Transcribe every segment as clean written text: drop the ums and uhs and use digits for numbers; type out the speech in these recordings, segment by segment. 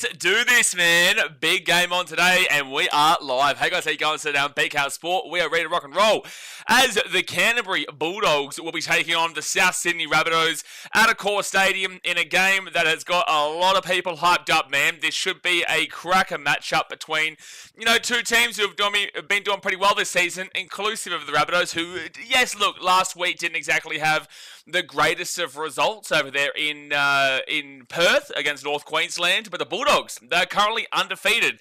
Do this, man. Big game on today, and we are live. Hey guys, how you going? Sit down, BKR Sport. We are ready to rock and roll as the Canterbury Bulldogs will be taking on the South Sydney Rabbitohs at Accor Stadium in a game that has got a lot of people hyped up, man. This should be a cracker matchup between, two teams who have been doing pretty well this season, inclusive of the Rabbitohs, who, yes, look, last week didn't exactly have the greatest of results over there in Perth against North Queensland, but the Bulldogs, they're currently undefeated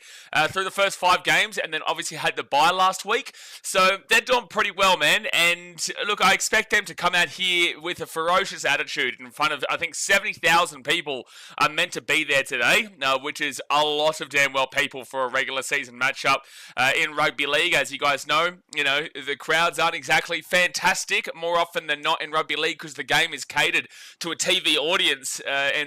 through the first 5 games, and then obviously had the bye last week, so they're doing pretty well, man. And look, I expect them to come out here with a ferocious attitude in front of, I think, 70,000 people are meant to be there today, which is a lot of damn well people for a regular season matchup in rugby league. As you guys know, the crowds aren't exactly fantastic more often than not in rugby league, because the game is catered to a TV audience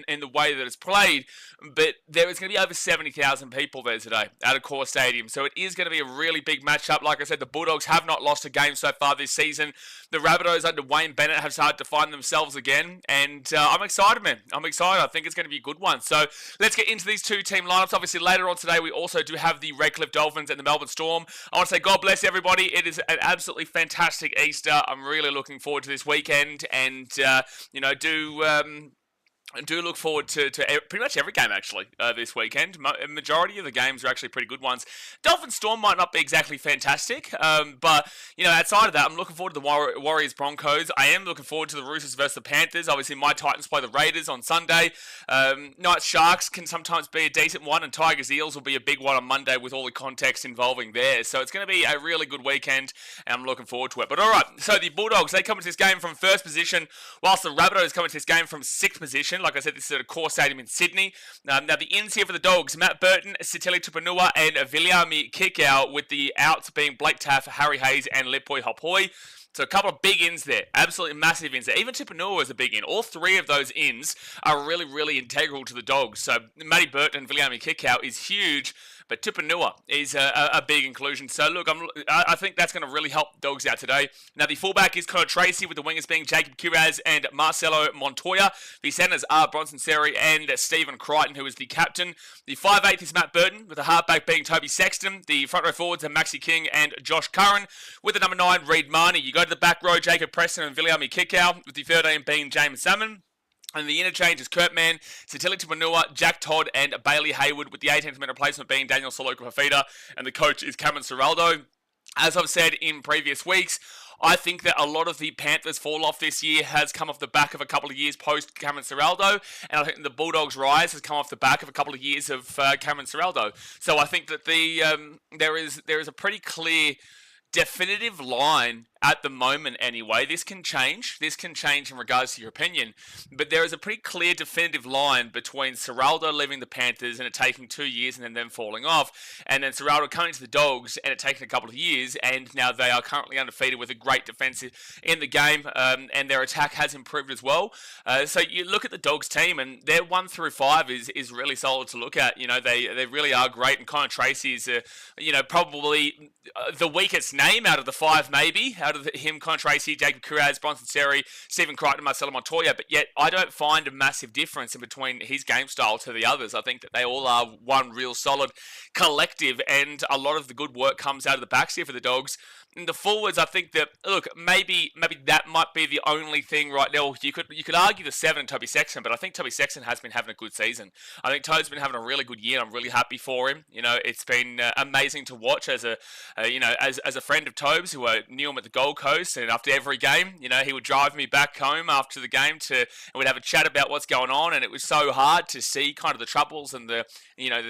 in the way that it's played. But there is going to be over 70,000 people there today at Accor Stadium. So it is going to be a really big matchup. Like I said, the Bulldogs have not lost a game so far this season. The Rabbitohs under Wayne Bennett have started to find themselves again. And I'm excited, man. I'm excited. I think it's going to be a good one. So let's get into these two team lineups. Obviously, later on today, we also do have the Redcliffe Dolphins and the Melbourne Storm. I want to say God bless everybody. It is an absolutely fantastic Easter. I'm really looking forward to this weekend. And, do look forward to pretty much every game, actually, this weekend. Majority of the games are actually pretty good ones. Dolphin Storm might not be exactly fantastic, but, outside of that, I'm looking forward to the Warriors-Broncos. I am looking forward to the Roosters versus the Panthers. Obviously, my Titans play the Raiders on Sunday. Knights Sharks can sometimes be a decent one, and Tigers-Eels will be a big one on Monday with all the context involving there. So it's going to be a really good weekend, and I'm looking forward to it. But all right, so the Bulldogs, they come into this game from first position, whilst the Rabbitohs come into this game from 6th position. Like I said, this is at Accor Stadium in Sydney. Now, the ins here for the Dogs, Matt Burton, Siteli Tupanua, and Viliami Kikau, with the outs being Blake Taaffe, Harry Hayes, and Lipoi Hopoi. So a couple of big ins there. Absolutely massive ins there. Even Tupanua was a big in. All 3 of those ins are really, really integral to the Dogs. So Matty Burton and Viliami Kikau is huge, but Tupanua is a big inclusion. So look, I think that's going to really help the Dogs out today. Now the fullback is Connor Tracy, with the wingers being Jacob Kiraz and Marcelo Montoya. The centers are Bronson Seri and Stephen Crichton, who is the captain. The 5'8" is Matt Burton, with the halfback being Toby Sexton. The front row forwards are Maxi King and Josh Curran, with the number 9 Reed Marnie. You go to the back row, Jacob Preston and Viliami Kikau, with the 13 being James Salmon. And the interchange is Kurt Mann, Siteli Tupanua, Jack Todd, and Bailey Hayward, with the 18th minute replacement being Daniel Soloka-Fafita, and the coach is Cameron Ciraldo. As I've said in previous weeks, I think that a lot of the Panthers' fall-off this year has come off the back of a couple of years post-Cameron Ciraldo, and I think the Bulldogs' rise has come off the back of a couple of years of Cameron Ciraldo. So I think that there is a pretty clear, definitive line at the moment anyway. This can change in regards to your opinion, but there is a pretty clear definitive line between Ciraldo leaving the Panthers and it taking 2 years and then them falling off, and then Ciraldo coming to the Dogs and it taking a couple of years, and now they are currently undefeated with a great defense in the game, and their attack has improved as well. So you look at the Dogs team, and their 1 through 5 is really solid to look at. They really are great, and Connor Tracy is probably the weakest name out of the 5, maybe out of him, Connor Tracy, Jacob Kiraz, Bronson Seri, Stephen Crichton, and Marcelo Montoya, but yet I don't find a massive difference in between his game style to the others. I think that they all are one real solid collective, and a lot of the good work comes out of the backs here for the Dogs. In the forwards, I think that, look, maybe that might be the only thing right now. You could argue the 7 and Toby Sexton, but I think Toby Sexton has been having a good season. I think Toby's been having a really good year. I'm really happy for him. It's been amazing to watch as a friend of Tobes, who I knew him at the Gold Coast, and after every game, he would drive me back home after the game and we'd have a chat about what's going on, and it was so hard to see kind of the troubles and the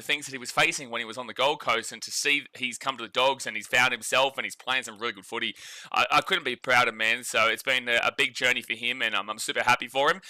things that he was facing when he was on the Gold Coast, and to see he's come to the Dogs and he's found himself and he's playing some really good footy. I couldn't be prouder, man. So it's been a big journey for him, and I'm super happy for him.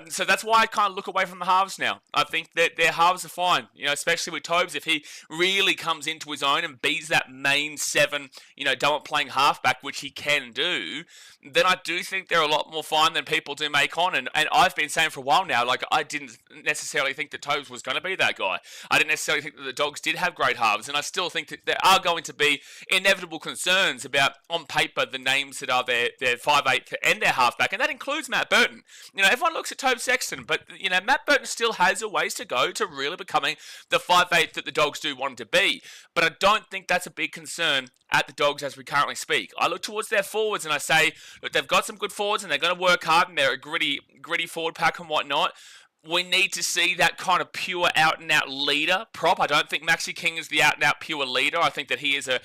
So that's why I kind of look away from the halves now. I think that their halves are fine, especially with Tobes. If he really comes into his own and beats that main 7, dominant playing halfback, which he can can do, then I do think they're a lot more fun than people do make on. And I've been saying for a while now, like, I didn't necessarily think that Tobes was going to be that guy. I didn't necessarily think that the Dogs did have great halves, and I still think that there are going to be inevitable concerns about, on paper, the names that are their 5'8" and their halfback, and that includes Matt Burton. Everyone looks at Tobes Sexton, but, Matt Burton still has a ways to go to really becoming the 5'8" that the Dogs do want him to be. But I don't think that's a big concern at the Dogs as we currently speak. I look towards their forwards and I say, look, they've got some good forwards and they're going to work hard and they're a gritty forward pack and whatnot. We need to see that kind of pure out-and-out leader prop. I don't think Maxi King is the out-and-out pure leader. I think that he is a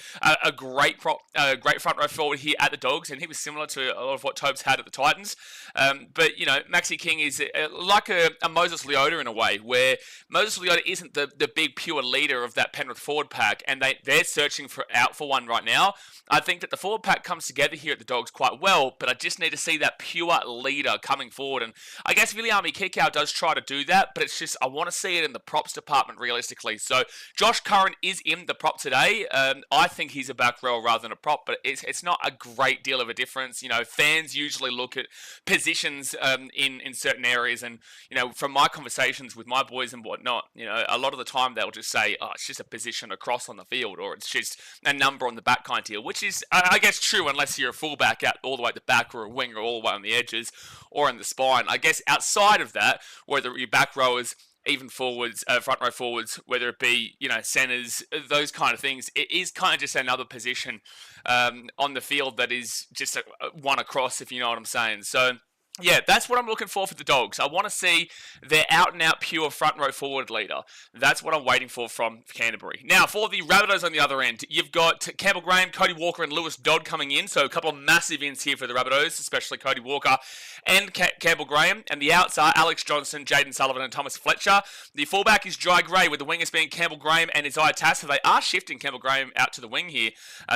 great prop, great front row forward here at the Dogs, and he was similar to a lot of what Tobes had at the Titans. But, Maxi King is like a Moses Leota in a way, where Moses Leota isn't the big pure leader of that Penrith forward pack, and they're searching out for one right now. I think that the forward pack comes together here at the Dogs quite well, but I just need to see that pure leader coming forward. And I guess Viliami Kikau does try to do that, but it's just I want to see it in the props department realistically. So Josh Curran is in the prop today. I think he's a back row rather than a prop, but it's not a great deal of a difference. Fans usually look at positions in certain areas, and from my conversations with my boys and whatnot, a lot of the time they'll just say, oh, it's just a position across on the field, or it's just a number on the back kind of deal, which is I guess true unless you're a fullback out all the way at the back, or a winger all the way on the edges or in the spine. I guess outside of that, whether it be back rowers, even forwards, front row forwards, whether it be, centers, those kind of things, it is kind of just another position on the field that is just one across, if you know what I'm saying. So, yeah, that's what I'm looking for the Dogs. I want to see their out-and-out pure front row forward leader. That's what I'm waiting for from Canterbury. Now, for the Rabbitohs on the other end, you've got Campbell Graham, Cody Walker, and Lewis Dodd coming in. So a couple of massive ins here for the Rabbitohs, especially Cody Walker and Campbell Graham. And the outs are Alex Johnson, Jaden Sullivan, and Thomas Fletcher. The fullback is Jai Gray, with the wingers being Campbell Graham and Isaiah Tass. So they are shifting Campbell Graham out to the wing here.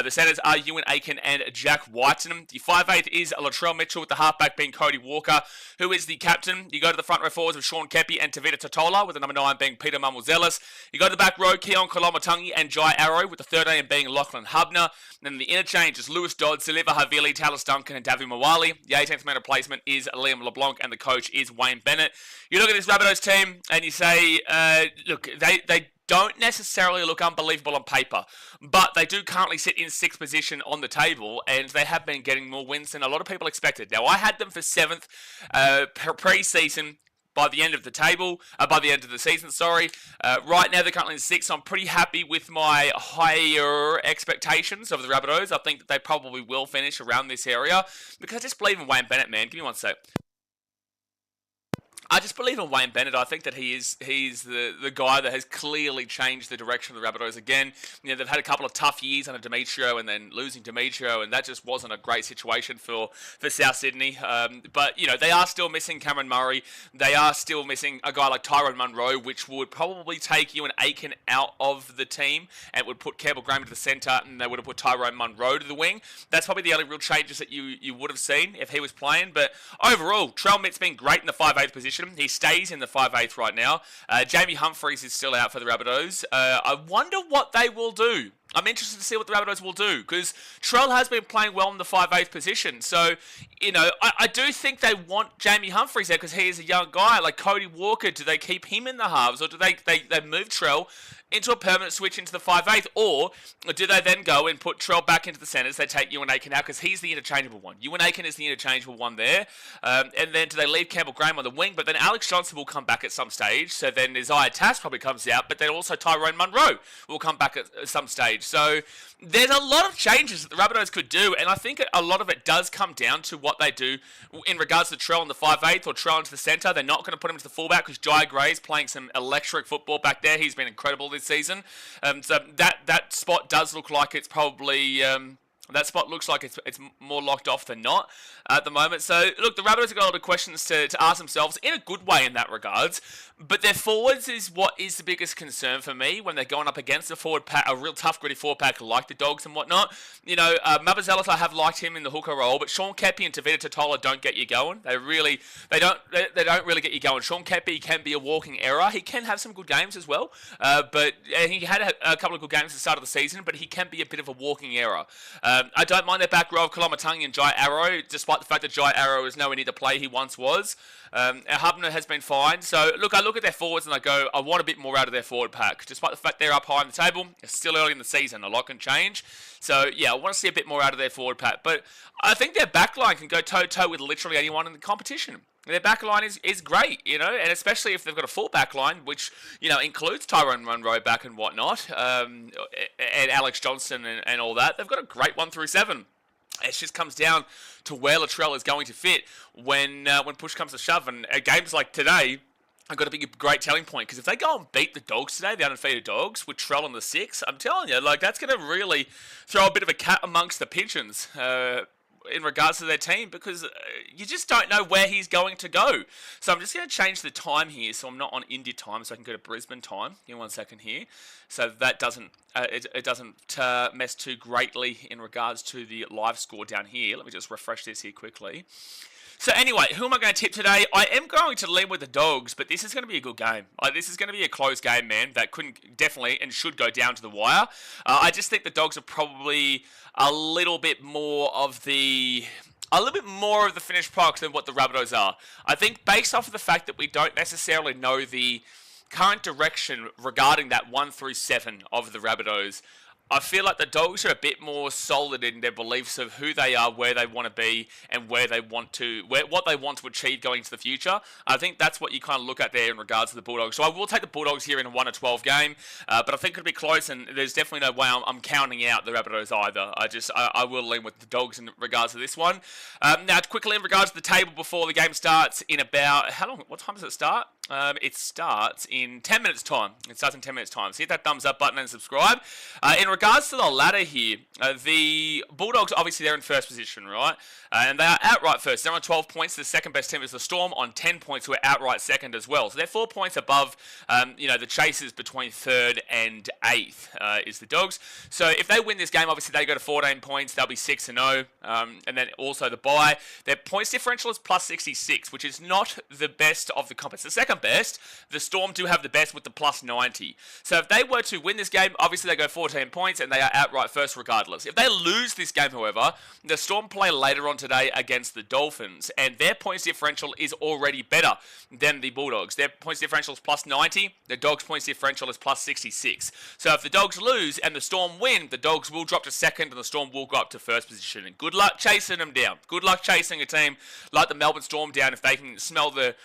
The centers are Ewan Aiken and Jack Whiten. The 5'8" is Latrell Mitchell, with the halfback being Cody Walker, who is the captain. You go to the front row forwards with Sean Kepi and Tavita Totola, with the number 9 being Peter Mummelzelis. You go to the back row, Keon Kolomatangi and Jai Arrow, with the 13 being Lachlan Hubner. And then the interchange is Lewis Dodd, Saliva Havili, Talis Duncan, and Davi Mawali. The 18th man replacement is Liam LeBlanc, and the coach is Wayne Bennett. You look at this Rabbitohs team and you say, look, they don't necessarily look unbelievable on paper, but they do currently sit in 6th position on the table, and they have been getting more wins than a lot of people expected. Now, I had them for 7th pre-season. By the end of the season. Right now they're currently in 6th, so I'm pretty happy with my higher expectations of the Rabbitohs. I think that they probably will finish around this area, because I just believe in Wayne Bennett, man. Give me one sec. I just believe in Wayne Bennett. I think that he's the guy that has clearly changed the direction of the Rabbitohs again. They've had a couple of tough years under Demetrio, and then losing Demetrio, and that just wasn't a great situation for South Sydney. But, they are still missing Cameron Murray. They are still missing a guy like Tyrone Munro, which would probably take Ewan Aiken out of the team and would put Campbell Graham to the centre, and they would have put Tyrone Munro to the wing. That's probably the only real changes that you would have seen if he was playing. But overall, Trell Mitt's been great in the 5'8" position. He stays in the 5'8" right now. Jamie Humphries is still out for the Rabbitohs. I wonder what they will do. I'm interested to see what the Rabbitohs will do, because Trell has been playing well in the 5'8" position. So, I do think they want Jamie Humphries there, because he is a young guy. Like Cody Walker, do they keep him in the halves, or do they move Trell into a permanent switch into the 5'8", or do they then go and put Trell back into the centres? They take Ewan Aiken out, because he's the interchangeable one. Ewan Aiken is the interchangeable one there. And then do they leave Campbell Graham on the wing? But then Alex Johnson will come back at some stage. So then Isaiah Tass probably comes out, but then also Tyrone Munro will come back at some stage. So there's a lot of changes that the Rabbitohs could do, and I think a lot of it does come down to what they do in regards to Trell in the 5'8", or Trell into the centre. They're not going to put him into the fullback, because Jai Gray's playing some electric football back there. He's been incredible this season. So that spot does look like it's probably... That spot looks like it's more locked off than not at the moment. So, look, the Rabbitohs have got a lot of questions to ask themselves, in a good way in that regards. But their forwards is what is the biggest concern for me when they're going up against a forward pack, a real tough, gritty forward pack like the Dogs and whatnot. Mummelzelis, I have liked him in the hooker role, but Sean Kepi and Tavita Totola don't get you going. They don't really get you going. Sean Kepi can be a walking error. He can have some good games as well, but he had a couple of good games at the start of the season, but he can be a bit of a walking error. I don't mind their back row of Kolomatangi and Jai Arrow, despite the fact that Jai Arrow is nowhere near the play he once was. Hubner has been fine. So, look, I look at their forwards and I go, I want a bit more out of their forward pack. Despite the fact they're up high in the table, it's still early in the season. A lot can change. So, yeah, I want to see a bit more out of their forward pack. But I think their back line can go toe-to-toe with literally anyone in the competition. Their back line is great, you know, and especially if they've got a full back line, which, you know, includes Tyrone Munro back and whatnot, and Alex Johnson and all that. They've got a great 1 through 7. It just comes down to where Latrell is going to fit when push comes to shove. And games like today have got to be a great telling point, because if they go and beat the Dogs today, the undefeated Dogs, with Trell on the 6, I'm telling you, like, that's going to really throw a bit of a cat amongst the pigeons in regards to their team, because you just don't know where he's going to go. So I'm just going to change the time here, so I'm not on India time, so I can go to Brisbane time. Give me 1 second here, so that doesn't it doesn't mess too greatly in regards to the live score down here. Let me just refresh this here quickly. So anyway, who am I going to tip today? I am going to lean with the Dogs, but this is going to be a good game. This is going to be a close game, man, that couldn't definitely and should go down to the wire. I just think the Dogs are probably a little bit more of the finished product than what the Rabbitohs are. I think based off of the fact that we don't necessarily know the current direction regarding that 1 through 7 of the Rabbitohs, I feel like the Dogs are a bit more solid in their beliefs of who they are, where they want to be, and what they want to achieve going into the future. I think that's what you kind of look at there in regards to the Bulldogs. So I will take the Bulldogs here in a 1-12 game, but I think it'll be close, and there's definitely no way I'm counting out the Rabbitohs either. I will lean with the Dogs in regards to this one. Now, quickly in regards to the table before the game starts in about, how long? What time does it start? It starts in 10 minutes time. So hit that thumbs up button and subscribe. In regards to the ladder here, the Bulldogs, obviously they're in first position, right? And they are outright first. They're on 12 points. The second best team is the Storm on 10 points, who are outright second as well. So they're 4 points above, the Chasers between third and 8th is the Dogs. So if they win this game, obviously they go to 14 points. They'll be 6-0. And then also the bye. Their points differential is plus 66, which is not the best of the comp. It's the second best. The Storm do have the best with the plus 90. So if they were to win this game, obviously they go 14 points and they are outright first regardless. If they lose this game, however, the Storm play later on today against the Dolphins, and their points differential is already better than the Bulldogs. Their points differential is plus 90. The Dogs' points differential is plus 66. So if the Dogs lose and the Storm win, the Dogs will drop to second and the Storm will go up to first position. And good luck chasing them down. Good luck chasing a team like the Melbourne Storm down if they can smell the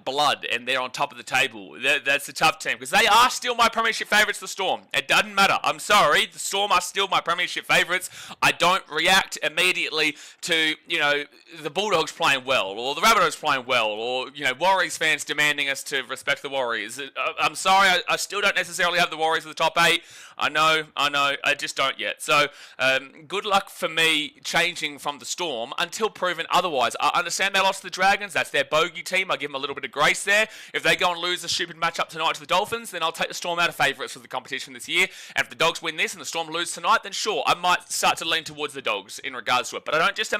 blood and they're on top of the table. That's a tough team, because they are still my premiership favourites, the Storm. It doesn't matter. I'm sorry. The Storm are still my premiership favourites. I don't react immediately to, the Bulldogs playing well, or the Rabbitohs playing well, or, Warriors fans demanding us to respect the Warriors. I'm sorry. I still don't necessarily have the Warriors in the top 8. I know. I just don't yet. So, good luck for me changing from the Storm until proven otherwise. I understand they lost to the Dragons. That's their bogey team. I give them a little bit of grace there. If they go and lose a stupid matchup tonight to the Dolphins, then I'll take the Storm out of favourites for the competition this year. And if the Dogs win this and the Storm lose tonight, then sure, I might start to lean towards the Dogs in regards to it. But I don't just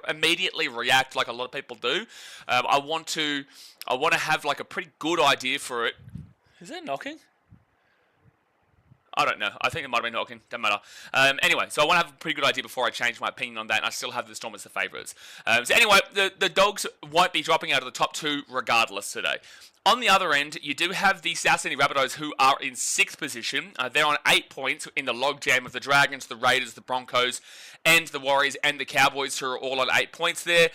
immediately react like a lot of people do. I want to have like a pretty good idea for it. Is that knocking? I don't know. I think it might have been knocking. Doesn't matter. Anyway, so I want to have a pretty good idea before I change my opinion on that, and I still have the Storm as the favourites. So anyway, the Dogs won't be dropping out of the top 2 regardless today. On the other end, you do have the South Sydney Rabbitohs, who are in 6th position. They're on 8 points in the logjam of the Dragons, the Raiders, the Broncos, and the Warriors, and the Cowboys, who are all on 8 points there.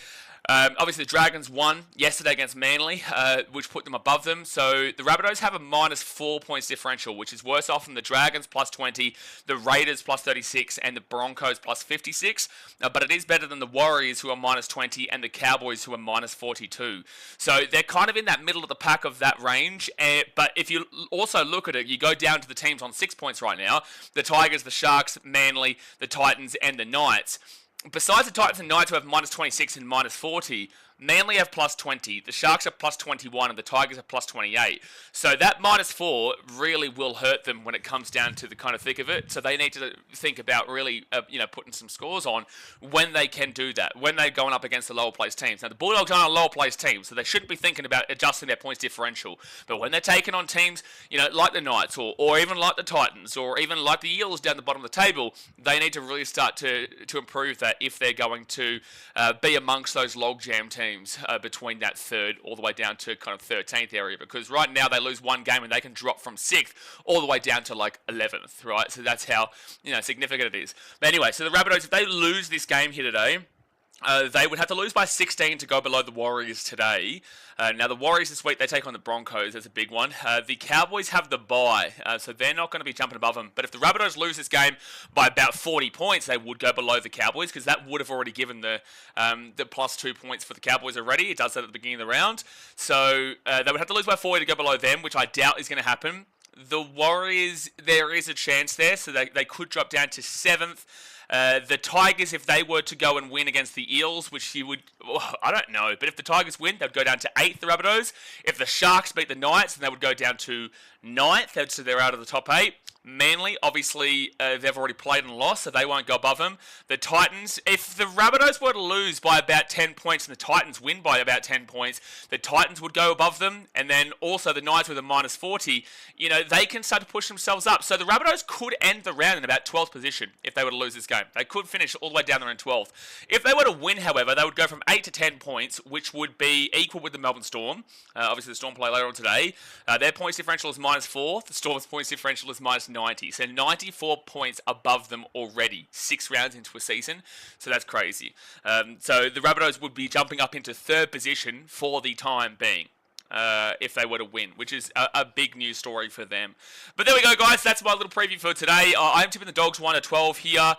Obviously, the Dragons won yesterday against Manly, which put them above them. So the Rabbitohs have a minus 4 points differential, which is worse off than the Dragons plus 20, the Raiders plus 36, and the Broncos plus 56. But it is better than the Warriors, who are minus 20, and the Cowboys, who are minus 42. So they're kind of in that middle of the pack of that range. But if you also look at it, you go down to the teams on 6 points right now: the Tigers, the Sharks, Manly, the Titans, and the Knights. Besides the Titans and Knights, who have minus 26 and minus 40, Manly have plus 20, the Sharks are plus 21, and the Tigers are plus 28. So that minus 4 really will hurt them when it comes down to the kind of thick of it. So they need to think about really, putting some scores on when they can do that, when they're going up against the lower placed teams. Now, the Bulldogs aren't a lower placed team, so they shouldn't be thinking about adjusting their points differential. But when they're taking on teams, like the Knights, or even like the Titans, or even like the Eels down the bottom of the table, they need to really start to improve that if they're going to be amongst those logjam teams between that third all the way down to kind of 13th area, because right now they lose one game and they can drop from 6th all the way down to like 11th, right? So that's how significant it is. But anyway, so the Rabbitohs, if they lose this game here today, they would have to lose by 16 to go below the Warriors today. Now, the Warriors this week, they take on the Broncos. That's a big one. The Cowboys have the bye, so they're not going to be jumping above them. But if the Rabbitohs lose this game by about 40 points, they would go below the Cowboys, because that would have already given the plus 2 points for the Cowboys already. It does that at the beginning of the round. So they would have to lose by 40 to go below them, which I doubt is going to happen. The Warriors, there is a chance there, so they could drop down to 7th. The Tigers, if they were to go and win against the Eels, which you would, I don't know, but if the Tigers win, they'd go down to 8th, the Rabbitohs. If the Sharks beat the Knights, then they would go down to 9th, so they're out of the top 8. Manly, obviously, they've already played and lost, so they won't go above them. The Titans, if the Rabbitohs were to lose by about 10 points and the Titans win by about 10 points, the Titans would go above them. And then also the Knights with a minus 40, they can start to push themselves up. So the Rabbitohs could end the round in about 12th position if they were to lose this game. They could finish all the way down there in 12th. If they were to win, however, they would go from 8 to 10 points, which would be equal with the Melbourne Storm. Obviously, the Storm play later on today. Their points differential is minus 4. The Storm's points differential is minus 90. So 94 points above them already, 6 rounds into a season. So that's crazy. So the Rabbitohs would be jumping up into 3rd position for the time being. If they were to win, which is a big news story for them. But there we go, guys. That's my little preview for today. I'm tipping the Dogs 1-12 here.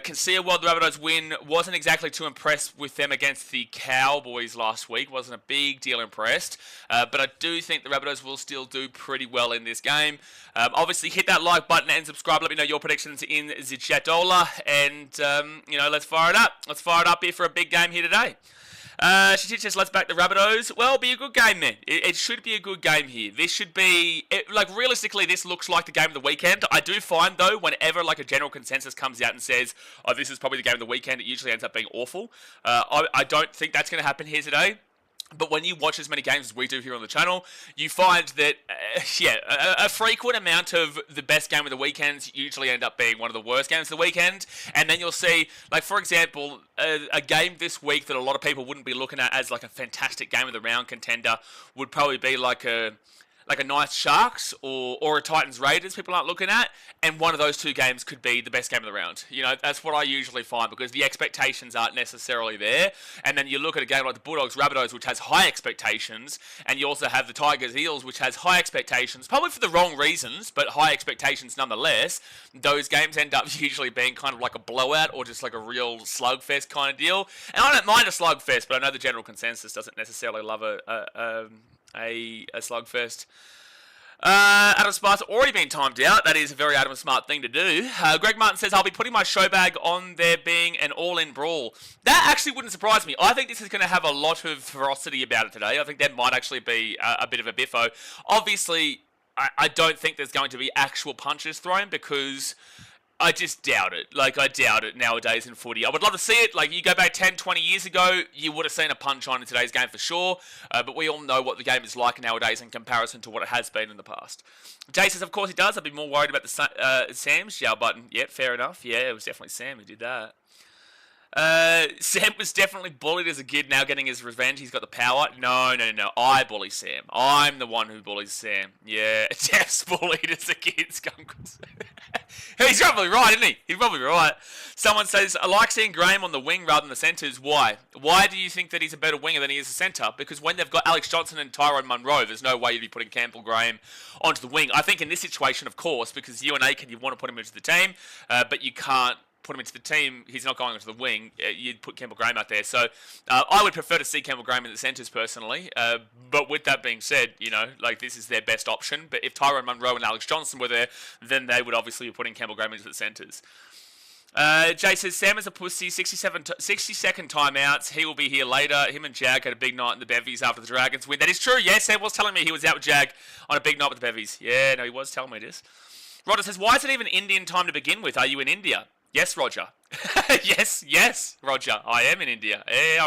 Can see a world the Rabbitohs win. Wasn't exactly too impressed with them against the Cowboys last week. Wasn't a big deal impressed. But I do think the Rabbitohs will still do pretty well in this game. Obviously, hit that like button and subscribe. Let me know your predictions in the chatola. And, let's fire it up. Let's fire it up here for a big game here today. She says, let's back the Rabbitohs. Well, be a good game then. It should be a good game here. This should be, realistically, this looks like the game of the weekend. I do find, though, whenever, a general consensus comes out and says, oh, this is probably the game of the weekend, it usually ends up being awful. I don't think that's going to happen here today. But when you watch as many games as we do here on the channel, you find that, a frequent amount of the best game of the weekends usually end up being one of the worst games of the weekend. And then you'll see, for example, a game this week that a lot of people wouldn't be looking at as a fantastic game of the round contender would probably be like a Knights Sharks or a Titans Raiders people aren't looking at, and one of those two games could be the best game of the round. That's what I usually find, because the expectations aren't necessarily there. And then you look at a game like the Bulldogs Rabbitohs, which has high expectations, and you also have the Tigers Eels, which has high expectations, probably for the wrong reasons, but high expectations nonetheless. Those games end up usually being kind of like a blowout or just like a real slugfest kind of deal. And I don't mind a slugfest, but I know the general consensus doesn't necessarily love a slugfest. Adam Smart's already been timed out. That is a very Adam Smart thing to do. Greg Martin says, I'll be putting my show bag on there being an all-in brawl. That actually wouldn't surprise me. I think this is going to have a lot of ferocity about it today. I think there might actually be a bit of a biffo. Obviously, I don't think there's going to be actual punches thrown, because I just doubt it. I doubt it nowadays in footy. I would love to see it. You go back 10, 20 years ago, you would have seen a punch on in today's game for sure. But we all know what the game is like nowadays in comparison to what it has been in the past. Jay says, of course he does. I'd be more worried about the Sam's yell button. Yep, fair enough. Yeah, it was definitely Sam who did that. Sam was definitely bullied as a kid, now getting his revenge. He's got the power. No. I bully Sam. I'm the one who bullies Sam. Yeah, Jeff's bullied as a kid. Skunk. He's probably right, isn't he? He's probably right. Someone says, I like seeing Graham on the wing rather than the centres. Why? Why do you think that he's a better winger than he is a centre? Because when they've got Alex Johnson and Tyrone Munro, there's no way you'd be putting Campbell Graham onto the wing. I think in this situation, of course, because you and Aiken, you want to put him into the team, but you can't put him into the team. He's not going onto the wing. You'd put Campbell Graham out there. So I would prefer to see Campbell Graham in the centres personally. But with that being said, this is their best option. But if Tyrone Munro and Alex Johnson were there, then they would obviously be putting Campbell Graham into the centres. Jay says, Sam is a pussy, 60-second timeouts. He will be here later. Him and Jag had a big night in the bevies after the Dragons win. That is true, yes. Sam was telling me he was out with Jag on a big night with the bevies. Yeah, no, he was telling me this. Roger says, why is it even Indian time to begin with? Are you in India? Yes, Roger. yes, Roger. I am in India. Yeah,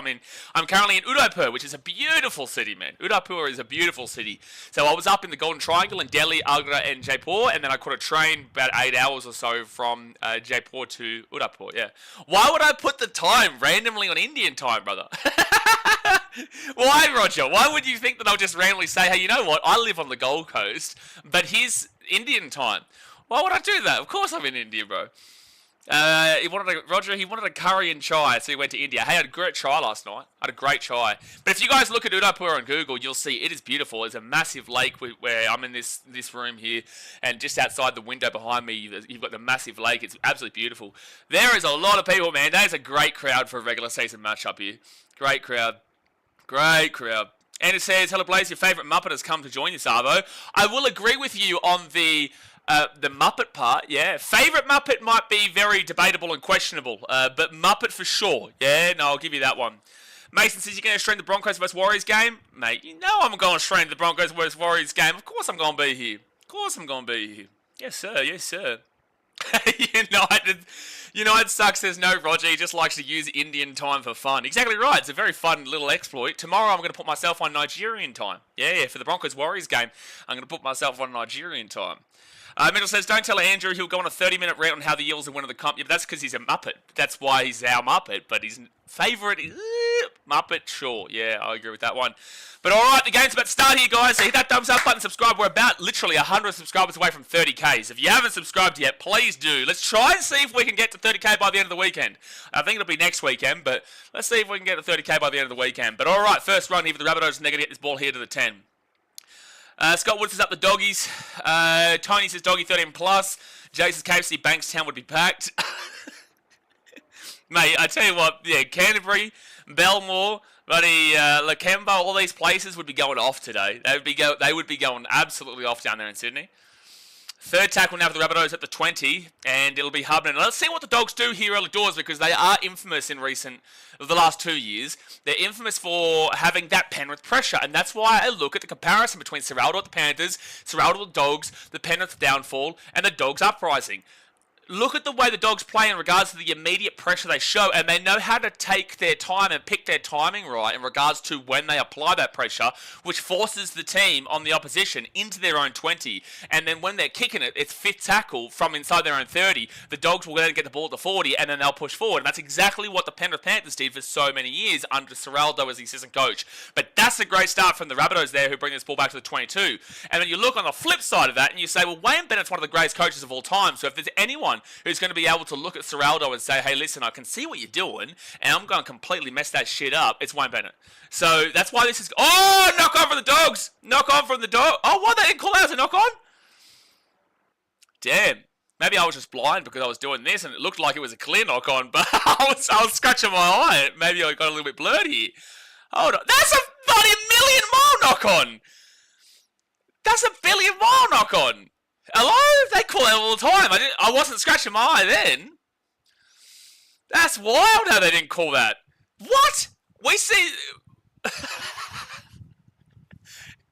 I'm currently in Udaipur, which is a beautiful city, man. Udaipur is a beautiful city. So I was up in the Golden Triangle in Delhi, Agra, and Jaipur, and then I caught a train about 8 hours or so from Jaipur to Udaipur. Yeah. Why would I put the time randomly on Indian time, brother? Why, Roger? Why would you think that I'll just randomly say, hey, you know what? I live on the Gold Coast, but here's Indian time. Why would I do that? Of course I'm in India, bro. He wanted a curry and chai, so he went to India. Hey, I had a great chai last night. I had a great chai. But if you guys look at Udaipur on Google, you'll see it is beautiful. There's a massive lake where I'm in this room here, and just outside the window behind me, you've got the massive lake. It's absolutely beautiful. There is a lot of people, man. That is a great crowd for a regular season match up here. Great crowd. Great crowd. And it says, hello, Blaze, your favourite Muppet has come to join you, Savo. I will agree with you on the Muppet part, yeah. Favourite Muppet might be very debatable and questionable, but Muppet for sure. Yeah, no, I'll give you that one. Mason says you're going to stream the Broncos vs Warriors game? Mate, you know I'm going to stream the Broncos vs Warriors game. Of course I'm going to be here. Of course I'm going to be here. Yes, sir. Yes, sir. United sucks, says no, Roger. He just likes to use Indian time for fun. Exactly right. It's a very fun little exploit. Tomorrow I'm going to put myself on Nigerian time. Yeah, for the Broncos Warriors game, I'm going to put myself on Nigerian time. Mitchell says, don't tell Andrew he'll go on a 30-minute rant on how the Eels are winning the comp. Yeah, but that's because he's a Muppet. That's why he's our Muppet. But his favourite is Muppet, sure. Yeah, I agree with that one. But all right, the game's about to start here, guys. So hit that thumbs up button, subscribe. We're about literally 100 subscribers away from 30Ks. If you haven't subscribed yet, please do. Let's try and see if we can get to 30K by the end of the weekend. I think it'll be next weekend, but let's see if we can get to 30K by the end of the weekend. But all right, first run here for the Rabbitohs, and they're going to get this ball here to the 10. Scott Wood says up the doggies. Tony says doggy 13 plus. Jay says KFC Bankstown would be packed. Mate, I tell you what, yeah, Canterbury, Belmore, bloody Lakemba, all these places would be going off today. They would be going absolutely off down there in Sydney. Third tackle now for the Rabbitohs at the 20, and it'll be Hubman. Let's see what the Dogs do here early doors, because they are infamous in the last 2 years. They're infamous for having that Penrith pressure, and that's why I look at the comparison between Serraldo at the Panthers, Serraldo at the Dogs, the Penrith downfall, and the Dogs uprising. Look at the way the Dogs play in regards to the immediate pressure they show, and they know how to take their time and pick their timing right in regards to when they apply that pressure, which forces the team on the opposition into their own 20. And then when they're kicking it, it's fifth tackle from inside their own 30. The Dogs will then get the ball at the 40, and then they'll push forward. And that's exactly what the Penrith Panthers did for so many years under Serraldo as the assistant coach. But that's a great start from the Rabbitohs there, who bring this ball back to the 22. And then you look on the flip side of that, and you say, well, Wayne Bennett's one of the greatest coaches of all time, so if there's anyone who's going to be able to look at Serraldo and say, hey, listen, I can see what you're doing, and I'm going to completely mess that shit up, it's Wayne Bennett. So that's why this is... Oh, knock on from the Dogs! Knock on from the Dogs! Oh, what? They didn't call out as a knock on? Damn. Maybe I was just blind because I was doing this, and it looked like it was a clear knock on, but I was scratching my eye. Maybe I got a little bit blurred here. Hold on. That's a bloody million-mile knock on! That's a billion-mile knock on! Hello? They call it all the time. I wasn't scratching my eye then. That's wild how they didn't call that. What? We see...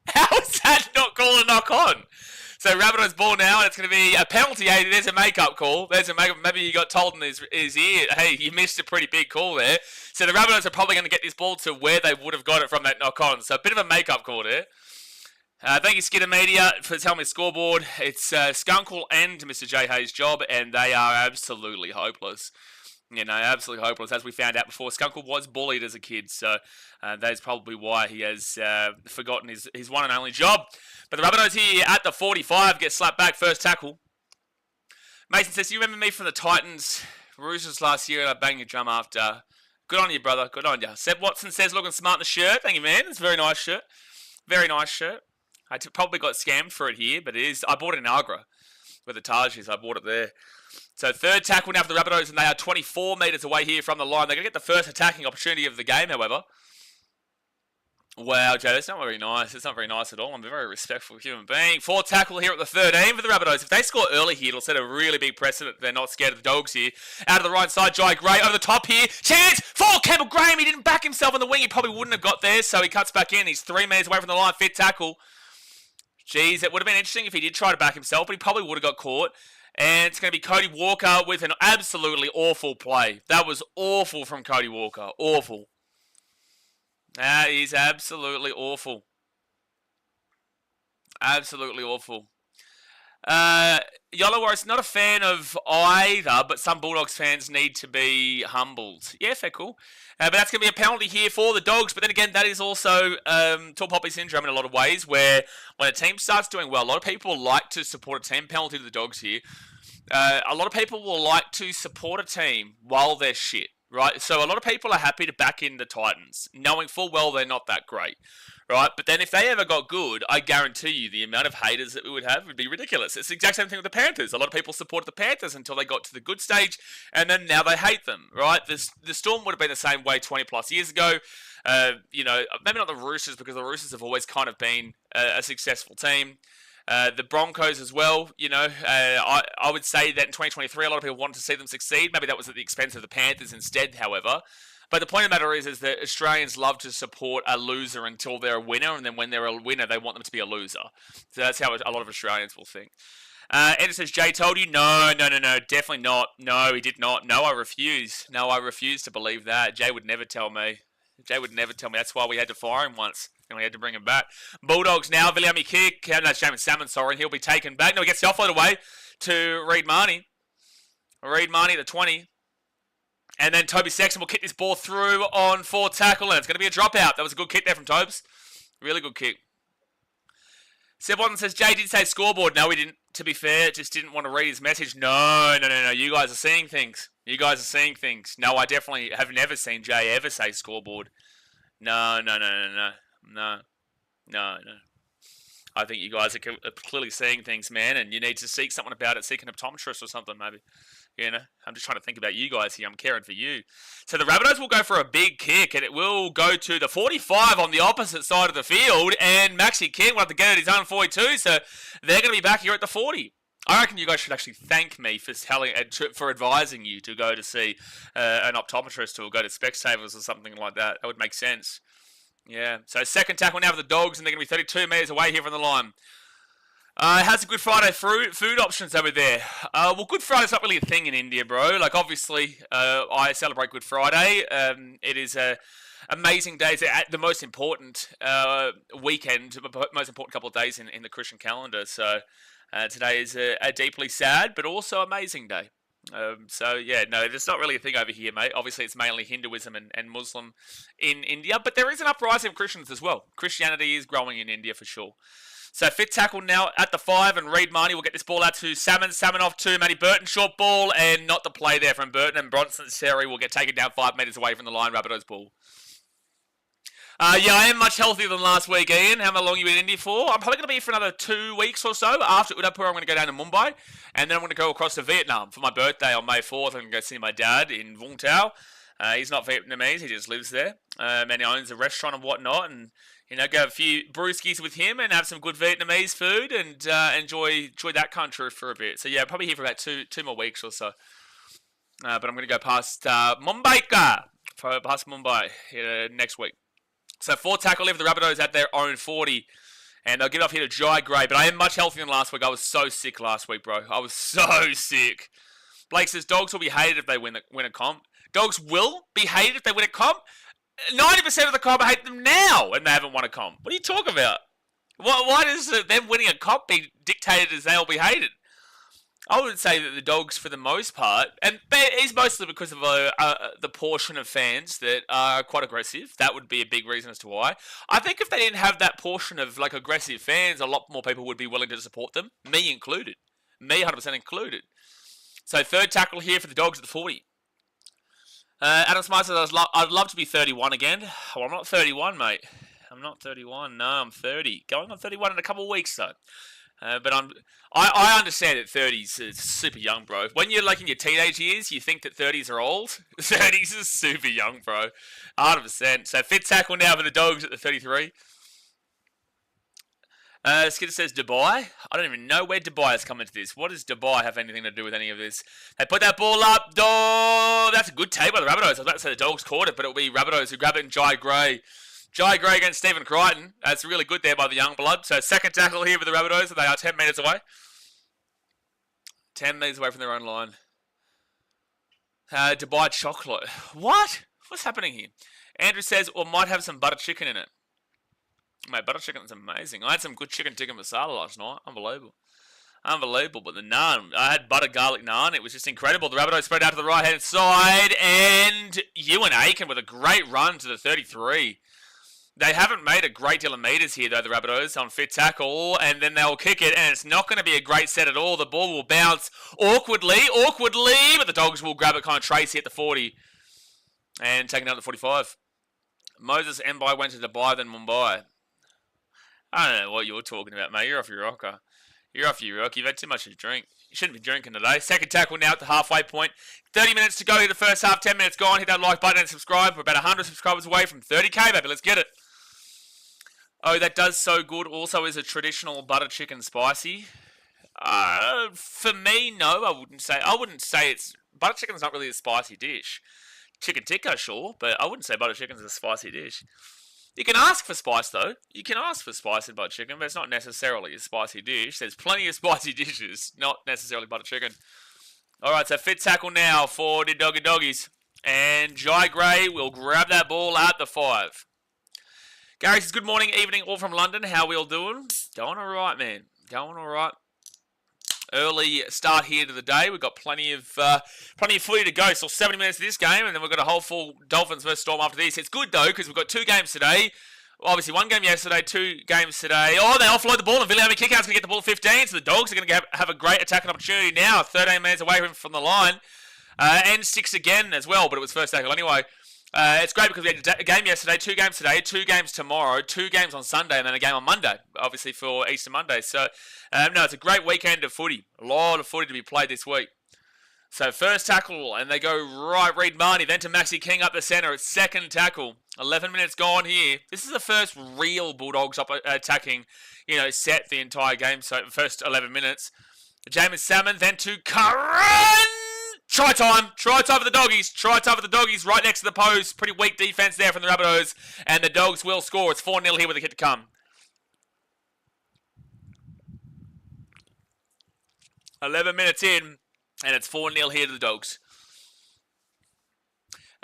How is that not called a knock on? So Rabbitohs ball now, and it's going to be a penalty. Hey, there's a make-up call. Maybe he got told in his ear, hey, you missed a pretty big call there. So the Rabbitohs are probably going to get this ball to where they would have got it from that knock on. So a bit of a make-up call there. Thank you, Skidder Media, for telling me scoreboard. It's Skunkle and Mr. J. Hayes' job, and they are absolutely hopeless. You know, absolutely hopeless. As we found out before, Skunkle was bullied as a kid, so that's probably why he has forgotten his one and only job. But the Rabbitohs here at the 45 get slapped back, first tackle. Mason says, you remember me from the Titans Roosters last year, and I banged your drum after. Good on you, brother. Good on you. Seb Watson says, looking smart in the shirt. Thank you, man. It's a very nice shirt. Very nice shirt. I probably got scammed for it here, but it is. I bought it in Agra, where the Taj is. I bought it there. So third tackle now for the Rabbitohs, and they are 24 metres away here from the line. They're going to get the first attacking opportunity of the game, however. Wow, Jay, that's not very nice. It's not very nice at all. I'm a very respectful human being. 4 tackle here at the 13 for the Rabbitohs. If they score early here, it'll set a really big precedent. They're not scared of the Dogs here. Out of the right side, Jai Gray over the top here. Chance for Campbell Graham. He didn't back himself on the wing. He probably wouldn't have got there, so he cuts back in. He's 3 metres away from the line. Fit tackle. Jeez, it would have been interesting if he did try to back himself, but he probably would have got caught. And it's going to be Cody Walker with an absolutely awful play. That was awful from Cody Walker. Awful. That is absolutely awful. Absolutely awful. Yellow Warriors, not a fan of either, but some Bulldogs fans need to be humbled. Yeah, fair, cool. But that's going to be a penalty here for the Dogs. But then again, that is also tall poppy syndrome in a lot of ways, where when a team starts doing well, a lot of people like to support a team. Penalty to the Dogs here. A lot of people will like to support a team while they're shit. Right, so a lot of people are happy to back in the Titans, knowing full well they're not that great, right? But then if they ever got good, I guarantee you the amount of haters that we would have would be ridiculous. It's the exact same thing with the Panthers. A lot of people supported the Panthers until they got to the good stage, and then now they hate them, right? The Storm would have been the same way 20 plus years ago. You know, maybe not the Roosters, because the Roosters have always kind of been a successful team. The Broncos as well, you know, I would say that in 2023, a lot of people wanted to see them succeed. Maybe that was at the expense of the Panthers instead, however. But the point of the matter is that Australians love to support a loser until they're a winner, and then when they're a winner, they want them to be a loser. So that's how a lot of Australians will think. Ed says, Jay told you? No, definitely not. No, he did not. No, I refuse. No, I refuse to believe that. Jay would never tell me. Jay would never tell me. That's why we had to fire him once. And we had to bring him back. Bulldogs now. Viliami kick. That's Jamin Salmon, sorry. And he'll be taken back. No, he gets the offload away to Reed Marnie. Reed Marnie at the 20. And then Toby Sexton will kick this ball through on 4 tackle. And it's going to be a dropout. That was a good kick there from Tobes. Really good kick. Seb Watson says, Jay did say scoreboard. No, he didn't. To be fair, just didn't want to read his message. No. You guys are seeing things. You guys are seeing things. No, I definitely have never seen Jay ever say scoreboard. No. I think you guys are clearly seeing things, man, and you need to seek someone about it. Seek an optometrist or something, maybe. You know, I'm just trying to think about you guys here. I'm caring for you. So the Rabbitohs will go for a big kick, and it will go to the 45 on the opposite side of the field, and Maxi King will have to get at his own 42, so they're going to be back here at the 40. I reckon you guys should actually thank me for advising you to go to see an optometrist or go to Specsavers or something like that. That would make sense. Yeah, so second tackle now for the Dogs, and they're going to be 32 metres away here from the line. How's the Good Friday food options over there? Well, Good Friday's not really a thing in India, bro. Like, obviously, I celebrate Good Friday. It is a amazing day. It's the most important weekend, most important couple of days in the Christian calendar. So today is a deeply sad but also amazing day. So yeah, no, it's not really a thing over here, mate. Obviously, it's mainly Hinduism and Muslim in India, but there is an uprising of Christians as well. Christianity is growing in India for sure. So fit tackle now at the 5, and Reed Marnie will get this ball out to Salmon. Salmon off to Matty Burton, short ball, and not the play there from Burton, and Bronson Seri will get taken down 5 metres away from the line. Rabbitohs ball. Yeah, I am much healthier than last week, Ian. How long you been in India for? I'm probably going to be here for another 2 weeks or so. After Udaipur, I'm going to go down to Mumbai, and then I'm going to go across to Vietnam for my birthday on May 4th. I'm going to go see my dad in Vung Tau. He's not Vietnamese, he just lives there, and he owns a restaurant and whatnot, and you know, go have a few brewskis with him and have some good Vietnamese food and enjoy that country for a bit. So yeah, probably here for about two more weeks or so. But I'm going to go past Mumbai next week. So 4 tackle here for the Rabbitohs at their own 40. And they'll give up here to Jai Gray. But I am much healthier than last week. I was so sick last week, bro. I was so sick. Blake says, Dogs will be hated if they win a comp. Dogs will be hated if they win a comp? 90% of the comp hate them now and they haven't won a comp. What are you talking about? Why does them winning a comp be dictated as they'll be hated? I would say that the Dogs, for the most part, and it's mostly because of the portion of fans that are quite aggressive. That would be a big reason as to why. I think if they didn't have that portion of like aggressive fans, a lot more people would be willing to support them, me included. Me 100% included. So third tackle here for the Dogs at the 40. Adam Smart says, I'd love to be 31 again. Well, I'm not 31, mate. I'm not 31. No, I'm 30. Going on 31 in a couple of weeks, though. But I understand that 30s is super young, bro. When you're like in your teenage years, you think that 30s are old. 30s is super young, bro. 100%. So fit tackle now for the Dogs at the 33. Skidder says Dubai. I don't even know where Dubai has come into this. What does Dubai have anything to do with any of this? They put that ball up. Oh, that's a good take by the Rabbitohs. I was about to say the Dogs caught it, but it'll be Rabbitohs who grab it and Jai Gray. Jai Gray against Stephen Crichton. That's really good there by the young blood. So second tackle here for the Rabbitohs. They are 10 metres away. 10 metres away from their own line. Dubai chocolate. What? What's happening here? Andrew says, or might have some butter chicken in it. Mate, butter chicken is amazing. I had some good chicken tikka masala last night. Unbelievable. Unbelievable. But the naan, I had butter garlic naan. It was just incredible. The Rabbitohs spread out to the right-hand side. And Ewan Aiken with a great run to the 33. They haven't made a great deal of meters here, though, the Rabbitohs, on fit tackle. And then they'll kick it. And it's not going to be a great set at all. The ball will bounce awkwardly. But the Dogs will grab it kind of Tracy at the 40. And take it out to the 45. Moses Mbai went to Dubai, then Mumbai. I don't know what you're talking about, mate. You're off your rocker. You're off your rocker. You've had too much to drink. You shouldn't be drinking today. Second tackle now at the halfway point. 30 minutes to go here the first half. 10 minutes gone. Hit that like button and subscribe. We're about 100 subscribers away from 30k, baby. Let's get it. Oh, that does so good. Also is a traditional butter chicken spicy. For me, no. I wouldn't say it's... Butter chicken's not really a spicy dish. Chicken tikka, sure. But I wouldn't say butter chicken's a spicy dish. You can ask for spice, though. You can ask for spice in butter chicken, but it's not necessarily a spicy dish. There's plenty of spicy dishes, not necessarily butter chicken. Alright, so fit tackle now for the Doggies. And Jai Gray will grab that ball at the 5. Gary says, good morning, evening, all from London. How we all doing? Going alright, man. Going alright. Early start here to the day. We've got plenty of footy to go. So 70 minutes of this game, and then we've got a whole full Dolphins versus Storm after this. It's good though because we've got 2 games today. Obviously, 1 game yesterday, 2 games today. Oh, they offload the ball, and Viliami Kickout's going to get the ball 15. So the Dogs are going to have a great attacking opportunity now. 13 minutes away from the line, and 6 again as well. But it was first tackle anyway. It's great because we had a game yesterday, 2 games today, 2 games tomorrow, 2 games on Sunday, and then a game on Monday, obviously for Easter Monday. So, no, it's a great weekend of footy. A lot of footy to be played this week. So, first tackle, and they go right, Reed Marnie, then to Maxi King up the centre. It's second tackle. 11 minutes gone here. This is the first real Bulldogs attacking, set the entire game, so first 11 minutes. James Salmon, then to Curran! Try time for the Doggies. Try time for the Doggies right next to the post. Pretty weak defense there from the Rabbitohs. And the Dogs will score. It's 4-0 here with a hit to come. 11 minutes in. And it's 4-0 here to the Dogs.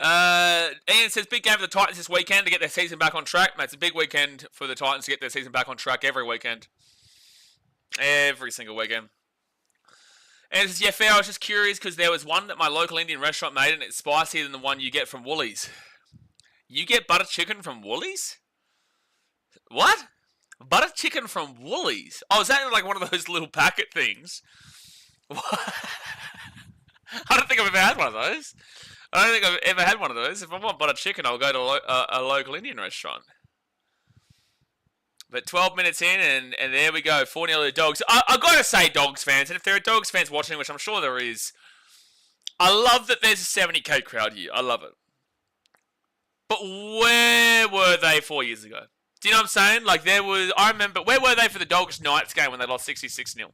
Ian says, big game for the Titans this weekend to get their season back on track. Mate, it's a big weekend for the Titans to get their season back on track every weekend. Every single weekend. And it says, yeah, fair, I was just curious because there was one that my local Indian restaurant made and it's spicier than the one you get from Woolies. You get butter chicken from Woolies? What? Butter chicken from Woolies? Oh, is that like one of those little packet things? What? I don't think I've ever had one of those. I don't think I've ever had one of those. If I want butter chicken, I'll go to a local Indian restaurant. But 12 minutes in, and there we go. 4-0 to the Dogs. I've got to say, Dogs fans, and if there are Dogs fans watching, which I'm sure there is, I love that there's a 70k crowd here. I love it. But where were they 4 years ago? Do you know what I'm saying? I remember, where were they for the Dogs Knights game when they lost 66-0?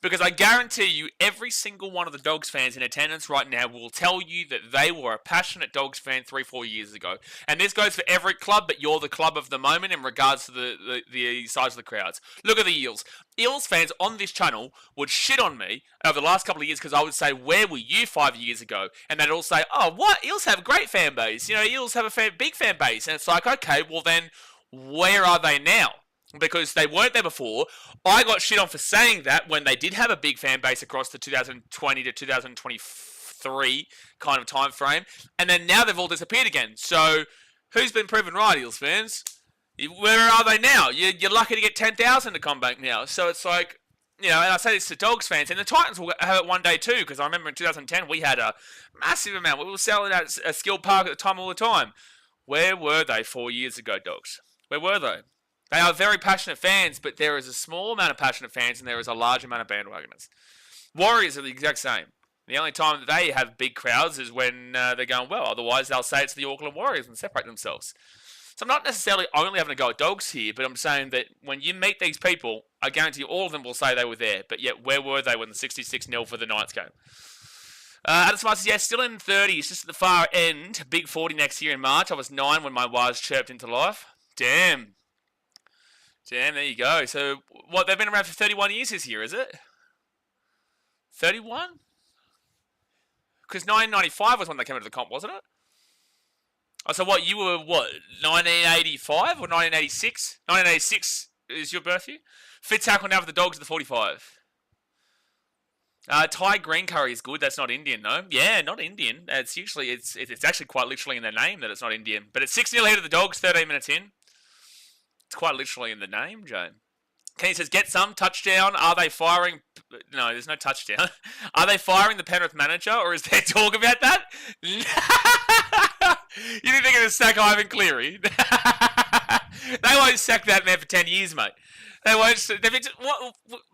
Because I guarantee you, every single one of the Dogs fans in attendance right now will tell you that they were a passionate Dogs fan 3-4 years ago. And this goes for every club, but you're the club of the moment in regards to the size of the crowds. Look at the Eels. Eels fans on this channel would shit on me over the last couple of years because I would say, where were you 5 years ago? And they'd all say, oh, what? Eels have a great fan base. Eels have a big fan base. And it's like, okay, well then, where are they now? Because they weren't there before. I got shit on for saying that when they did have a big fan base across the 2020 to 2023 kind of time frame. And then now they've all disappeared again. So, who's been proven right, Eels fans? Where are they now? You're lucky to get 10,000 to come back now. So it's like, and I say this to Dogs fans, and the Titans will have it one day too, because I remember in 2010 we had a massive amount. We were selling out a Skill Park at the time all the time. Where were they 4 years ago, Dogs? Where were they? They are very passionate fans, but there is a small amount of passionate fans and there is a large amount of bandwagoners. Warriors are the exact same. The only time that they have big crowds is when they're going well. Otherwise, they'll say it's the Auckland Warriors and separate themselves. So I'm not necessarily only having a go at Dogs here, but I'm saying that when you meet these people, I guarantee all of them will say they were there. But yet, where were they when the 66-0 for the Knights came? Adam Smart says, yeah, still in 30s, just at the far end. Big 40 next year in March. I was 9 when my wires chirped into life. Damn, there you go. So, what, they've been around for 31 years this year, is it? 31? Because 1995 was when they came into the comp, wasn't it? Oh, so what, you were, 1985 or 1986? 1986 is your birth year? Fit tackle now for the Dogs at the 45. Thai green curry is good. That's not Indian, no. Yeah, not Indian. It's actually quite literally in their name that it's not Indian. But it's 6-0 ahead of the Dogs, 13 minutes in. It's quite literally in the name, Jane. Kenny says, get some touchdown. Are they firing? No, there's no touchdown. Are they firing the Penrith manager, or is there talk about that? You think they're going to sack Ivan Cleary? They won't sack that man for 10 years, mate. They won't.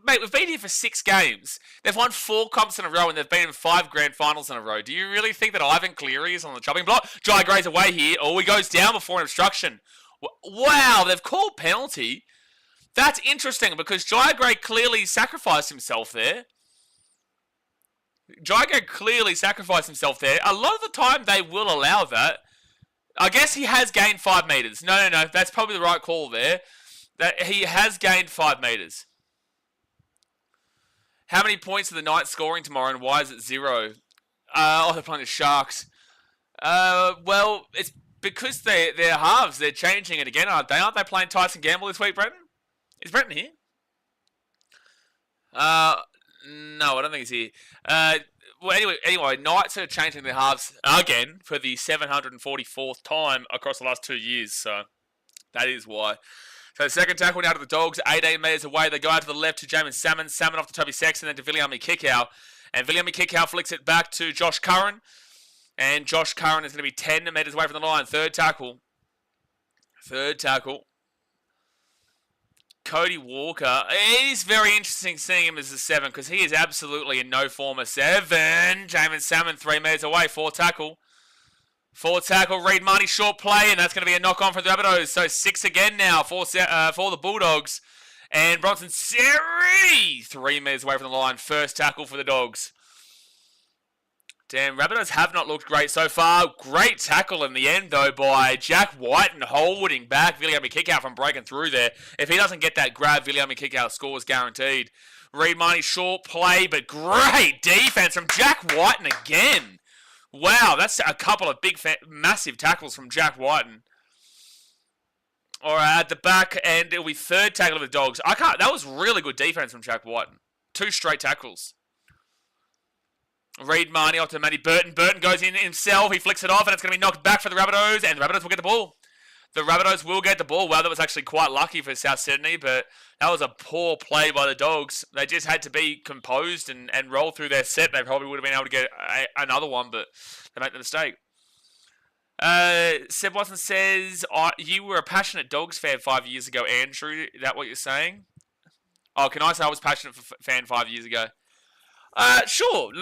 Mate, we've been here for 6 games. They've won 4 comps in a row, and they've been in 5 grand finals in a row. Do you really think that Ivan Cleary is on the chopping block? Jai Gray's away here. Oh, he goes down before an obstruction. Wow, they've called penalty. That's interesting because Jai Gray clearly sacrificed himself there. A lot of the time they will allow that. I guess he has gained 5 metres. No. That's probably the right call there. That he has gained 5 metres. How many points are the Knights scoring tomorrow and why is it 0? They're playing the Sharks. Well, it's because they're halves. They're changing it again, aren't they? Aren't they playing Tyson Gamble this week, Brenton? Is Brenton here? No, I don't think he's here. Anyway, Knights are changing their halves again for the 744th time across the last 2 years. So that is why. So second tackle now to the Dogs, 18 metres away. They go out to the left to Jamin Salmon. Salmon off to Toby Sexton, then to Viliami Kikau. And Viliami Kikau flicks it back to Josh Curran. And Josh Curran is going to be 10 metres away from the line. Third tackle. Cody Walker. It is very interesting seeing him as a 7 because he is absolutely in no form a 7. Jamin Salmon 3 metres away. Fourth tackle. Reed Marnie short play, and that's going to be a knock on for the Rabbitohs. So 6 again now for the Bulldogs. And Bronson Seri 3 metres away from the line. First tackle for the Dogs. Damn, Rabbitohs have not looked great so far. Great tackle in the end, though, by Jack White and holding back Viliami Kikau from breaking through there. If he doesn't get that grab, Viliami Kikau scores guaranteed. Reed Marnie short play, but great defense from Jack Whiten again. Wow, that's a couple of big, massive tackles from Jack Whiten. All right, at the back, and it'll be third tackle of the Dogs. That was really good defense from Jack Whiten. 2 straight tackles. Reed Marnie off to Matty Burton. Burton goes in himself. He flicks it off, and it's going to be knocked back for the Rabbitohs, and the Rabbitohs will get the ball. Wow, that was actually quite lucky for South Sydney, but that was a poor play by the Dogs. They just had to be composed and roll through their set. They probably would have been able to get another one, but they made the mistake. Seb Watson says, you were a passionate Dogs fan 5 years ago, Andrew. Is that what you're saying? Oh, can I say I was a passionate fan 5 years ago? Sure.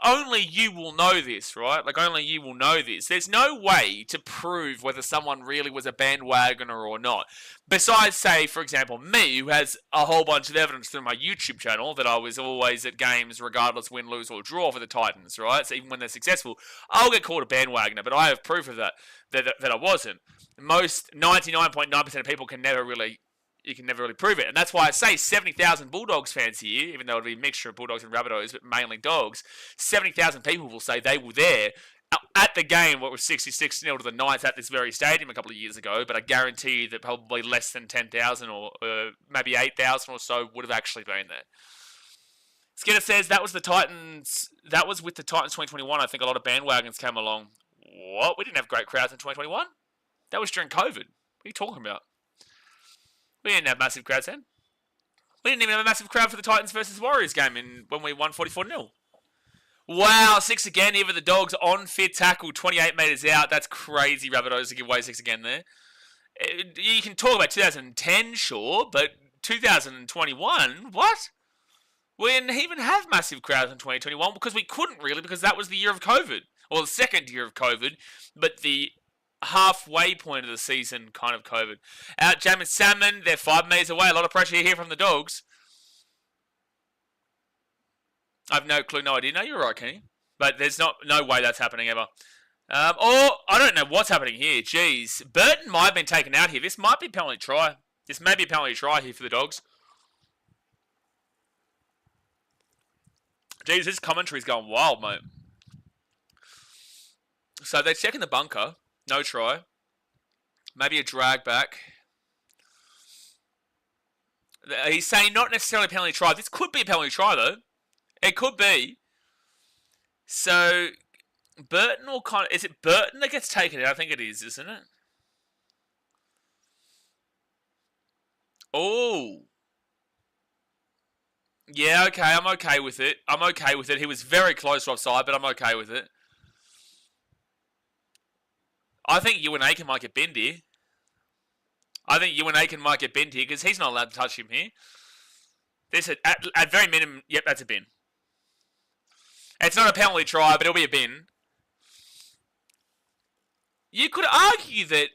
Only you will know this, right? Only you will know this. There's no way to prove whether someone really was a bandwagoner or not. Besides, say, for example, me, who has a whole bunch of evidence through my YouTube channel that I was always at games regardless win, lose, or draw for the Titans, right? So even when they're successful, I'll get called a bandwagoner, but I have proof of that I wasn't. Most 99.9% of people can never really prove it. And that's why I say 70,000 Bulldogs fans here, even though it'll be a mixture of Bulldogs and Rabbitohs, but mainly Dogs, 70,000 people will say they were there at the game, what was 66-0 to the Knights at this very stadium a couple of years ago, but I guarantee you that probably less than 10,000 or maybe 8,000 or so would have actually been there. Skinner says that was with the Titans 2021. I think a lot of bandwagons came along. What? We didn't have great crowds in 2021? That was during COVID. What are you talking about? We didn't have massive crowds then. We didn't even have a massive crowd for the Titans versus Warriors game when we won 44-0. Wow, 6 again here for the Dogs on fit tackle, 28 metres out. That's crazy, Rabbitohs, to give away 6 again there. You can talk about 2010, sure, but 2021, what? We didn't even have massive crowds in 2021 because we couldn't really, because that was the year of COVID, or the second year of COVID, but the halfway point of the season kind of COVID. Out Jam and Salmon, they're 5 metres away. A lot of pressure here from the Dogs. I've no clue, no idea. No, you're right, Kenny. But there's no way that's happening ever. Or, I don't know what's happening here. Jeez. Burton might have been taken out here. This might be a penalty try. This may be a penalty try here for the Dogs. Jeez, this commentary's going wild, mate. So they're checking the bunker. No try. Maybe a drag back. He's saying not necessarily a penalty try. This could be a penalty try, though. It could be. So, Burton will kind of... Is it Burton that gets taken out? I think it is, isn't it? Oh. Yeah, okay, I'm okay with it. I'm okay with it. He was very close to offside, but I'm okay with it. I think Ewan Aiken might get binned here. I think Ewan Aiken might get binned here because he's not allowed to touch him here. This at very minimum, yep, that's a bin. It's not a penalty try, but it'll be a bin. You could argue that,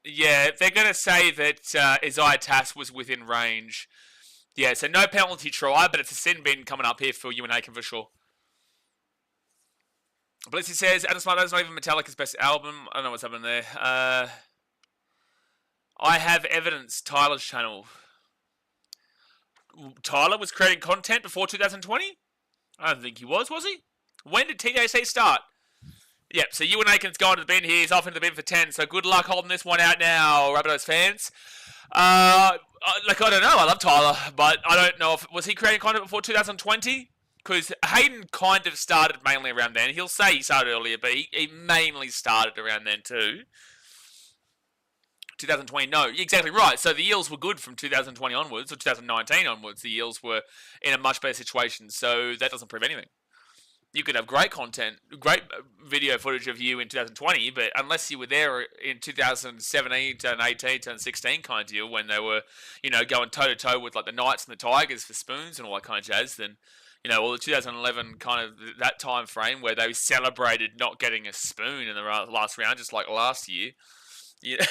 yeah, they're going to say that Isaiah Tass was within range. Yeah, so no penalty try, but it's a sin bin coming up here for Ewan Aiken for sure. Blissy says, Adam Smart, that's not even Metallica's best album. I don't know what's happening there. I have evidence, Tyler's channel. Tyler was creating content before 2020? I don't think he was he? When did TJC start? Yep, so Ewan Aiken's gone to the bin here. He's off into the bin for 10, so good luck holding this one out now, Rabbitohs fans. I don't know. I love Tyler, but I don't know if... Was he creating content before 2020? Because Hayden kind of started mainly around then. He'll say he started earlier, but he mainly started around then too. 2020, no, you're exactly right. So the Eels were good from 2020 onwards, or 2019 onwards. The Eels were in a much better situation, so that doesn't prove anything. You could have great content, great video footage of you in 2020, but unless you were there in 2017, 2018, 2016 kind of deal, when they were, going toe-to-toe with like the Knights and the Tigers for spoons and all that kind of jazz, then, or the 2011 kind of that time frame where they celebrated not getting a spoon in the last round, just like last year. Yeah.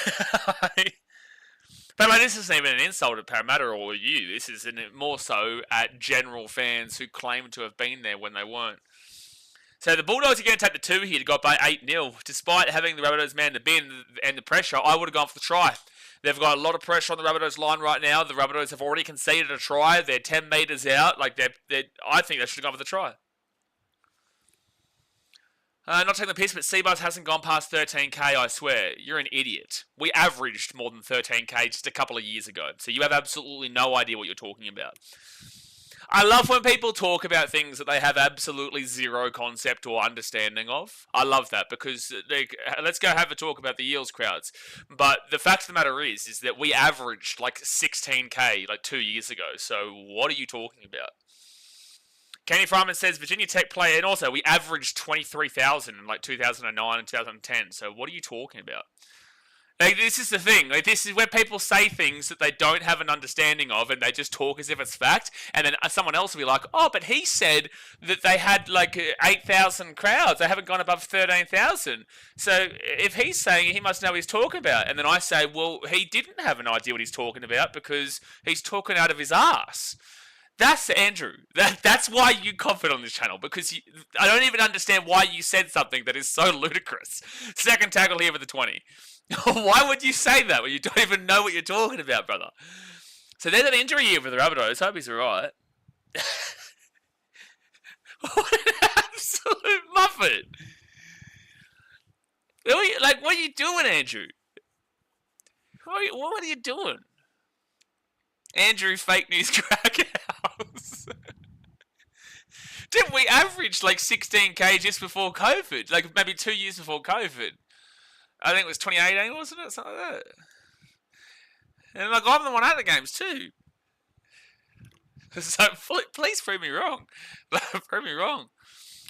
But this isn't even an insult at Parramatta or you. This is more so at general fans who claim to have been there when they weren't. So the Bulldogs are going to take the 2 here to go up by 8-0. Despite having the Rabbitohs man the bin and the pressure, I would have gone for the try. They've got a lot of pressure on the Rabbitohs line right now. The Rabbitohs have already conceded a try. They're 10 metres out. I think they should have gone for the try. Not taking the piss, but Seabus hasn't gone past 13k, I swear. You're an idiot. We averaged more than 13k just a couple of years ago. So you have absolutely no idea what you're talking about. I love when people talk about things that they have absolutely zero concept or understanding of. I love that because let's go have a talk about the Eels crowds. But the fact of the matter is that we averaged like 16k like 2 years ago. So what are you talking about? Kenny Fryman says Virginia Tech player, and also we averaged 23,000 in like 2009 and 2010. So what are you talking about? Like, this is the thing. Like, this is where people say things that they don't have an understanding of, and they just talk as if it's fact. And then someone else will be like, "Oh, but he said that they had like 8,000 crowds. They haven't gone above 13,000. So if he's saying it, he must know what he's talking about." And then I say, "Well, he didn't have an idea what he's talking about because he's talking out of his ass." That's Andrew. That's why you comment on this channel, because I don't even understand why you said something that is so ludicrous. Second tackle here with the 20. Why would you say that when you don't even know what you're talking about, brother? So there's an injury here for the Rabbitohs. Hope he's alright. What an absolute muffet. What are you doing, Andrew? What are you doing? Andrew, fake news crack house. Dude, we averaged like 16k just before COVID. Like maybe 2 years before COVID. I think it was 2018, wasn't it? Something like that. And like I'm the one at the games too. So please prove me wrong. Prove me wrong.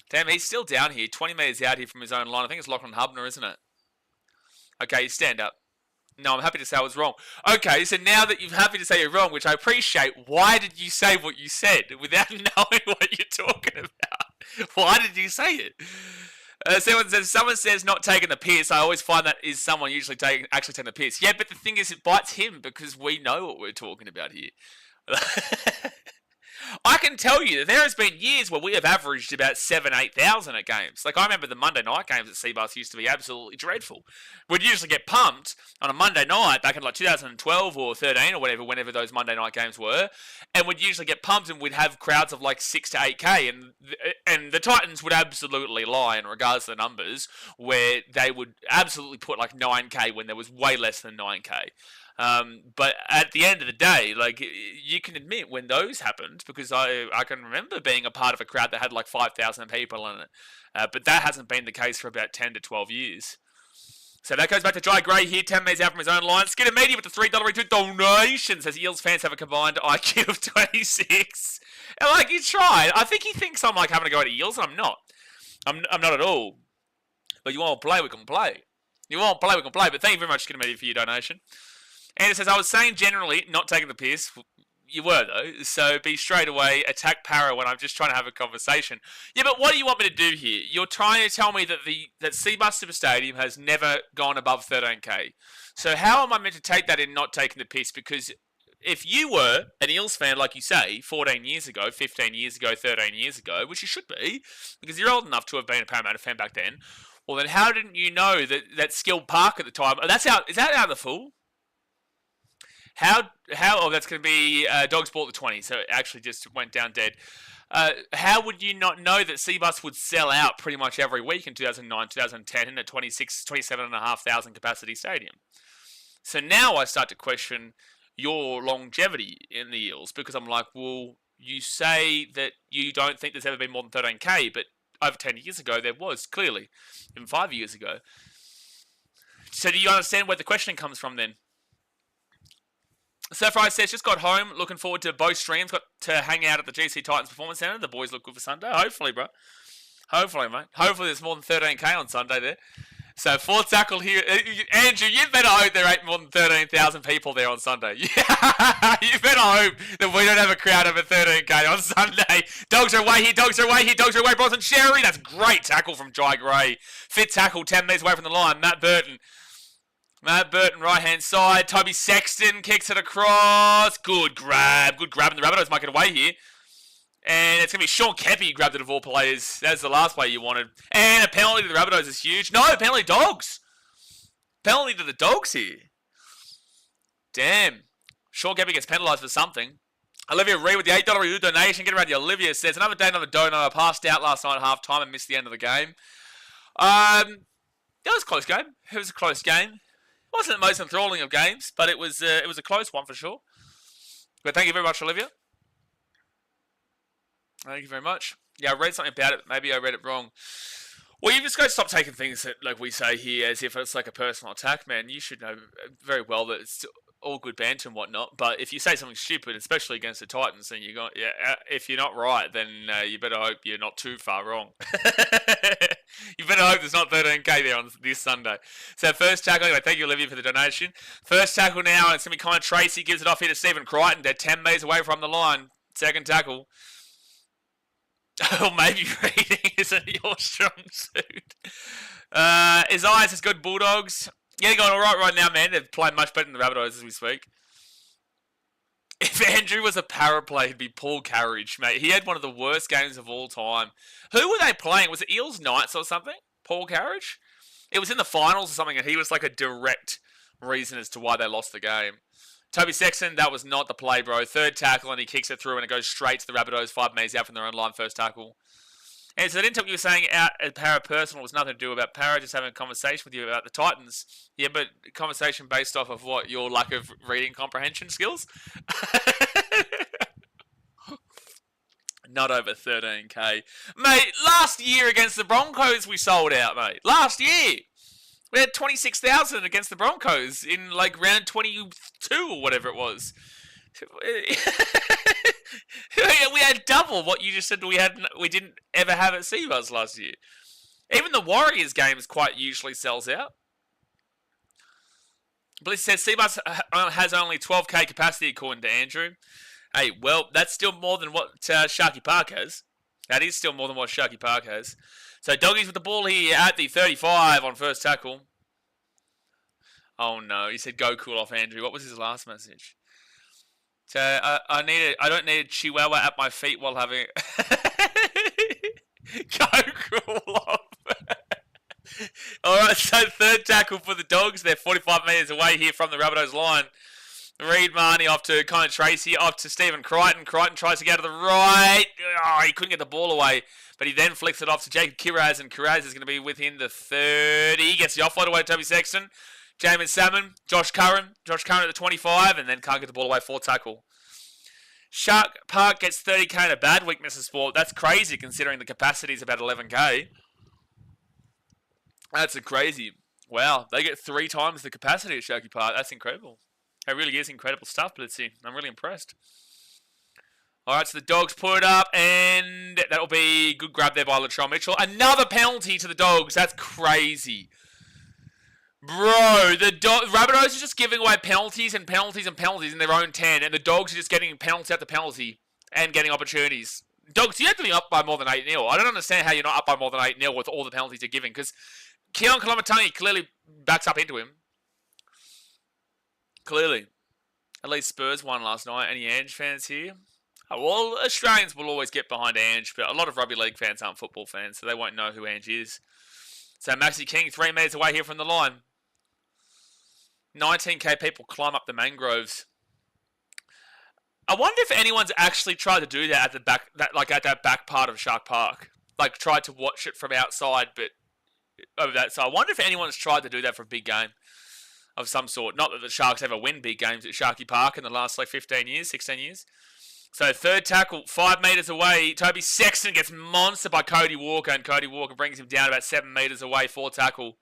Damn, he's still down here. 20 metres out here from his own line. I think it's Lachlan Hubner, isn't it? Okay, stand up. No, I'm happy to say I was wrong. Okay, so now that you're happy to say you're wrong, which I appreciate, why did you say what you said without knowing what you're talking about? Why did you say it? Someone says not taking the piss. I always find that is someone usually actually taking the piss. Yeah, but the thing is, it bites him because we know what we're talking about here. I can tell you that there has been years where we have averaged about 8,000 at games. Like, I remember the Monday night games at Seabus used to be absolutely dreadful. We'd usually get pumped on a Monday night back in like 2012 or 13 or whatever, whenever those Monday night games were, and we'd usually get pumped and we'd have crowds of like 6 to 8K, and the Titans would absolutely lie in regards to the numbers, where they would absolutely put like 9K when there was way less than 9K. But at the end of the day, like, you can admit when those happened, because I can remember being a part of a crowd that had like 5,000 people in it. But that hasn't been the case for about 10 to 12 years. So that goes back to Jai Gray here, 10 metres out from his own line. Skidder Media with the $3 donation says Eels fans have a combined IQ of 26. And like, he tried. I think he thinks I'm like having to go to Eels, and I'm not. I'm not at all. But you want to play, we can play. You want to play, we can play. But thank you very much, Skidder Media, for your donation. And it says, I was saying generally not taking the piss. You were, though. So be straight away, attack Para when I'm just trying to have a conversation. Yeah, but what do you want me to do here? You're trying to tell me that that Seabus Super Stadium has never gone above 13K. So how am I meant to take that in not taking the piss? Because if you were an Eels fan, like you say, 14 years ago, 15 years ago, 13 years ago, which you should be, because you're old enough to have been a Parramatta fan back then, well, then how didn't you know that Skilled Park at the time, is that out of the full? Oh, that's going to be Dogs bought the 20, so it actually just went down dead. How would you not know that Seabus would sell out pretty much every week in 2009, 2010 in a 27,500 capacity stadium? So now I start to question your longevity in the Eels, because I'm like, well, you say that you don't think there's ever been more than 13K, but over 10 years ago there was, clearly, even 5 years ago. So do you understand where the questioning comes from then? So Fry says, just got home, looking forward to both streams. Got to hang out at the GC Titans Performance Centre. The boys look good for Sunday. Hopefully, bro. Hopefully, mate. Hopefully there's more than 13K on Sunday there. So fourth tackle here. Andrew, you better hope there ain't more than 13,000 people there on Sunday. Yeah, you better hope that we don't have a crowd over 13K on Sunday. Dogs are away here, dogs are away here, dogs are away. Bronson Sherry, that's great tackle from Jai Gray. Fit tackle, 10 metres away from the line. Matt Burton, right-hand side. Toby Sexton kicks it across. Good grab. And the Rabbitohs might get away here. And it's going to be Sean Keppie who grabbed it of all players. That's the last play you wanted. And a penalty to the Rabbitohs is huge. No, penalty Dogs. Penalty to the Dogs here. Damn. Sean Keppie gets penalised for something. Olivia Reed with the $8 donation. Get around to Olivia says, another day, another dono. I passed out last night at half-time and missed the end of the game. That was a close game. It was a close game. It wasn't the most enthralling of games, but it was a close one for sure. But thank you very much, Olivia. Thank you very much. Yeah, I read something about it. Maybe I read it wrong. Well, you've just got to stop taking things that, like we say here, as if it's like a personal attack, man. You should know very well that it's all good banter and whatnot. But if you say something stupid, especially against the Titans, then if you're not right, then you better hope you're not too far wrong. You better hope there's not 13K there on this Sunday. So first tackle, anyway, thank you, Olivia, for the donation. First tackle now, and it's going to be Connor Tracy, gives it off here to Stephen Crichton. They're 10 metres away from the line. Second tackle. Or maybe reading isn't your strong suit. Isaiah says, good Bulldogs. Yeah, they're going all right now, man. They're playing much better than the Rabbitohs as we speak. If Andrew was a paraplay, he'd be Paul Carriage, mate. He had one of the worst games of all time. Who were they playing? Was it Eels Knights or something? Paul Carriage? It was in the finals or something, and he was like a direct reason as to why they lost the game. Toby Sexton, that was not the play, bro. Third tackle, and he kicks it through, and it goes straight to the Rabbitohs, 5 metres out from their own line, first tackle. And so I didn't tell you were saying out at Para personal was nothing to do about Para, just having a conversation with you about the Titans. Yeah, but conversation based off of what? Your lack of reading comprehension skills? Not over 13K. Mate, last year against the Broncos we sold out, mate. Last year. We had 26,000 against the Broncos in like round 22 or whatever it was. We had double what you just said we didn't ever have at Seabus last year. Even the Warriors games quite usually sells out. Bliss says Seabus has only 12k capacity according to Andrew. Hey, well, that's still more than what Sharky Park has. That is still more than what Sharky Park has. So Doggies with the ball here at the 35 on first tackle. Oh no, he said go cool off, Andrew. What was his last message? So I don't need a chihuahua at my feet while having go cool off. Alright, so third tackle for the Dogs. They're 45 metres away here from the Rabbitohs line. Reed Marnie off to Connor Tracy, off to Stephen Crichton. Crichton tries to go to the right. Oh, he couldn't get the ball away, but he then flicks it off to Jacob Kiraz, and Kiraz is going to be within the 30. He gets the offload away to Toby Sexton. Jamin Salmon, Josh Curran at the 25, and then can't get the ball away for tackle. Shark Park gets 30k in a bad weakness of sport. That's crazy considering the capacity is about 11k. That's a crazy. Wow, they get 3 times the capacity at Sharky Park. That's incredible. It really is incredible stuff, Blitzy. I'm really impressed. Alright, so the Dogs put it up, and that'll be good grab there by Latrell Mitchell. Another penalty to the Dogs. That's crazy. Bro, the Rabbitohs are just giving away penalties and penalties and penalties in their own 10, and the Dogs are just getting penalty after penalty and getting opportunities. Dogs, you have to be up by more than 8-0. I don't understand how you're not up by more than 8-0 with all the penalties you're giving, because Keon Kolomatangi clearly backs up into him. Clearly. At least Spurs won last night. Any Ange fans here? Oh, well, Australians will always get behind Ange, but a lot of rugby league fans aren't football fans, so they won't know who Ange is. So Maxi King, 3 metres away here from the line. 19k people climb up the mangroves. I wonder if anyone's actually tried to do that at the back, at that back part of Shark Park. Like, tried to watch it from outside, but over that. So I wonder if anyone's tried to do that for a big game of some sort. Not that the Sharks ever win big games at Sharky Park in the last 15 years, 16 years. So third tackle, 5 metres away. Toby Sexton gets monstered by Cody Walker, and Cody Walker brings him down about 7 metres away for tackle.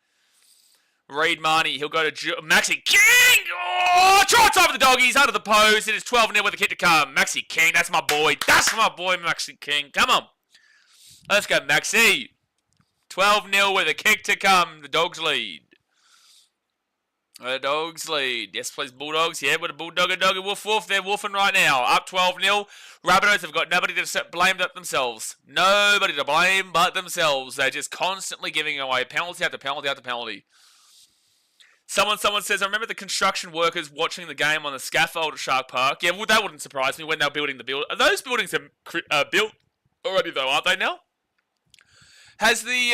Reed Marnie, he'll go to Maxi King! Oh, try time for the Doggies, under the post. It is 12-0 with a kick to come. Maxi King, that's my boy. That's my boy, Maxi King. Come on. Let's go, Maxi. 12-0 with a kick to come. The Dogs lead. The Dogs lead. Yes, please, Bulldogs. Yeah, with a Bulldog, woof, woof. They're woofing right now. Up 12-0. Rabbitohs have got nobody to blame but themselves. Nobody to blame but themselves. They're just constantly giving away penalty after penalty after penalty. Someone says, I remember the construction workers watching the game on the scaffold at Shark Park. Yeah, well, that wouldn't surprise me when they're building the building. Those buildings are built already, though, aren't they now? Has the,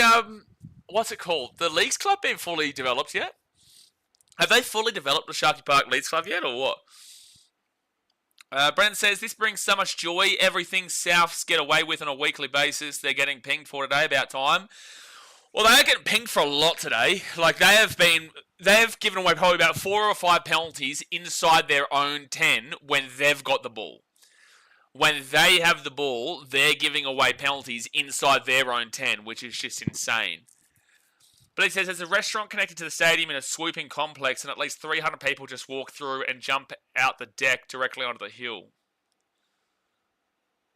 what's it called? The Leagues Club been fully developed yet? Have they fully developed the Sharky Park Leagues Club yet, or what? Brent says, this brings so much joy. Everything Souths get away with on a weekly basis. They're getting pinged for today, about time. Well, they are getting pinged for a lot today. Like, they've given away probably about 4 or 5 penalties inside their own 10 when they've got the ball. When they have the ball, they're giving away penalties inside their own 10, which is just insane. But he says, there's a restaurant connected to the stadium in a swooping complex, and at least 300 people just walk through and jump out the deck directly onto the hill.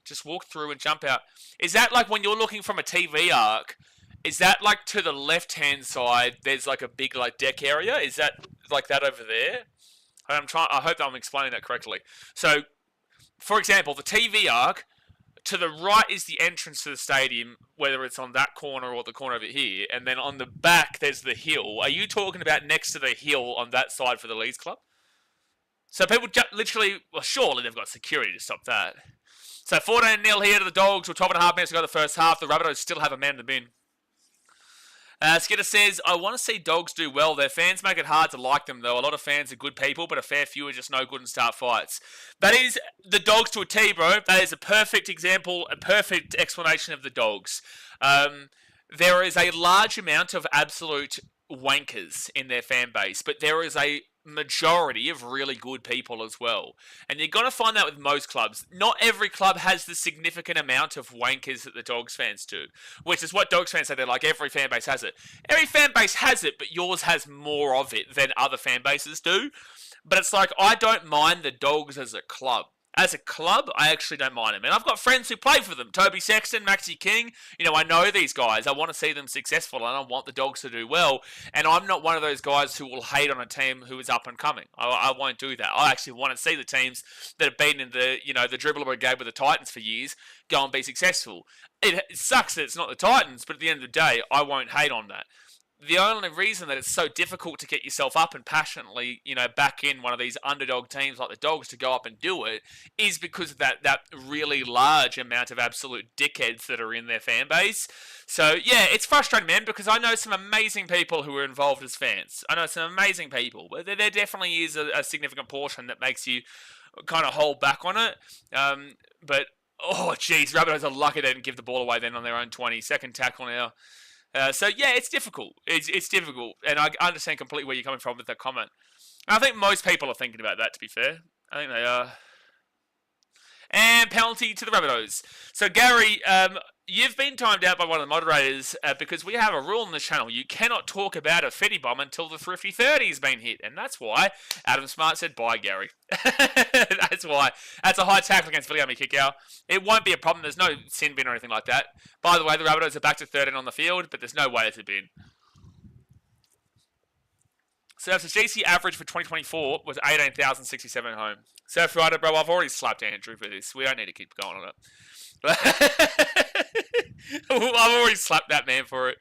Just walk through and jump out. Is that like when you're looking from a TV arc? Is that like to the left-hand side, there's like a big like deck area? Is that like that over there? I hope that I'm explaining that correctly. So, for example, the TV arc, to the right is the entrance to the stadium, whether it's on that corner or the corner over here, and then on the back there's the hill. Are you talking about next to the hill on that side for the Leagues Club? So people literally, well, surely they've got security to stop that. So 14-0 here to the Dogs with 12.5 minutes to go the first half. The Rabbitohs still have a man in the bin. Skidder says, I want to see Dogs do well. Their fans make it hard to like them, though. A lot of fans are good people, but a fair few are just no good and start fights. That is the Dogs to a T, bro. That is a perfect example, a perfect explanation of the Dogs. There is a large amount of absolute wankers in their fan base, but there is a majority of really good people as well. And you're going to find that with most clubs. Not every club has the significant amount of wankers that the Dogs fans do, which is what Dogs fans say. They're like, every fan base has it. Every fan base has it, but yours has more of it than other fan bases do. But it's like, I don't mind the Dogs as a club. As a club, I actually don't mind them. And I've got friends who play for them. Toby Sexton, Maxi King. You know, I know these guys. I want to see them successful and I want the Dogs to do well. And I'm not one of those guys who will hate on a team who is up and coming. I won't do that. I actually want to see the teams that have been in the, you know, the dribbler brigade with the Titans for years go and be successful. It sucks that it's not the Titans, but at the end of the day, I won't hate on that. The only reason that it's so difficult to get yourself up and passionately, you know, back in one of these underdog teams like the Dogs to go up and do it is because of that really large amount of absolute dickheads that are in their fan base. So, yeah, it's frustrating, man, because I know some amazing people who are involved as fans. I know some amazing people, but there definitely is a significant portion that makes you kind of hold back on it. But, oh, geez, Rabbitohs are lucky they didn't give the ball away then on their own 20. Second tackle now. So, yeah, it's difficult. It's difficult. And I understand completely where you're coming from with that comment. And I think most people are thinking about that, to be fair. I think they are. And penalty to the Rabbitohs. So, Gary, you've been timed out by one of the moderators because we have a rule on this channel. You cannot talk about a Fetty bomb until the Thrifty 30 has been hit. And that's why Adam Smart said, bye, Gary. That's why. That's a high tackle against Viliami Kikau. It won't be a problem. There's no sin bin or anything like that. By the way, the Rabbitohs are back to 13 on the field, but there's no way it's a bin. So the GC average for 2024 was 18,067 at home. Surf Rider, bro, I've already slapped Andrew for this. We don't need to keep going on it. I've already slapped that man for it.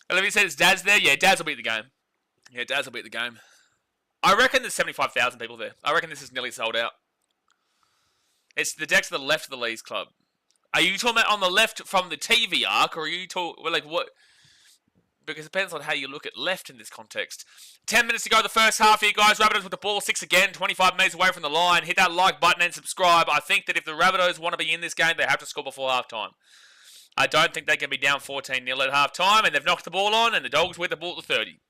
And let me say, his Dad's there. Yeah, Dad's will beat the game. Yeah, Dad's will beat the game. I reckon there's 75,000 people there. I reckon this is nearly sold out. It's the deck to the left of the Lees Club. Are you talking about on the left from the TV arc, or are you talking, like, what? Because it depends on how you look at left in this context. 10 minutes to go the first half here, guys. Rabbitohs with the ball, 6 again, 25 metres away from the line. Hit that like button and subscribe. I think that if the Rabbitohs want to be in this game, they have to score before half-time. I don't think they can be down 14-0 at half-time, and they've knocked the ball on, and the Dogs with the ball at the 30.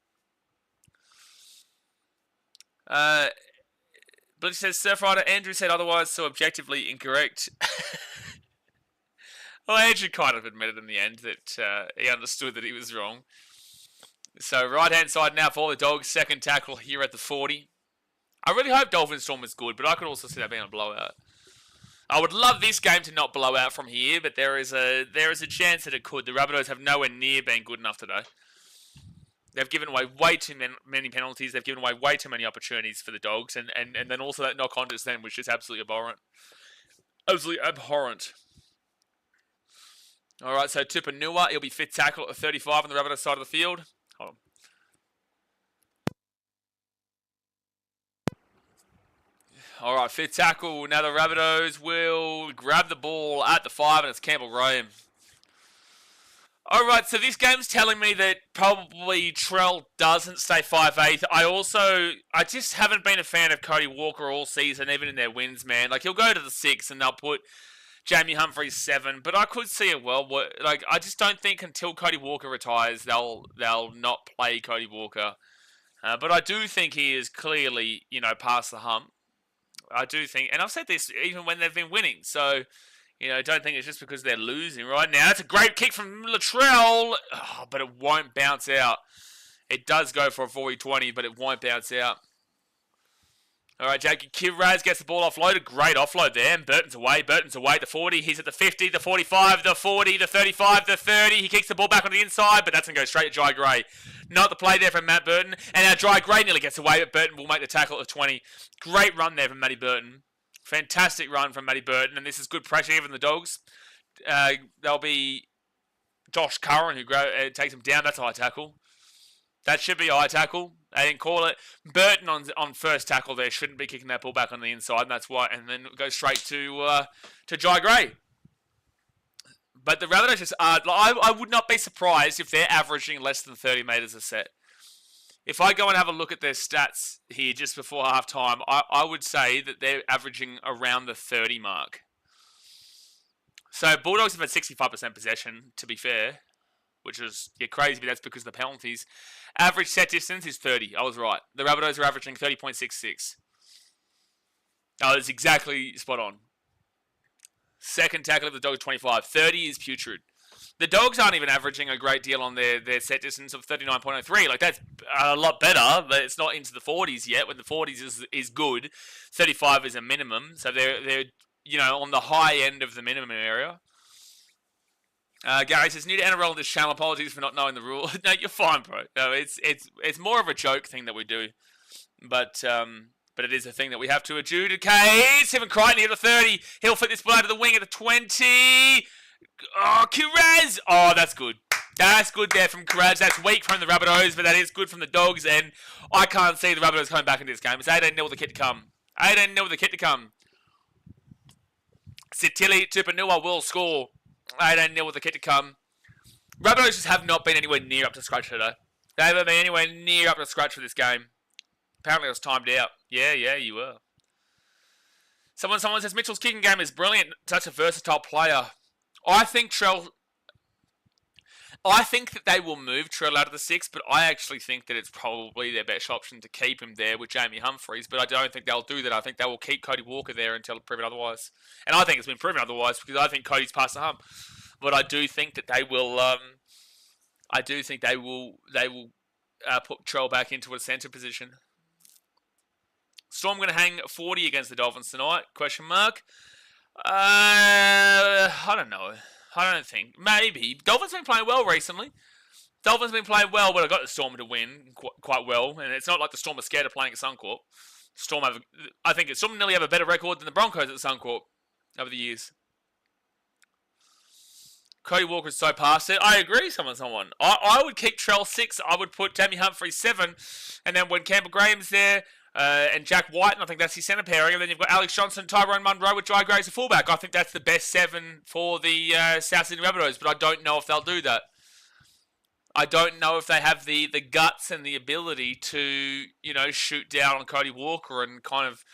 Blitz says, Surfrider, Andrew said otherwise, so objectively incorrect. Well, Andrew kind of admitted in the end that he understood that he was wrong. So, right-hand side now for the Dogs. Second tackle here at the 40. I really hope Dolphin Storm was good, but I could also see that being a blowout. I would love this game to not blow out from here, but there is a chance that it could. The Rabbitohs have nowhere near been good enough today. They've given away way too many penalties. They've given away way too many opportunities for the Dogs. And then also that knock-on just then was just absolutely abhorrent. Absolutely abhorrent. All right, so Tupanua, he'll be fifth tackle at 35 on the Rabbitohs side of the field. Hold on. All right, fifth tackle. Now the Rabbitohs will grab the ball at the 5, and it's Campbell Graham. All right, so this game's telling me that probably Trell doesn't stay 5'8". I just haven't been a fan of Cody Walker all season, even in their wins, man. Like, he'll go to the 6 and they'll put Jamie Humphries 7, but I could see it well. Like, I just don't think until Cody Walker retires, they'll not play Cody Walker. But I do think he is clearly, you know, past the hump. I do think, and I've said this even when they've been winning, so... You know, I don't think it's just because they're losing right now. It's a great kick from Latrell, but it won't bounce out. It does go for a 40-20, but it won't bounce out. All right, Jackie Kiraz gets the ball offloaded. Great offload there. And Burton's away. The 40. He's at the 50, the 45, the 40, the 35, the 30. He kicks the ball back on the inside, but that's going to go straight to Jai Gray. Not the play there from Matt Burton. And now Jai Gray nearly gets away, but Burton will make the tackle at the 20. Great run there from Matty Burton. Fantastic run from Matty Burton, and this is good pressure even the Dogs. There'll be Josh Curran who takes him down. That's a high tackle. That should be a high tackle. They didn't call it. Burton on first tackle there shouldn't be kicking that ball back on the inside, and that's why. And then it goes straight to Jai Gray. But the Rabbitohs just are. I would not be surprised if they're averaging less than 30 metres a set. If I go and have a look at their stats here just before halftime, I would say that they're averaging around the 30 mark. So Bulldogs have had 65% possession, to be fair, which is crazy, but that's because of the penalties. Average set distance is 30. I was right. The Rabbitohs are averaging 30.66. Oh, that's exactly spot on. Second tackle of the Dogs, 25. 30 is putrid. The Dogs aren't even averaging a great deal on their set distance of 39.03. Like, that's a lot better, but it's not into the 40s yet. When the 40s is good, 35 is a minimum. So they're on the high end of the minimum area. Gary says, new to NRL this channel. Apologies for not knowing the rule. No, you're fine, bro. No, it's more of a joke thing that we do, but it is a thing that we have to adjudicate. Stephen Crichton here at the 30. He'll fit this ball out of the wing at the 20. Oh, Kiraz! Oh, that's good. That's good there from Kiraz. That's weak from the Rabbitohs, but that is good from the Dogs, and I can't see the Rabbitohs coming back into this game. It's 18-0 with the kit to come. 18-0 with the kit to come. Sitili Tupanua will score. 18-0 with the kit to come. Rabbitohs just have not been anywhere near up to scratch today. They haven't been anywhere near up to scratch for this game. Apparently it was timed out. Yeah, you were. Someone says, Mitchell's kicking game is brilliant. Such a versatile player. I think that they will move Trell out of the 6, but I actually think that it's probably their best option to keep him there with Jamie Humphries, but I don't think they'll do that. I think they will keep Cody Walker there until proven otherwise. And I think it's been proven otherwise because I think Cody's past the hump. But I do think that they will put Trell back into a centre position. Storm going to hang 40 against the Dolphins tonight? Question mark. I don't know. I don't think. Maybe. Dolphins have been playing well recently. Dolphins have been playing well, but I got the Storm to win quite well. And it's not like the Storm are scared of playing at Suncorp. I think Storm nearly have a better record than the Broncos at Suncorp over the years. Cody Walker is so past it. I agree, someone. I would keep Trell 6. I would put Jamie Humphrey 7. And then when Campbell Graham's there, and Jack White, and I think that's his centre pairing. And then you've got Alex Johnson, Tyrone Munro with Jai Gray as a fullback. I think that's the best 7 for the South Sydney Rabbitohs, but I don't know if they'll do that. I don't know if they have the guts and the ability to, shoot down on Cody Walker and kind of,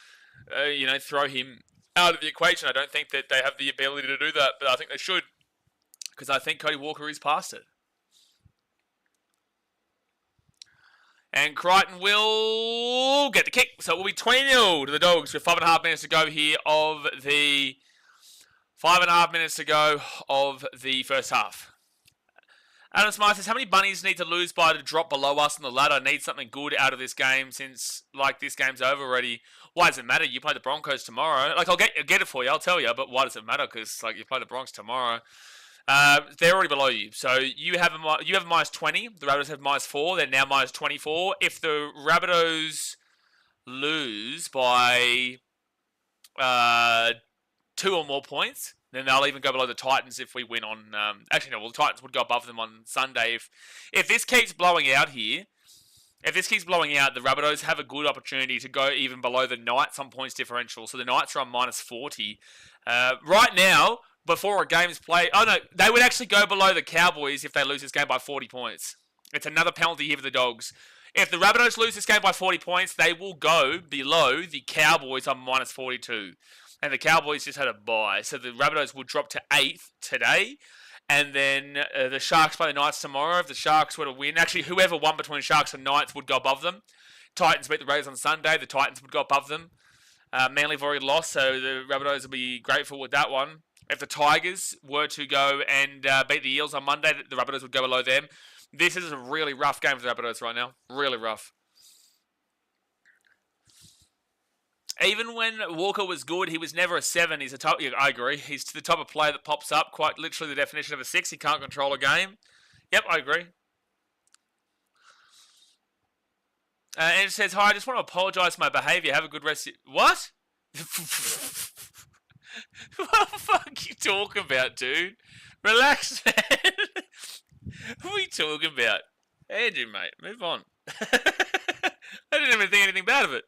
throw him out of the equation. I don't think that they have the ability to do that, but I think they should, because I think Cody Walker is past it. And Crichton will get the kick. So it will be 20-0 to the Dogs with 5.5 minutes to go here of the 5.5 minutes to go of the first half. Adam Smart says, how many bunnies need to lose by to drop below us on the ladder? Need something good out of this game since, this game's over already. Why does it matter? You play the Broncos tomorrow. I'll get it for you. I'll tell you. But why does it matter? Because, you play the Bronx tomorrow. They're already below you. So you have a minus 20. The Rabbitohs have minus 4. They're now minus 24. If the Rabbitohs lose by 2 or more points, then they'll even go below the Titans if we win on... the Titans would go above them on Sunday. If this keeps blowing out here, the Rabbitohs have a good opportunity to go even below the Knights on points differential. So the Knights are on minus 40. Right now... Before a game's played... Oh, no. They would actually go below the Cowboys if they lose this game by 40 points. It's another penalty here for the Dogs. If the Rabbitohs lose this game by 40 points, they will go below the Cowboys on minus 42. And the Cowboys just had a bye. So the Rabbitohs will drop to 8th today. And then the Sharks play the Knights tomorrow. If the Sharks were to win... Actually, whoever won between Sharks and Knights would go above them. Titans beat the Raiders on Sunday. The Titans would go above them. Manly have already lost, so the Rabbitohs will be grateful with that one. If the Tigers were to go and beat the Eels on Monday, the Rabbitohs would go below them. This is a really rough game for the Rabbitohs right now. Really rough. Even when Walker was good, he was never a 7. He's a top... Yeah, I agree. He's the type of player that pops up. Quite literally the definition of a 6. He can't control a game. Yep, I agree. And it says, hi, I just want to apologise for my behaviour. Have a good rest... What? What the fuck are you talking about, dude? Relax, man. What are you talking about? Andrew, mate, move on. I didn't even think anything bad of it.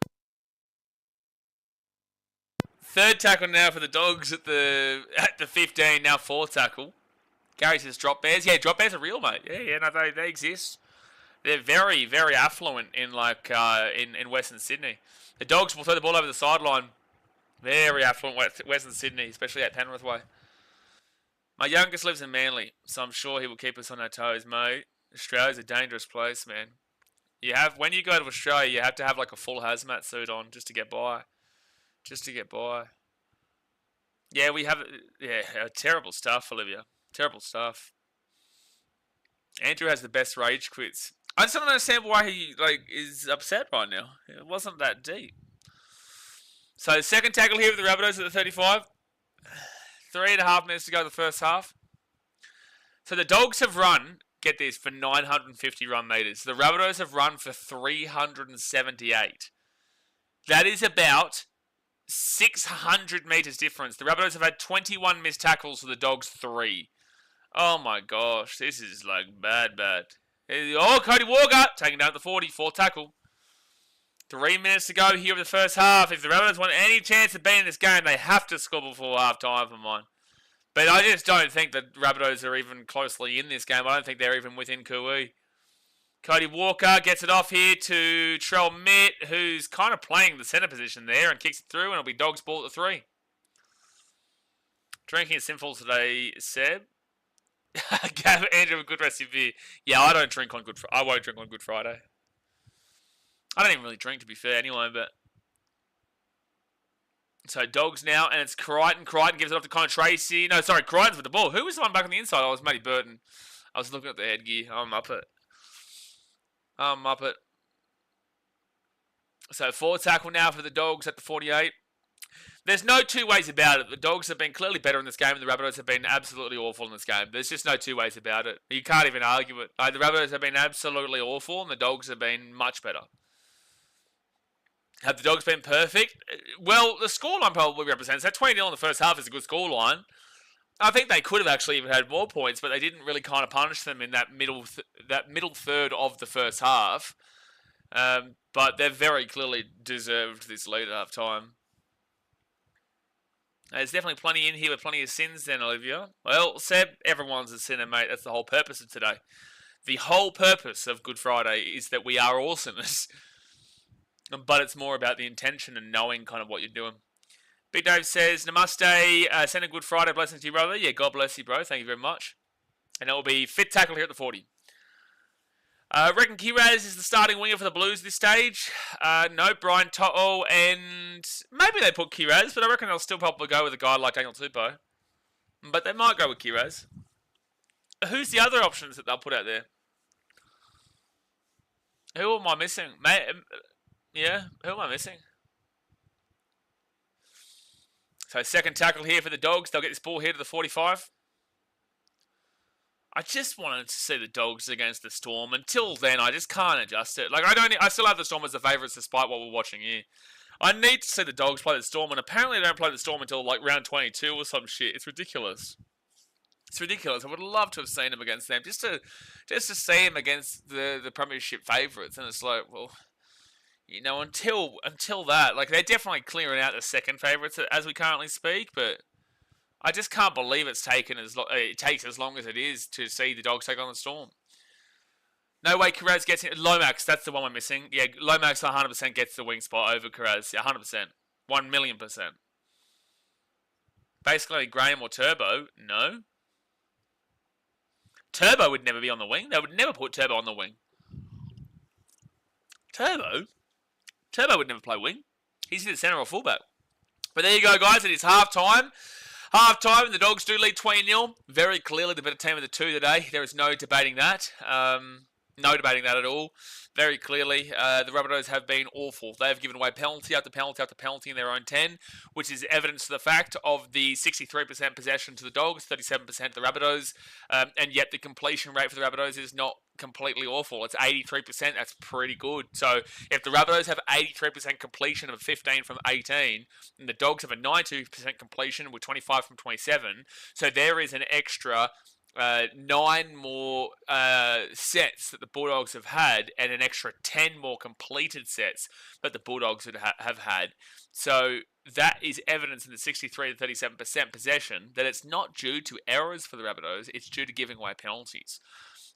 Third tackle now for the Dogs at the 15. Now fourth tackle. Gary says drop bears. Yeah, drop bears are real, mate. Yeah, no, they exist. They're very, very affluent in in Western Sydney. The Dogs will throw the ball over the sideline. Very affluent Western Sydney, especially at Penrith Way. My youngest lives in Manly, so I'm sure he will keep us on our toes, mate. Australia's a dangerous place, man. When you go to Australia, you have to have a full hazmat suit on just to get by. Yeah, we have... Yeah, terrible stuff, Olivia. Terrible stuff. Andrew has the best rage quits. I just don't understand why he is upset right now. It wasn't that deep. So second tackle here with the Rabbitohs at the 35. 3.5 minutes to go in the first half. So the Dogs have run, get this, for 950 run meters. The Rabbitohs have run for 378. That is about 600 meters difference. The Rabbitohs have had 21 missed tackles, so the Dogs 3. Oh my gosh, this is bad. Oh, Cody Walker taking down at the 40, 4th tackle. 3 minutes to go here in the first half. If the Rabbitohs want any chance of beating this game, they have to score before half time for mine. But I just don't think the Rabbitohs are even closely in this game. I don't think they're even within Kui. Cody Walker gets it off here to Trell Mitt, who's kind of playing the centre position there and kicks it through, and it'll be Dogs ball at the 3. Drinking is sinful today, Seb. Andrew, a good rest of beer. Yeah, I don't drink on Good Friday. I won't drink on Good Friday. I don't even really drink, to be fair, anyway, but... So, Dogs now, and it's Crichton. Crichton gives it off to Connor Tracy. No, sorry, Crichton's with the ball. Who was the one back on the inside? Oh, it was Matty Burton. I was looking at the headgear. I'm up it. So, 4th tackle now for the Dogs at the 48. There's no two ways about it. The Dogs have been clearly better in this game, and the Rabbitohs have been absolutely awful in this game. There's just no two ways about it. You can't even argue it. The Rabbitohs have been absolutely awful, and the Dogs have been much better. Have the Dogs been perfect? Well, the scoreline probably represents that. 20-0 in the first half is a good scoreline. I think they could have actually even had more points, but they didn't really kind of punish them in that middle third of the first half. But they've very clearly deserved this lead at half time. There's definitely plenty in here with plenty of sins then, Olivia. Well, Seb, everyone's a sinner, mate. That's the whole purpose of today. The whole purpose of Good Friday is that we are all sinners. But it's more about the intention and knowing kind of what you're doing. Big Dave says, Namaste, send a Good Friday blessings to you, brother. Yeah, God bless you, bro. Thank you very much. And it will be 5th tackle here at the 40. Reckon Kiraz is the starting winger for the Blues this stage. No, Brian To'o, and maybe they put Kiraz, but I reckon they'll still probably go with a guy like Daniel Tupou. But they might go with Kiraz. Who's the other options that they'll put out there? Who am I missing? Yeah, who am I missing? So second tackle here for the Dogs. They'll get this ball here to the 45. I just wanted to see the Dogs against the Storm. Until then, I just can't adjust it. I still have the Storm as the favourites despite what we're watching here. I need to see the Dogs play the Storm, and apparently they don't play the Storm until round 22 or some shit. It's ridiculous. It's ridiculous. I would love to have seen them against them, just to see them against the Premiership favourites. And it's well, until that, they're definitely clearing out the second favourites as we currently speak, but I just can't believe it takes as long as it is to see the Dogs take on the Storm. No way Kiraz gets in. Lomax, that's the one we're missing. Yeah, Lomax 100% gets the wing spot over Kiraz. 100%. 1,000,000%. Basically, Graham or Turbo, no. Turbo would never be on the wing. They would never put Turbo on the wing. Turbo would never play wing. He's either centre or fullback. But there you go, guys. It is half time. Half time, and the Dogs do lead 20-0. Very clearly the better team of the two today. There is no debating that. No debating that at all. Very clearly, the Rabbitohs have been awful. They have given away penalty after penalty after penalty in their own 10, which is evidence to the fact of the 63% possession to the Dogs, 37% to the Rabbitohs, and yet the completion rate for the Rabbitohs is not completely awful. It's 83%. That's pretty good. So if the Rabbitohs have 83% completion of 15 from 18, and the Dogs have a 92% completion with 25 from 27, so there is an extra 9 more sets that the Bulldogs have had, and an extra 10 more completed sets that the Bulldogs have had. So that is evidence in the 63 to 37% possession that it's not due to errors for the Rabbitohs, it's due to giving away penalties.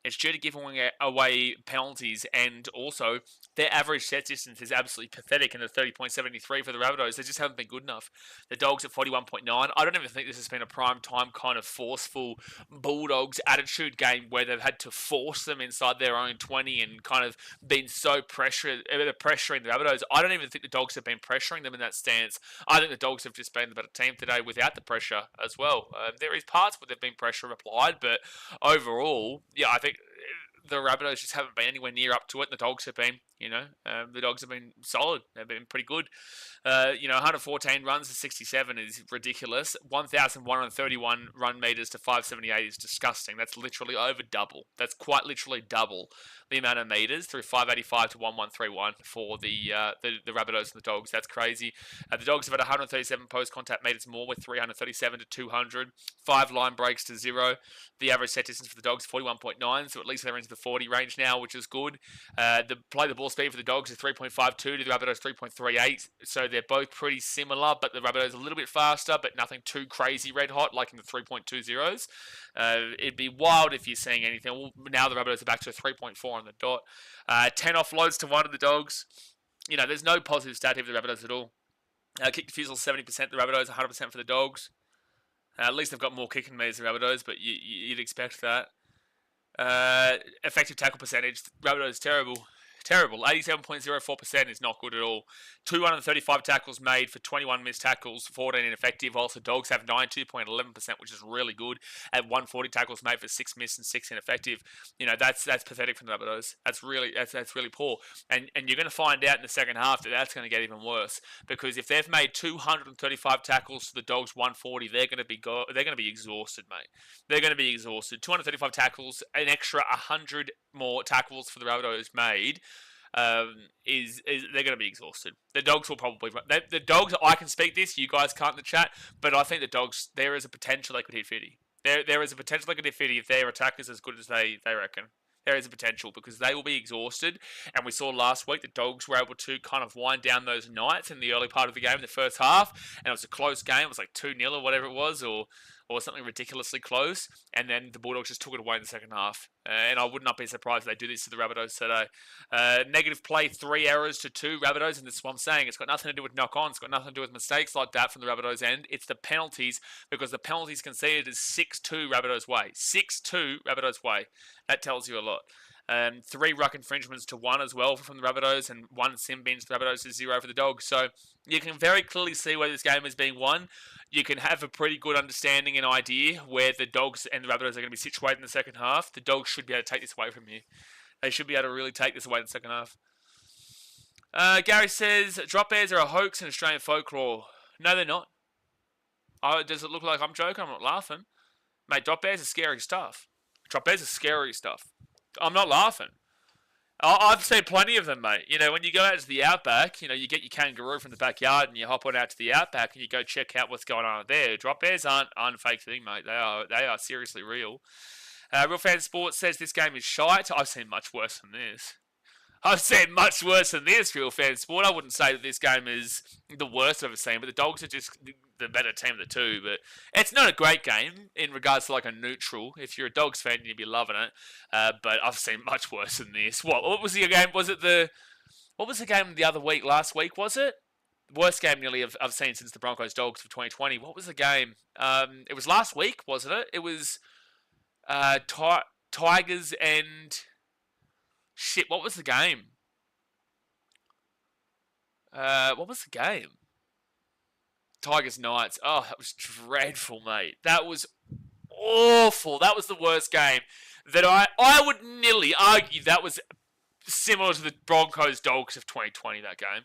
It's due to giving away penalties, and also their average set distance is absolutely pathetic in the 30.73 for the Rabbitohs. They just haven't been good enough. The Dogs at 41.9. I don't even think this has been a prime time kind of forceful Bulldogs attitude game where they've had to force them inside their own 20 and kind of been so pressuring the Rabbitohs. I don't even think the Dogs have been pressuring them in that stance. I think the Dogs have just been the better team today without the pressure as well. There is parts where they've been pressure applied, but overall, yeah, I think think the Rabbitohs just haven't been anywhere near up to it. The Dogs have been, the Dogs have been solid. They've been pretty good. 114 runs to 67 is ridiculous. 1,131 run meters to 578 is disgusting. That's literally over double. That's quite literally double the amount of meters through 585 to 1131 for the Rabbitohs and the Dogs. That's crazy. The Dogs have had 137 post-contact meters more with 337 to 200. 5 line breaks to 0. The average set distance for the Dogs 41.9, so at least they're into the 40 range now, which is good. The play the ball speed for the Dogs is 3.52 to the Rabbitohs 3.38, so they're both pretty similar, but the Rabbitohs a little bit faster, but nothing too crazy red hot like in the 3.20s. It'd be wild if you're seeing anything. Well, now the Rabbitohs are back to a 3.4 on the dot. 10 offloads to 1 of the Dogs. There's no positive stat here for the Rabbitohs at all. Kick defusal 70%, the Rabbitohs 100% for the Dogs. At least they've got more kicking meters than Rabbitohs, but you'd expect that. Effective tackle percentage, Rabbitohs terrible. Terrible. 87.04% is not good at all. 235 tackles made for 21 missed tackles, 14 ineffective. Also, Dogs have 92.11%, which is really good. At 140 tackles made for 6 missed and 6 ineffective. That's pathetic from the Rabbitohs. That's really poor. And you're going to find out in the second half that that's going to get even worse, because if they've made 235 tackles to the Dogs 140, they're going to be exhausted, mate. They're going to be exhausted. 235 tackles, an extra 100 more tackles for the Rabbitohs made. They're going to be exhausted. The Dogs will probably... The Dogs, I can speak this, you guys can't in the chat, but I think the Dogs, there is a potential they could hit 50. There is a potential they could hit 50 if their attack is as good as they reckon. There is a potential, because they will be exhausted, and we saw last week the Dogs were able to kind of wind down those nights in the early part of the game in the first half, and it was a close game. It was like 2-0 or whatever it was, or something ridiculously close, and then the Bulldogs just took it away in the second half. And I would not be surprised if they do this to the Rabbitohs today. Negative play, 3 errors to 2 Rabbitohs, and this is what I'm saying. It's got nothing to do with knock-on. It's got nothing to do with mistakes like that from the Rabbitohs' end. It's the penalties, because the penalties conceded is 6-2 Rabbitohs' way. 6-2 Rabbitohs' way. That tells you a lot. 3 ruck infringements to 1 as well from the Rabbitohs, and 1 sim binge for the Rabbitohs to 0 for the Dogs. So you can very clearly see where this game is being won. You can have a pretty good understanding and idea where the Dogs and the Rabbitohs are going to be situated in the second half. The Dogs should be able to take this away from you. They should be able to really take this away in the second half. Gary says, drop bears are a hoax in Australian folklore. No, they're not. Does it look like I'm joking? I'm not laughing. Mate, drop bears are scary stuff. Drop bears are scary stuff. I'm not laughing. I've seen plenty of them, mate. When you go out to the outback, you get your kangaroo from the backyard and you hop on out to the outback and you go check out what's going on there. Drop bears aren't a fake thing, mate. They are seriously real. Real Fan Sports says this game is shite. I've seen much worse than this. Real Fan Sport. I wouldn't say that this game is the worst I've ever seen, but the Dogs are just the better team of the two. But it's not a great game in regards to like a neutral. If you're a Dogs fan, you'd be loving it. But I've seen much worse than this. What was the game? What was the game the other week? Last week, was it? Worst game nearly I've seen since the Broncos Dogs of 2020. What was the game? It was last week, wasn't it? It was Tigers and... Shit, what was the game? What was the game? Tigers Knights. Oh, that was dreadful, mate. That was awful. That was the worst game that I would nearly argue that was similar to the Broncos Dogs of 2020, that game.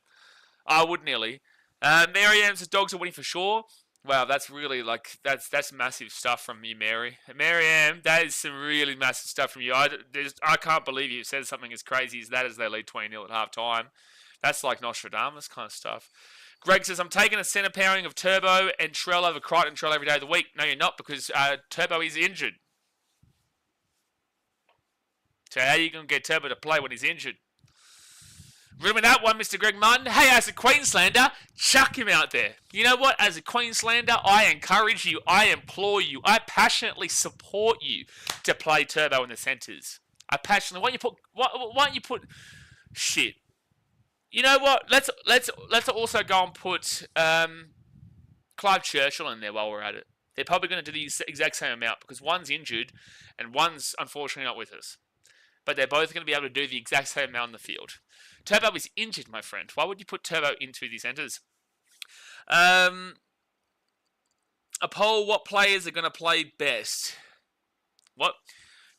I would nearly. Mary Ann says Dogs are winning for sure. Wow, that's really that's massive stuff from you, Mary. Mary Ann, that is some really massive stuff from you. I can't believe you said something as crazy as that as they lead 20-0 at half time. That's like Nostradamus kind of stuff. Greg says, I'm taking a centre pairing of Turbo and Trell over Crichton and Trell every day of the week. No, you're not, because Turbo is injured. So how are you going to get Turbo to play when he's injured? Remember that one, Mr. Greg Martin? Hey, as a Queenslander, chuck him out there. You know what? As a Queenslander, I encourage you, I implore you, I passionately support you to play Turbo in the centres. I passionately... Why don't you put... Shit. You know what? Let's also go and put Clive Churchill in there while we're at it. They're probably going to do the exact same amount, because one's injured and one's unfortunately not with us. But they're both going to be able to do the exact same amount on the field. Turbo is injured, my friend. Why would you put Turbo into the centres? A poll, what players are going to play best? What?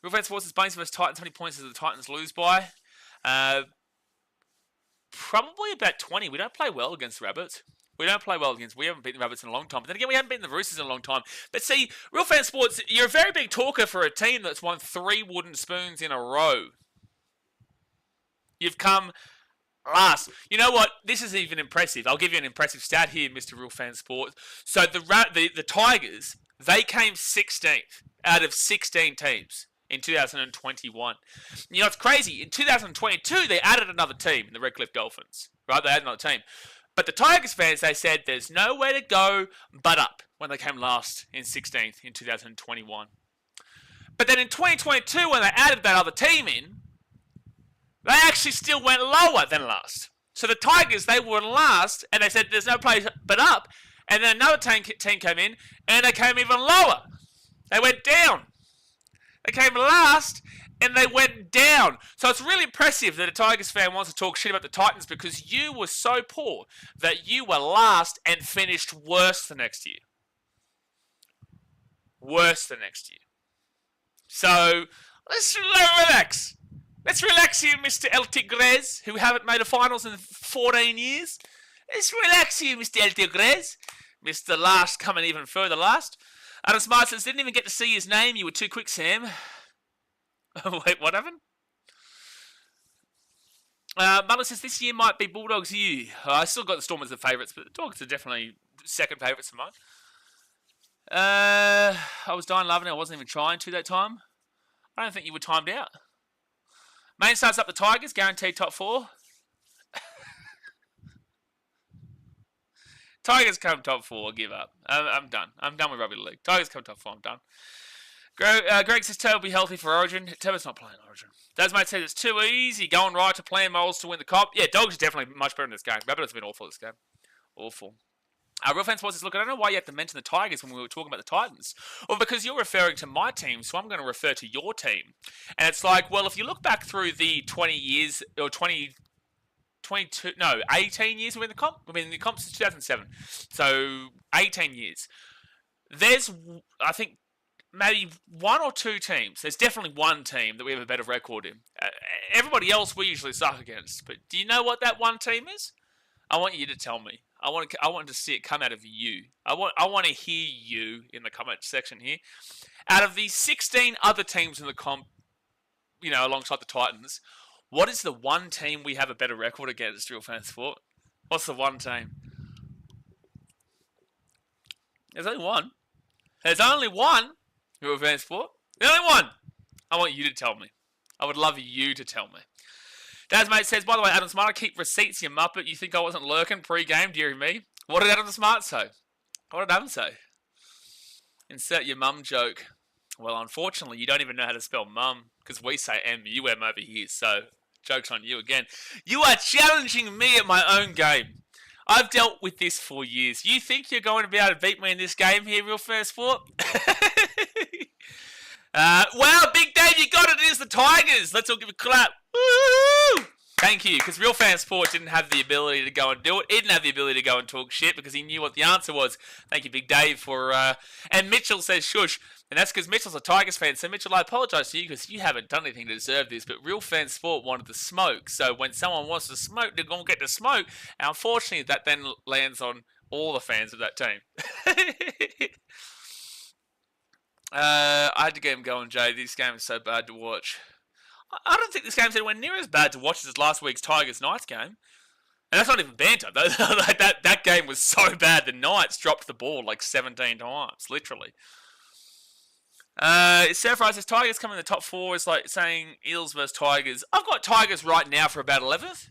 Real Fan Sports is Bunnies versus Titans. How many points does the Titans lose by? Probably about 20. We don't play well against the Rabbits. We haven't beaten the Rabbits in a long time. But then again, we haven't beaten the Roosters in a long time. But see, Real Fan Sports, you're a very big talker for a team that's won 3 wooden spoons in a row. You've come last. You know what? This is even impressive. I'll give you an impressive stat here, Mr. Real Fan Sports. So the Tigers, they came 16th out of 16 teams in 2021. You know, it's crazy. In 2022, they added another team, the Redcliffe Dolphins. Right? They added another team. But the Tigers fans, they said there's nowhere to go but up when they came last in 16th in 2021. But then in 2022, when they added that other team in, they actually still went lower than last. So the Tigers, they were last, and they said there's no place but up. And then another team came in, and they came even lower. They went down. They came last, and they went down. So it's really impressive that a Tigers fan wants to talk shit about the Titans because you were so poor that you were last and finished worse the next year. Worse the next year. So let's relax. Let's relax here, Mr. El Tigres, who haven't made a finals in 14 years. Let's relax here, Mr. El Tigres. Mr. Last coming even further last. Adam Smart says, didn't even get to see his name. You were too quick, Sam. Wait, what happened? Mother says, this year might be Bulldogs' year. I still got the Storm as the favourites, but the Dogs are definitely second favourites of mine. I was dying loving it. I wasn't even trying to that time. I don't think you were timed out. Main starts up the Tigers, guaranteed top 4. Tigers come top 4, I'll give up. I'm done. I'm done with rugby league. Tigers come top 4, I'm done. Greg says Turbo will be healthy for Origin. Turbo's not playing Origin. Dasmate says it's too easy, going right to plan Moles to win the comp. Yeah, Dogs are definitely much better in this game. Rabbitohs have been awful this game. Awful. Real Fan Sports is, look, I don't know why you have to mention the Tigers when we were talking about the Titans. Well, because you're referring to my team, so I'm going to refer to your team. And it's like, well, if you look back through the 20 years, or 18 years we've been in the comp. We've been in the comp since 2007. So, 18 years. There's, I think, maybe 1 or 2 teams. There's definitely one team that we have a better record in. Everybody else we usually suck against. But do you know what that one team is? I want you to tell me. I want to see it come out of you. I want to hear you in the comment section here. Out of the 16 other teams in the comp, you know, alongside the Titans, what is the one team we have a better record against, Real Fan Sport? What's the one team? There's only one. There's only one, Real Fan Sport. There's only one. I want you to tell me. I would love you to tell me. Dasmate says, by the way, Adam Smart, I keep receipts, you muppet. You think I wasn't lurking pre-game, dearie me? What did Adam Smart say? What did Adam say? Insert your mum joke. Well, unfortunately, you don't even know how to spell mum, because we say M-U-M over here, so joke's on you again. You are challenging me at my own game. I've dealt with this for years. You think you're going to be able to beat me in this game here, Real Fair Sport? Wow, Big Dave, you got it. It is the Tigers. Let's all give a clap. Woo! Thank you, because Real Fan Sport didn't have the ability to go and do it. He didn't have the ability to go and talk shit because he knew what the answer was. Thank you, Big Dave, for... And Mitchell says shush. And that's because Mitchell's a Tigers fan. So, Mitchell, I apologise to you because you haven't done anything to deserve this. But Real Fan Sport wanted to smoke. So, when someone wants to smoke, they're going to get to smoke. And unfortunately, that then lands on all the fans of that team. I had to get him going, Jay. This game is so bad to watch. I don't think this game's anywhere near as bad to watch as last week's Tigers-Knights game. And that's not even banter. That game was so bad, the Knights dropped the ball like 17 times, literally. Surfrise says Tigers coming in the top 4 is like saying Eels versus Tigers. I've got Tigers right now for about 11th,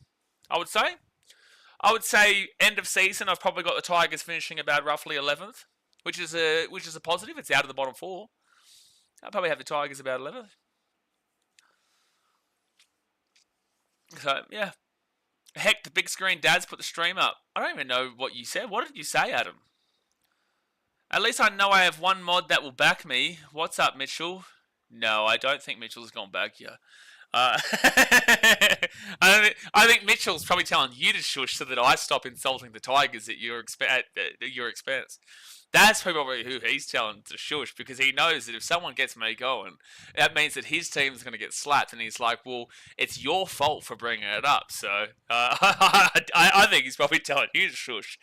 I would say. I would say end of season, I've probably got the Tigers finishing about roughly 11th, which is a positive. It's out of the bottom 4. I'll probably have the Tigers about 11th. So, yeah. Heck, the big screen dads put the stream up. I don't even know what you said. What did you say, Adam? At least I know I have one mod that will back me. What's up, Mitchell? No, I don't think Mitchell's gone back here. I think Mitchell's probably telling you to shush so that I stop insulting the Tigers at your expense. That's probably who he's telling to shush, because he knows that if someone gets me going, that means that his team's going to get slapped, and he's like, well, it's your fault for bringing it up. So I think he's probably telling you to shush.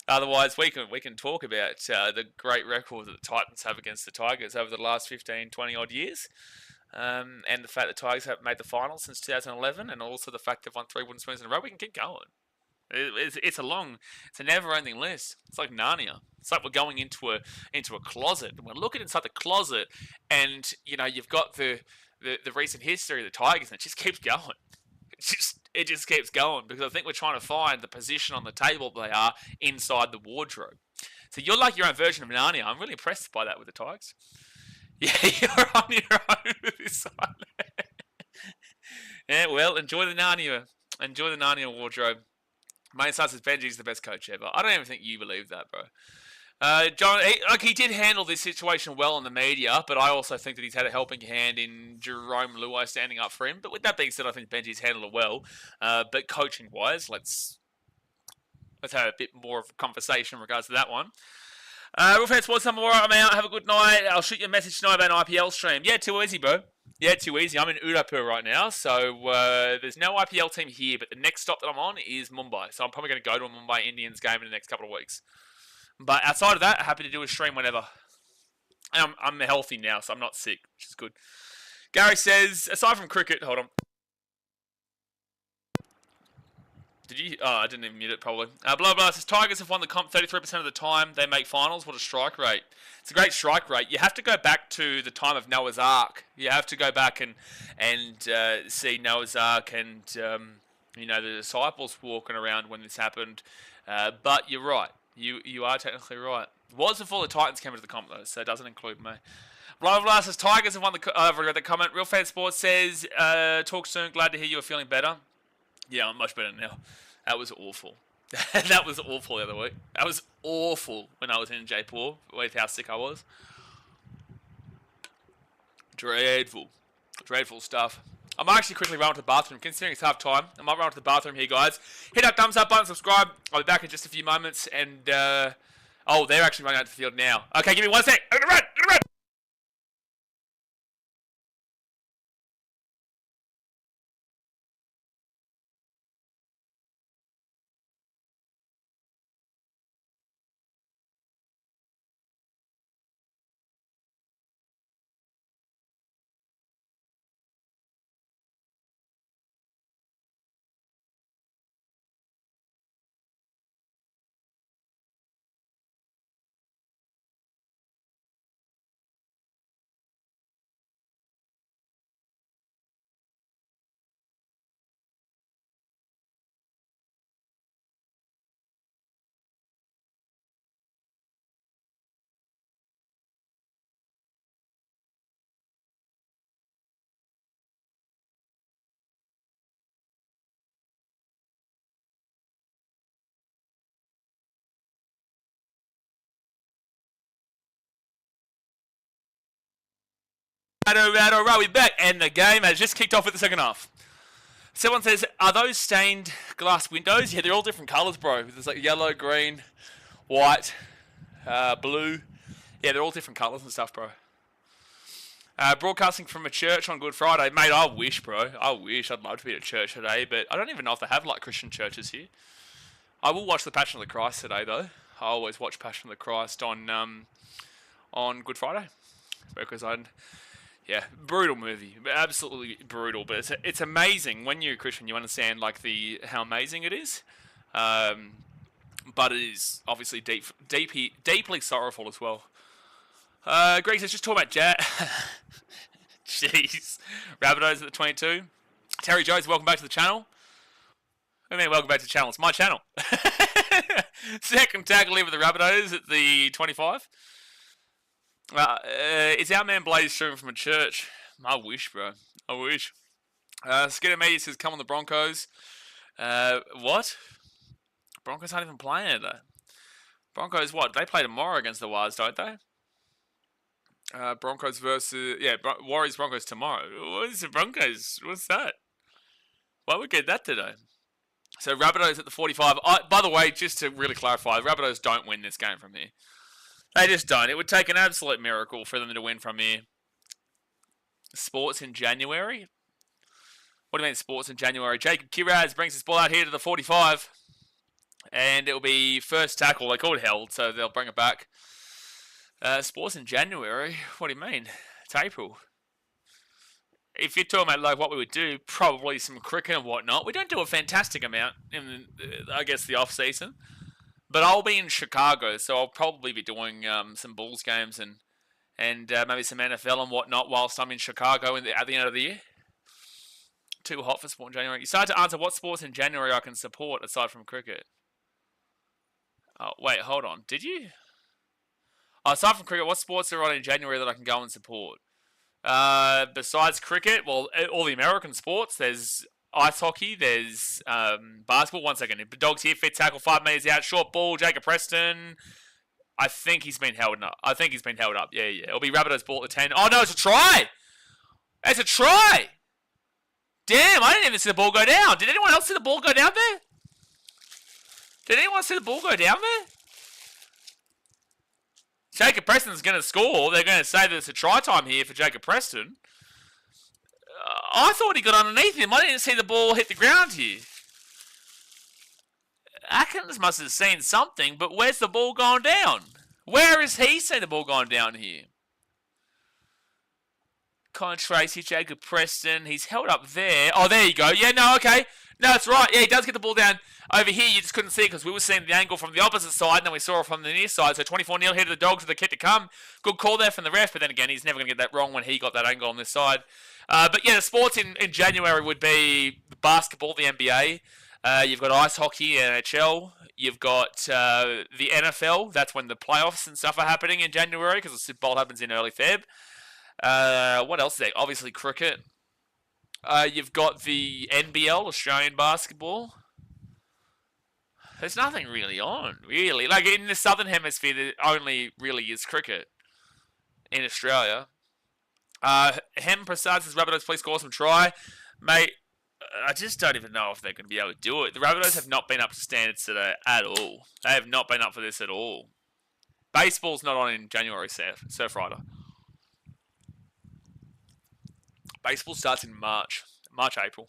Otherwise, we can talk about the great record that the Titans have against the Tigers over the last 15, 20 odd years. And the fact that the Tigers have made the finals since 2011, and also the fact they've won 3 wooden spoons in a row. We can keep going. It's a never-ending list. It's like Narnia. It's like we're going into a closet, and we're looking inside the closet, and you've got the recent history of the Tigers, and it just keeps going. It just keeps going, because I think we're trying to find the position on the table they are inside the wardrobe. So you're like your own version of Narnia. I'm really impressed by that with the Tigers. Yeah, you're on your own with this one. Yeah, well, enjoy the Narnia. Enjoy the Narnia wardrobe. Main Star says Benji's the best coach ever. I don't even think you believe that, bro. John, he did handle this situation well in the media, but I also think that he's had a helping hand in Jerome Luai standing up for him. But with that being said, I think Benji's handled it well. But coaching-wise, let's have a bit more of a conversation in regards to that one. Real Fan Sports number 1, I'm out. Have a good night. I'll shoot you a message tonight about an IPL stream. Yeah, too easy, bro. Yeah, too easy. I'm in Udaipur right now, so there's no IPL team here, but the next stop that I'm on is Mumbai. So I'm probably going to go to a Mumbai Indians game in the next couple of weeks. But outside of that, happy to do a stream whenever. And I'm healthy now, so I'm not sick, which is good. Gary says, aside from cricket, hold on. Did you? Oh, I didn't even mute it, probably. Blah, blah, says, Tigers have won the comp 33% of the time they make finals. What a strike rate. It's a great strike rate. You have to go back to the time of Noah's Ark. You have to go back and see Noah's Ark and, the disciples walking around when this happened. But you're right. You are technically right. It was before the Titans came into the comp, though, so it doesn't include me. Blah, blah, says, Tigers have won the... I've read the comment. Real Fan Sports says, talk soon. Glad to hear you are feeling better. Yeah, I'm much better now. That was awful. That was awful the other week. That was awful when I was in Jaipur with how sick I was. Dreadful. Dreadful stuff. I might actually quickly run to the bathroom, considering it's half time. I might run to the bathroom here, guys. Hit that thumbs up button, subscribe. I'll be back in just a few moments. And, oh, they're actually running out to the field now. Okay, give me 1 sec. I'm gonna run. Right, we're back, and the game has just kicked off with the second half. Someone says, are those stained glass windows? Yeah, they're all different colours, bro. There's like yellow, green, white, blue. Yeah, they're all different colours and stuff, bro. Broadcasting from a church on Good Friday. Mate, I wish, bro. I wish. I'd love to be at church today, but I don't even know if they have, like, Christian churches here. I will watch The Passion of the Christ today, though. I always watch Passion of the Christ on Good Friday. Because yeah, brutal movie, absolutely brutal. But it's amazing when you're a Christian, you understand like how amazing it is. But it is obviously deeply sorrowful as well. Greg says just talk about Jack. Jeez, Rabbitohs at the 22. Terry Jones, welcome back to the channel. I mean, welcome back to the channel. It's my channel. Second tackle here with the Rabbitohs at the 25. Is our man Blaze streaming from a church? I wish, bro. I wish. Skinner Media says, come on the Broncos. What? Broncos aren't even playing today. Broncos, what? They play tomorrow against the Warriors, don't they? Broncos versus... Yeah, Warriors Broncos tomorrow. What is the Broncos? What's that? Well, we get that today. So Rabbitohs at the 45. By the way, just to really clarify, the Rabbitohs don't win this game from here. They just don't. It would take an absolute miracle for them to win from here. Sports in January? What do you mean sports in January? Jacob Kiraz brings his ball out here to the 45. And it'll be first tackle. They call it held, so they'll bring it back. Sports in January? What do you mean? It's April. If you're talking about like what we would do, probably some cricket and whatnot. We don't do a fantastic amount in, I guess, the off season. But I'll be in Chicago, so I'll probably be doing some Bulls games and maybe some NFL and whatnot whilst I'm in Chicago at the end of the year. Too hot for sport in January. You started to answer what sports in January I can support aside from cricket. Oh, wait, hold on. Did you? Oh, aside from cricket, what sports are on in January that I can go and support? Besides cricket, well, all the American sports, there's ice hockey, there's basketball. 1 second. Dogs here, fit tackle, 5 meters out, short ball, Jacob Preston. I think he's been held up. Yeah. It'll be Rabbitohs ball at 10. Oh, no, it's a try! It's a try! Damn, I didn't even see the ball go down. Did anyone else see the ball go down there? Jacob Preston's going to score. They're going to say that it's a try time here for Jacob Preston. I thought he got underneath him. I didn't see the ball hit the ground here. Atkins must have seen something, but where's the ball gone down? Where has he seen the ball gone down here? Colin Tracy, Jacob Preston. He's held up there. Oh, there you go. Yeah, no, okay. No, that's right. Yeah, he does get the ball down over here. You just couldn't see it because we were seeing the angle from the opposite side, and then we saw it from the near side. So 24-0 here to the Dogs with the kick to come. Good call there from the ref, but then again, he's never going to get that wrong when he got that angle on this side. But yeah, the sports in January would be basketball, the NBA. You've got ice hockey, NHL. You've got the NFL. That's when the playoffs and stuff are happening in January because the Super Bowl happens in early Feb. What else is there? Obviously cricket. You've got the NBL, Australian basketball. There's nothing really on, really. Like in the Southern Hemisphere, there only really is cricket in Australia. Hem Prasad says Rabbitohs, please score some try. Mate, I just don't even know if they're going to be able to do it. The Rabbitohs have not been up to standards today at all. They have not been up for this at all. Baseball's not on in January, Surf Rider. Baseball starts in March, April.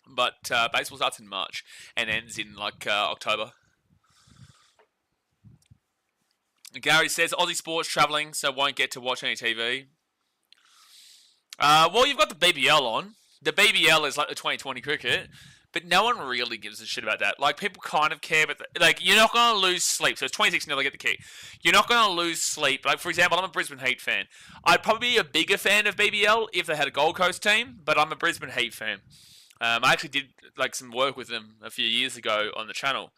But baseball starts in March and ends in like October. Gary says Aussie sports travelling, so won't get to watch any TV. Well, you've got the BBL on. The BBL is like the 2020 cricket, but no one really gives a shit about that. Like, people kind of care, but like, you're not going to lose sleep. So it's 26-0, they get the key. You're not going to lose sleep. Like, for example, I'm a Brisbane Heat fan. I'd probably be a bigger fan of BBL if they had a Gold Coast team, but I'm a Brisbane Heat fan. I actually did like some work with them a few years ago on the channel.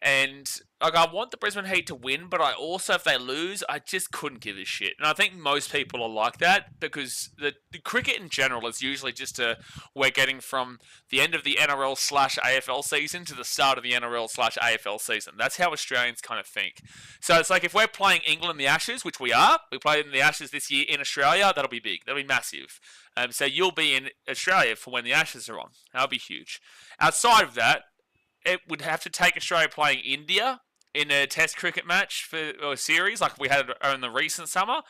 And like, I want the Brisbane Heat to win, but I also, if they lose, I just couldn't give a shit. And I think most people are like that because the cricket in general is usually just we're getting from the end of the NRL/AFL season to the start of the NRL/AFL season. That's how Australians kind of think. So it's like if we're playing England in the Ashes, which we are, we played in the Ashes this year in Australia, that'll be big. That'll be massive. So you'll be in Australia for when the Ashes are on. That'll be huge. Outside of that, it would have to take Australia playing India in a test cricket match or a series like we had in the recent summer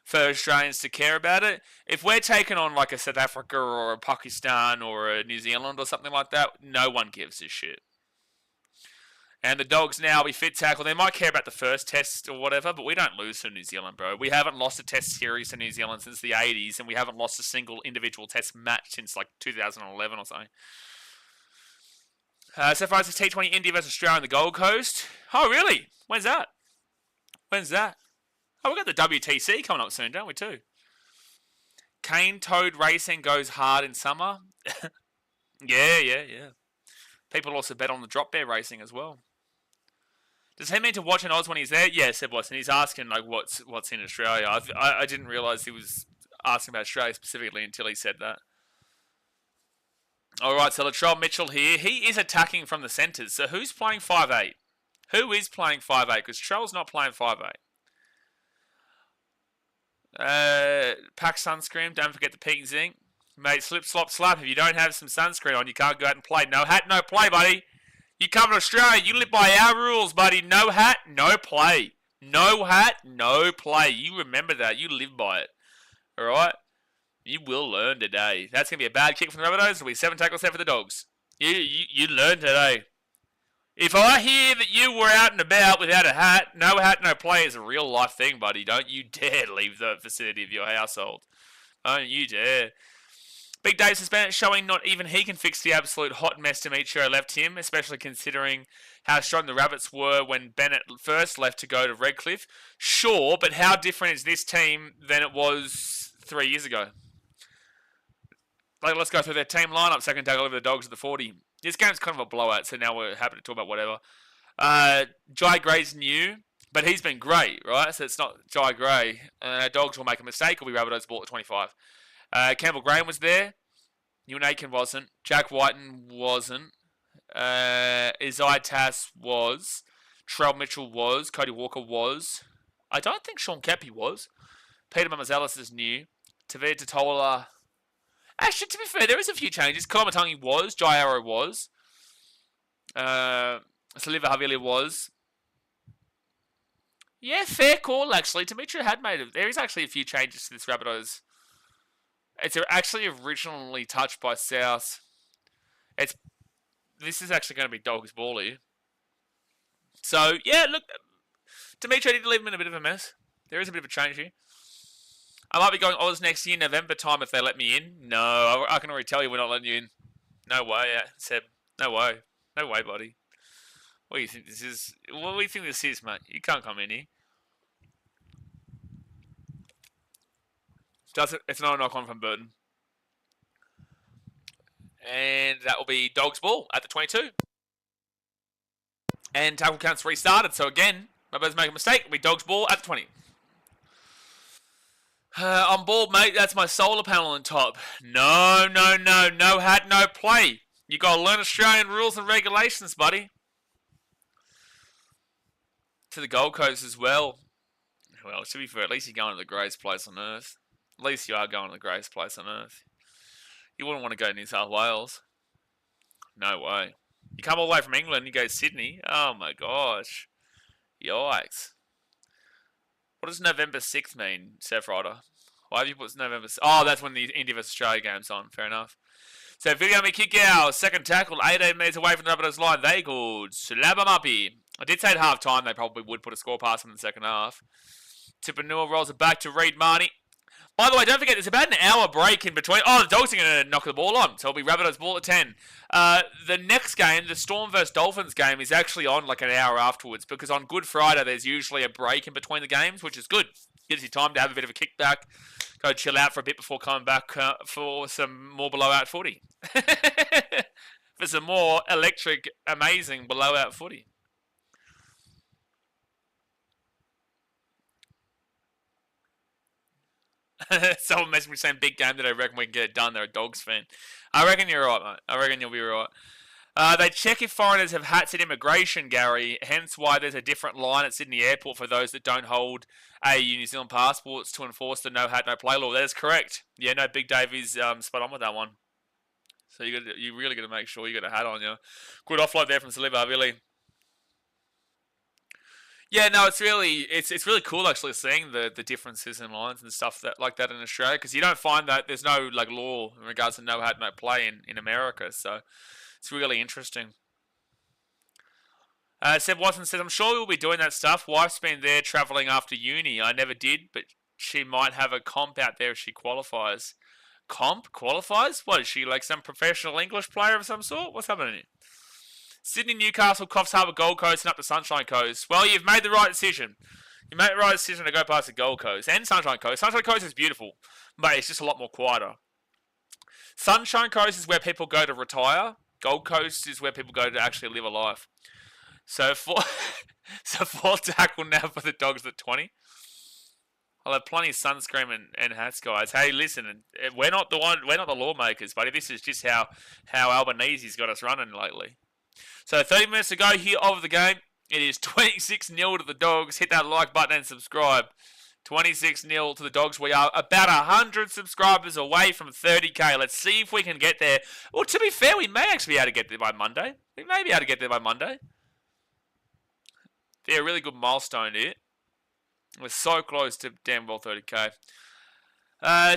for Australians to care about it. If we're taking on like a South Africa or a Pakistan or a New Zealand or something like that, no one gives a shit. And the Dogs now be fit tackle. They might care about the first test or whatever, but we don't lose to New Zealand, bro. We haven't lost a test series to New Zealand since the 80s, and we haven't lost a single individual test match since like 2011 or something. So far as the T20 India versus Australia on the Gold Coast. Oh, really? When's that? Oh, we've got the WTC coming up soon, don't we, too? Cane Toad Racing goes hard in summer. Yeah. People also bet on the drop bear racing as well. Does he mean to watch an Oz when he's there? Yeah, said Watson. He's asking like what's in Australia. I didn't realise he was asking about Australia specifically until he said that. Alright, so Latrell Mitchell here. He is attacking from the centres. So who's playing 5'8"? Who is playing 5'8"? Because Trell's not playing 5'8". Pack sunscreen. Don't forget the pink zinc. Mate, slip, slop, slap. If you don't have some sunscreen on, you can't go out and play. No hat, no play, buddy. You come to Australia, you live by our rules, buddy. No hat, no play. No hat, no play. You remember that. You live by it. Alright? You will learn today. That's going to be a bad kick from the Rabbitohs. It'll be 7 tackles set for the Dogs. You learn today. If I hear that you were out and about without a hat, no play is a real life thing, buddy. Don't you dare leave the vicinity of your household. Don't you dare. Big Dave suspended, showing not even he can fix the absolute hot mess Demetrio left him, especially considering how strong the Rabbits were when Bennett first left to go to Redcliffe. Sure, but how different is this team than it was 3 years ago? Like, let's go through their team lineup. Second tackle over the Dogs at the 40. This game's kind of a blowout, so now we're happy to talk about whatever. Jai Gray's new, but he's been great, right? So it's not Jai Gray. Dogs will make a mistake. It'll be Rabbitohs ball at 25. Campbell Graham was there. Ewan Aiken wasn't. Jack Whiten wasn't. Isaiah Tass was. Trell Mitchell was. Cody Walker was. I don't think Sean Kepi was. Peter Mamazelis is new. Tavir Totola. Actually, to be fair, there is a few changes. Kolomatangi was. Jai Arrow was. Saliva Havili was. Yeah, fair call, actually. Demetrio had made it. There is actually a few changes to this Rabbitohs. It's actually originally touched by South. This is actually going to be Dogs ball here. So, yeah, look. Demetrio did leave him in a bit of a mess. There is a bit of a change here. I might be going Oz next year, November time, if they let me in. No, I can already tell you we're not letting you in. No way, Seb. No way. No way, buddy. What do you think this is? What do you think this is, mate? You can't come in here. It's not a knock-on from Burton. And that will be Dogs ball at the 22. And tackle count's restarted. So again, Rabbitohs make a mistake. It'll be Dogs ball at the 20. I'm bald, mate. That's my solar panel on top. No. No hat, no play. You got to learn Australian rules and regulations, buddy. To the Gold Coast as well. Well, to be fair, at least you're going to the greatest place on earth. At least you are going to the greatest place on earth. You wouldn't want to go to New South Wales. No way. You come all the way from England, you go to Sydney. Oh my gosh. Yikes. What does November 6th mean, Seth Ryder? Why have you put November 6th? Oh, that's when the India vs Australia game's on. Fair enough. So, video me kick out. Second tackle, 18 metres away from the Rabbitohs line. They could slap them up here. I did say at half time they probably would put a score past them in the second half. Tippanua rolls it back to Reid Marnie. By the way, don't forget, there's about an hour break in between. Oh, the Dogs are going to knock the ball on. So it'll be Rabbitohs ball at 10. The next game, the Storm vs Dolphins game, is actually on like an hour afterwards. Because on Good Friday, there's usually a break in between the games, which is good. Gives you time to have a bit of a kickback. Go chill out for a bit before coming back for some more blowout footy. For some more electric, amazing blowout footy. Someone messaged me saying big game that I reckon we can get it done. They're a Dogs fan. I reckon you're right, mate. I reckon you'll be right. They check if foreigners have hats at immigration, Gary. Hence why there's a different line at Sydney Airport for those that don't hold AU New Zealand passports to enforce the no hat, no play law. That is correct. Yeah, no, Big Dave is spot on with that one. So you really got to make sure you got a hat on you. Good offload there from Saliva, really. Yeah, no, it's really cool actually seeing the differences in lines and stuff like that in Australia, because you don't find that there's no like law in regards to no hat, no play in America. So it's really interesting. Seb Watson says, I'm sure we'll be doing that stuff. Wife's been there travelling after uni. I never did, but she might have a comp out there if she qualifies. Comp? Qualifies? What, is she like some professional English player of some sort? What's happening? Sydney, Newcastle, Coffs Harbour, Gold Coast, and up to Sunshine Coast. Well, you've made the right decision. You made the right decision to go past the Gold Coast and Sunshine Coast. Sunshine Coast is beautiful, but it's just a lot more quieter. Sunshine Coast is where people go to retire. Gold Coast is where people go to actually live a life. So fourth tackle now for the Dogs at 20. I'll have plenty of sunscreen and hats, guys. Hey, listen, we're not the lawmakers, buddy. This is just how Albanese's got us running lately. So 30 minutes to go here of the game. It is 26-0 to the Dogs. Hit that like button and subscribe. 26-0 to the Dogs. We are about 100 subscribers away from 30k. Let's see if we can get there. Well, to be fair, we may actually be able to get there by Monday. We may be able to get there by Monday. They're a really good milestone here. We're so close to damn well 30k.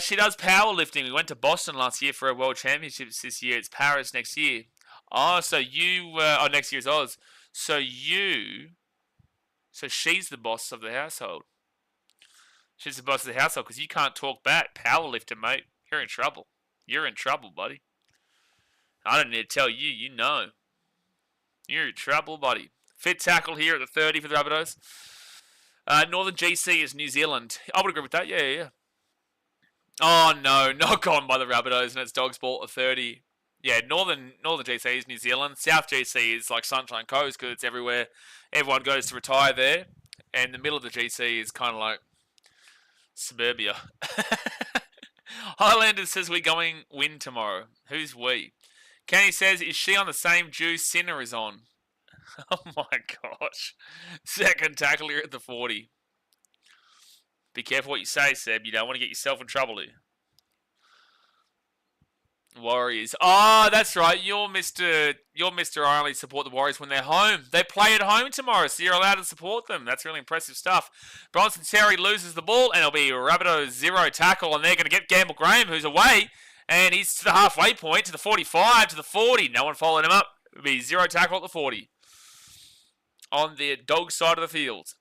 She does powerlifting. We went to Boston last year for a World Championships this year. It's Paris next year. Oh, so you... next year's Oz. So she's the boss of the household. She's the boss of the household because you can't talk back. Powerlifter, mate. You're in trouble. You're in trouble, buddy. I don't need to tell you. You know. You're in trouble, buddy. Fit tackle here at the 30 for the Rabbitohs. Northern GC is New Zealand. I would agree with that. Yeah. Oh, no. Not gone by the Rabbitohs, and it's Dogs ball at 30. Yeah, Northern GC is New Zealand. South GC is like Sunshine Coast because it's everywhere. Everyone goes to retire there. And the middle of the GC is kind of like suburbia. Highlander says we're going win tomorrow. Who's we? Kenny says, is she on the same juice Sinner is on? Oh my gosh. Second tackle here at the 40. Be careful what you say, Seb. You don't want to get yourself in trouble here. Warriors. Oh, that's right. You're Mr. I only support the Warriors when they're home. They play at home tomorrow, so you're allowed to support them. That's really impressive stuff. Bronson Terry loses the ball, and it'll be Rabbitohs 0 tackle, and they're going to get Gamble Graham, who's away, and he's to the halfway point, to the 45, to the 40. No one following him up. It'll be 0 tackle at the 40. On the dog side of the field.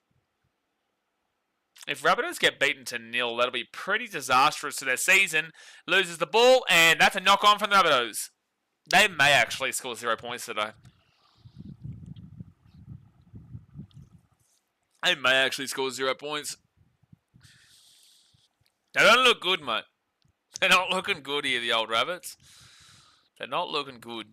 If Rabbitohs get beaten to 0, that'll be pretty disastrous to their season. Loses the ball, and that's a knock-on from the Rabbitohs. They may actually score 0 points today. They may actually score 0 points. They don't look good, mate. They're not looking good here, the old Rabbits. They're not looking good.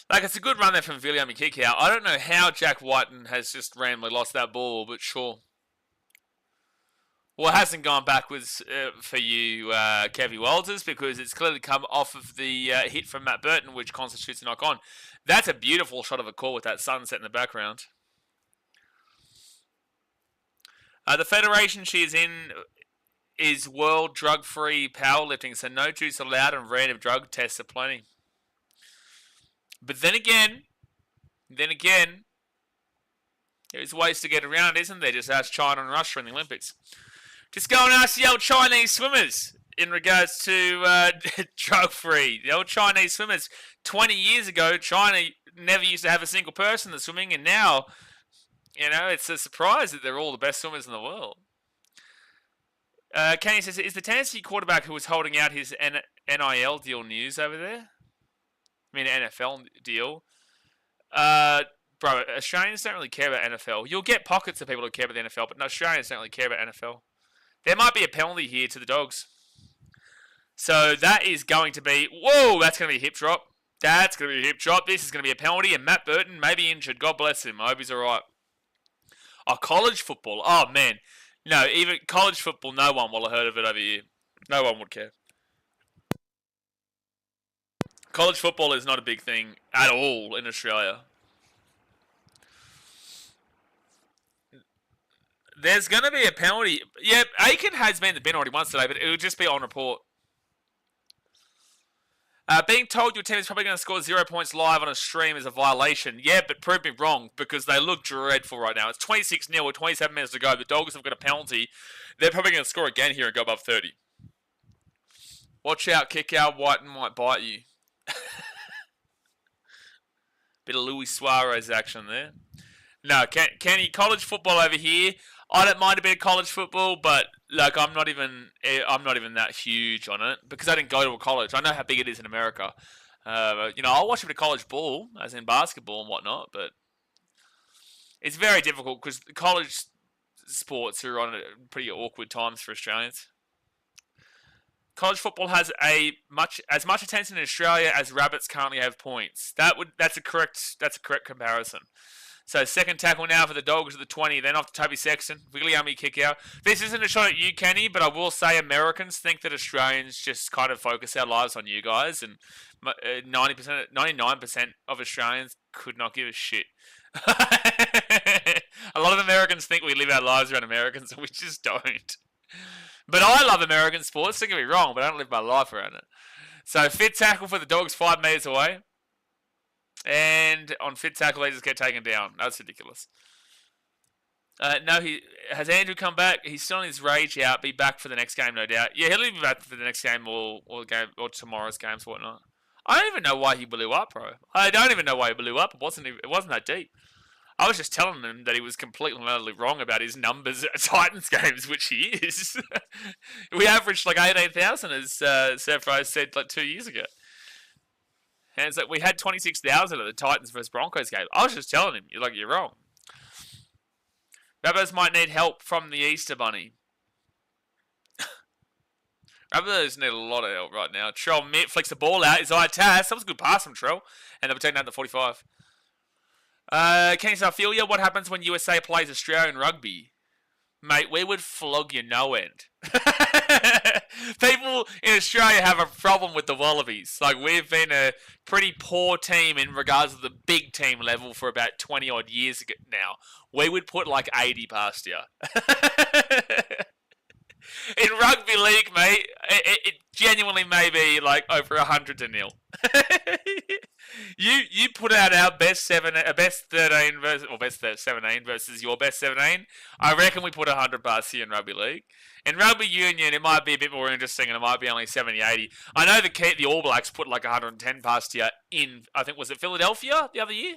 Like, it's a good run there from Viliami Kikau. I don't know how Jack Whiten has just randomly lost that ball, but sure. Well, it hasn't gone backwards for you, Kevy Walters, because it's clearly come off of the hit from Matt Burton, which constitutes a knock-on. That's a beautiful shot of a call with that sunset in the background. The federation she is in is World Drug-Free Powerlifting, so no juice allowed and random drug tests are plenty. But then again, there's ways to get around, isn't there? Just ask China and Russia in the Olympics. Just go and ask the old Chinese swimmers in regards to drug-free. The old Chinese swimmers. 20 years ago, China never used to have a single person that's swimming, and now, you know, it's a surprise that they're all the best swimmers in the world. Kenny says, is the Tennessee quarterback who was holding out his NIL deal news over there? I mean, NFL deal. Bro, Australians don't really care about NFL. You'll get pockets of people who care about the NFL, but no, Australians don't really care about NFL. There might be a penalty here to the Dogs. So that is going to be... Whoa, that's going to be a hip drop. That's going to be a hip drop. This is going to be a penalty, and Matt Burton may be injured. God bless him. I hope he's all right. Oh, college football. Oh, man. No, even college football, no one will have heard of it over here. No one would care. College football is not a big thing at all in Australia. There's going to be a penalty. Yeah, Aiken has been the bin already once today, but it will just be on report. Being told your team is probably going to score 0 points live on a stream is a violation. Yeah, but prove me wrong, because they look dreadful right now. It's 26-0 with 27 minutes to go. The Dogs have got a penalty. They're probably going to score again here and go above 30. Watch out, kick out. Whiten might bite you. Bit of Luis Suarez action there. No, Kenny, college football over here. I don't mind a bit of college football, but like I'm not even that huge on it because I didn't go to a college. I know how big it is in America. You know, I'll watch a bit of college ball, as in basketball and whatnot, but it's very difficult because college sports are on pretty awkward times for Australians. College football has as much attention in Australia as Rabbits currently have points. That's a correct comparison. So second tackle now for the Dogs at the 20. Then off to Toby Sexton. Viliami kick out. This isn't a shot at you, Kenny, but I will say Americans think that Australians just kind of focus our lives on you guys, and 99% of Australians could not give a shit. A lot of Americans think we live our lives around Americans, and we just don't. But I love American sports, don't get me wrong, but I don't live my life around it. So fit tackle for the Dogs 5 metres away. And on fit tackle, they just get taken down. That's ridiculous. No, has Andrew come back? He's still on his rage out. Be back for the next game, no doubt. Yeah, he'll be back for the next game or tomorrow's games, whatnot. I don't even know why he blew up, bro. I don't even know why he blew up. It wasn't that deep. I was just telling him that he was completely and utterly wrong about his numbers at Titans games, which he is. We averaged like 18,000, as Seth said like 2 years ago. And it's like we had 26,000 at the Titans versus Broncos game. I was just telling him, you're wrong. Rabbitohs might need help from the Easter Bunny. Rabbitohs need a lot of help right now. Trell Mitt flicks the ball out. His eye task. That was a good pass from Trell. And they were taking out the 45. Kenny Sarfilia, what happens when USA plays Australian rugby? Mate, we would flog you no end. People in Australia have a problem with the Wallabies. Like, we've been a pretty poor team in regards to the big team level for about 20 odd years now. We would put like 80 past you. In rugby league, mate, it genuinely may be like over 100-0. You put out our best 13 versus, or best 17 versus your best 17. I reckon we put 100 past you in rugby league. In rugby union, it might be a bit more interesting, and it might be only 70, 80. I know the All Blacks put like 110 past you in, I think, was it Philadelphia the other year?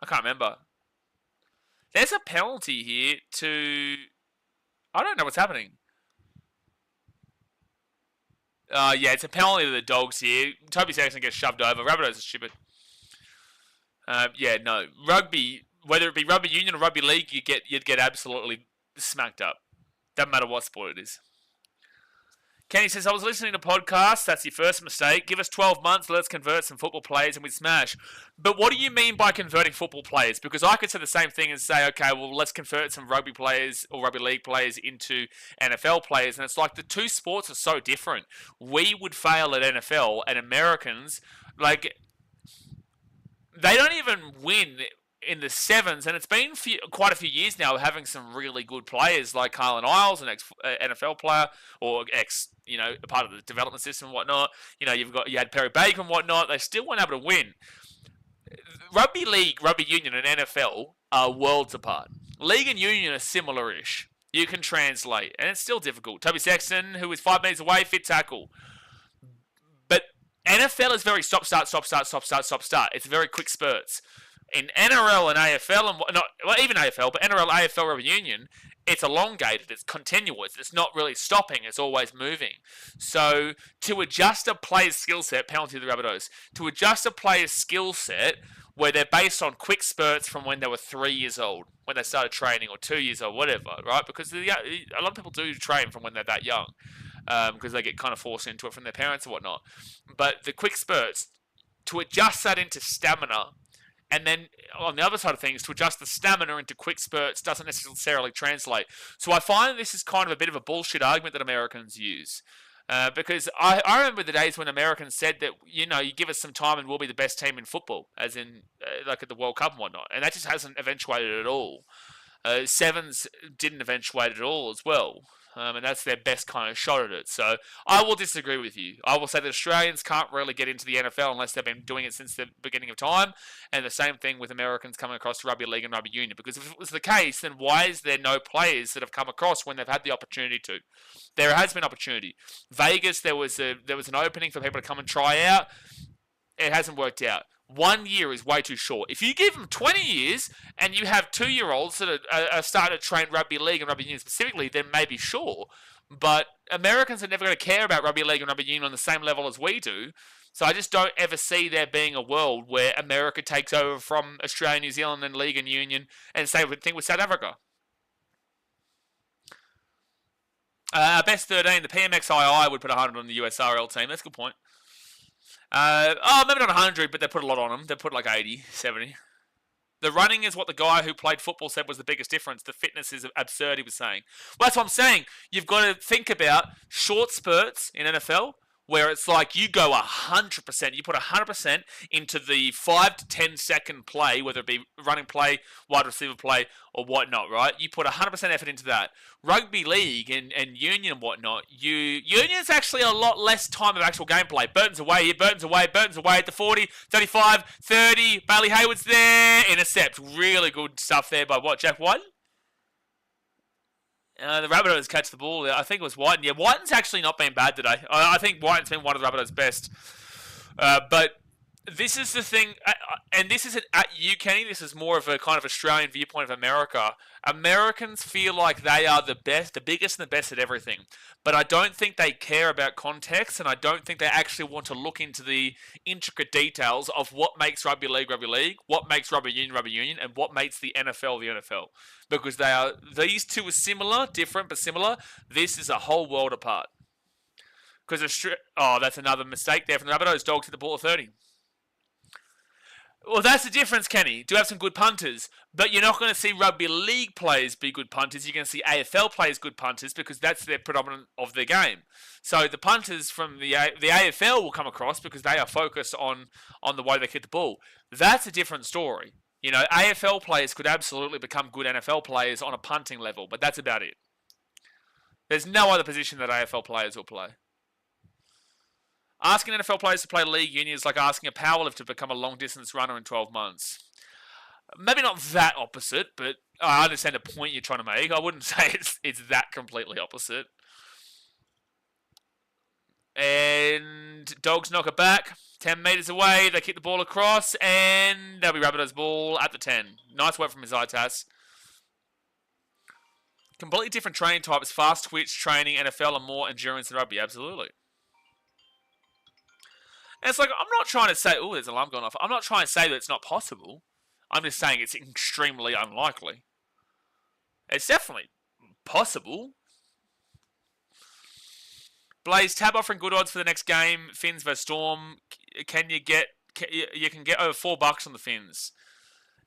I can't remember. There's a penalty here to... I don't know what's happening. Yeah, it's a penalty to the Dogs here. Toby Sexton gets shoved over. Rabbitohs are stupid. Yeah, no. Rugby, whether it be rugby union or rugby league, you'd get absolutely smacked up. Doesn't matter what sport it is. Kenny says, I was listening to podcasts. That's your first mistake. Give us 12 months. Let's convert some football players and we'd smash. But what do you mean by converting football players? Because I could say the same thing and say, okay, well, let's convert some rugby players or rugby league players into NFL players. And it's like the two sports are so different. We would fail at NFL, and Americans, like, they don't even win in the sevens, and it's been quite a few years now having some really good players like Carlin Isles, an ex-NFL player, or a part of the development system and whatnot. You had Perry Baker and whatnot. They still weren't able to win. Rugby league, rugby union, and NFL are worlds apart. League and union are similar-ish. You can translate, and it's still difficult. Toby Sexton, who is 5 metres away, fit tackle. But NFL is very stop, start. It's very quick spurts. In NRL and AFL, even AFL, but NRL, AFL, rugby union, it's elongated, it's continuous, it's not really stopping, it's always moving. So, to adjust a player's skill set, penalty to the Rabbitohs, to adjust a player's skill set where they're based on quick spurts from when they were 3 years old, when they started training, or 2 years old, whatever, right? Because a lot of people do train from when they're that young, because they get kind of forced into it from their parents and whatnot. But the quick spurts, to adjust that into stamina, and then on the other side of things, to adjust the stamina into quick spurts doesn't necessarily translate. So I find this is kind of a bit of a bullshit argument that Americans use. Because I remember the days when Americans said that, you give us some time and we'll be the best team in football, as in like at the World Cup and whatnot. And that just hasn't eventuated at all. Sevens didn't eventuate at all as well. And that's their best kind of shot at it. So I will disagree with you. I will say that Australians can't really get into the NFL unless they've been doing it since the beginning of time. And the same thing with Americans coming across to rubby league and rugby union. Because if it was the case, then why is there no players that have come across when they've had the opportunity to? There has been opportunity. Vegas, there was an opening for people to come and try out. It hasn't worked out. 1 year is way too short. If you give them 20 years and you have 2-year-olds that are starting to train rugby league and rugby union specifically, then maybe sure. But Americans are never going to care about rugby league and rugby union on the same level as we do. So I just don't ever see there being a world where America takes over from Australia, New Zealand, and league and union, and same thing with South Africa. Best 13, the PMXII would put 100 on the USRL team. That's a good point. Maybe not 100, but they put a lot on them. They put like 80, 70. The running is what the guy who played football said was the biggest difference. The fitness is absurd, he was saying. Well, that's what I'm saying. You've got to think about short spurts in NFL where it's like you go 100%, you put 100% into the 5 to 10 second play, whether it be running play, wide receiver play, or whatnot, right? You put 100% effort into that. Rugby league and union and whatnot, union's actually a lot less time of actual gameplay. Burton's away here, Burton's away at the 40, 35, 30, Bailey Hayward's there, intercept. Really good stuff there by Jack White? The Rabbitohs catch the ball. I think it was Whiten. Yeah, Whiten's actually not been bad today. I think Whiten's been one of the Rabbitohs' best. But this is the thing, and this isn't at you, Kenny. This is more of a kind of Australian viewpoint of America. Americans feel like they are the best, the biggest and the best at everything. But I don't think they care about context, and I don't think they actually want to look into the intricate details of what makes rugby league, what makes rugby union, and what makes the NFL the NFL. Because these two are similar, different but similar. This is a whole world apart. Because that's another mistake there from the Rabbitohs. Dogs hit the ball at 30. Well, that's the difference, Kenny. Do have some good punters, but you're not going to see rugby league players be good punters. You're going to see AFL players good punters because that's their predominant of their game. So the punters from the AFL will come across because they are focused on the way they hit the ball. That's a different story. You know, AFL players could absolutely become good NFL players on a punting level, but that's about it. There's no other position that AFL players will play. Asking NFL players to play league union is like asking a powerlifter to become a long-distance runner in 12 months. Maybe not that opposite, but I understand the point you're trying to make. I wouldn't say it's that completely opposite. And Dogs knock it back. 10 metres away, they kick the ball across, and that'll be Rabbitohs ball at the 10. Nice work from Isaitas. Completely different training types, fast twitch training, NFL, and more endurance than rugby, absolutely. And it's like, I'm not trying to say, oh, there's an alarm going off. I'm not trying to say that it's not possible. I'm just saying it's extremely unlikely. It's definitely possible. Blaze, tab offering good odds for the next game. Finns vs Storm. You can get over $4 on the Finns.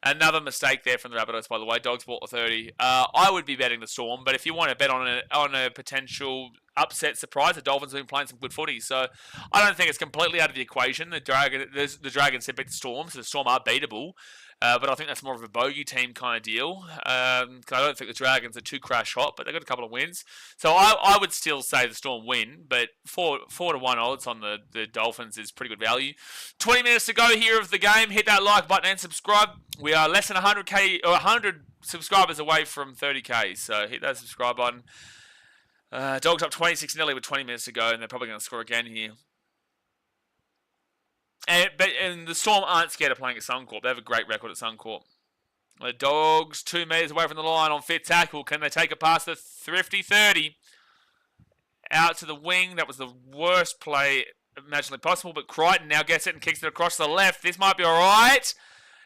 Another mistake there from the Rabbitohs, by the way. Dogs bought the 30. I would be betting the Storm, but if you want to bet on a potential upset surprise, the Dolphins have been playing some good footy, so I don't think it's completely out of the equation. The Dragons have beat the Storm, so the Storm are beatable. But I think that's more of a bogey team kind of deal. I don't think the Dragons are too crash hot, but they've got a couple of wins. So I would still say the Storm win, but 4-1 odds on the Dolphins is pretty good value. 20 minutes to go here of the game. Hit that like button and subscribe. We are less than 100 subscribers away from 30k, so hit that subscribe button. Dogs up 26-0 with 20 minutes to go, and they're probably going to score again here. And the Storm aren't scared of playing at Suncorp. They have a great record at Suncorp. The Dogs 2 metres away from the line on fit tackle. Can they take it past the thrifty 30? Out to the wing. That was the worst play imaginably possible. But Crichton now gets it and kicks it across the left. This might be all right.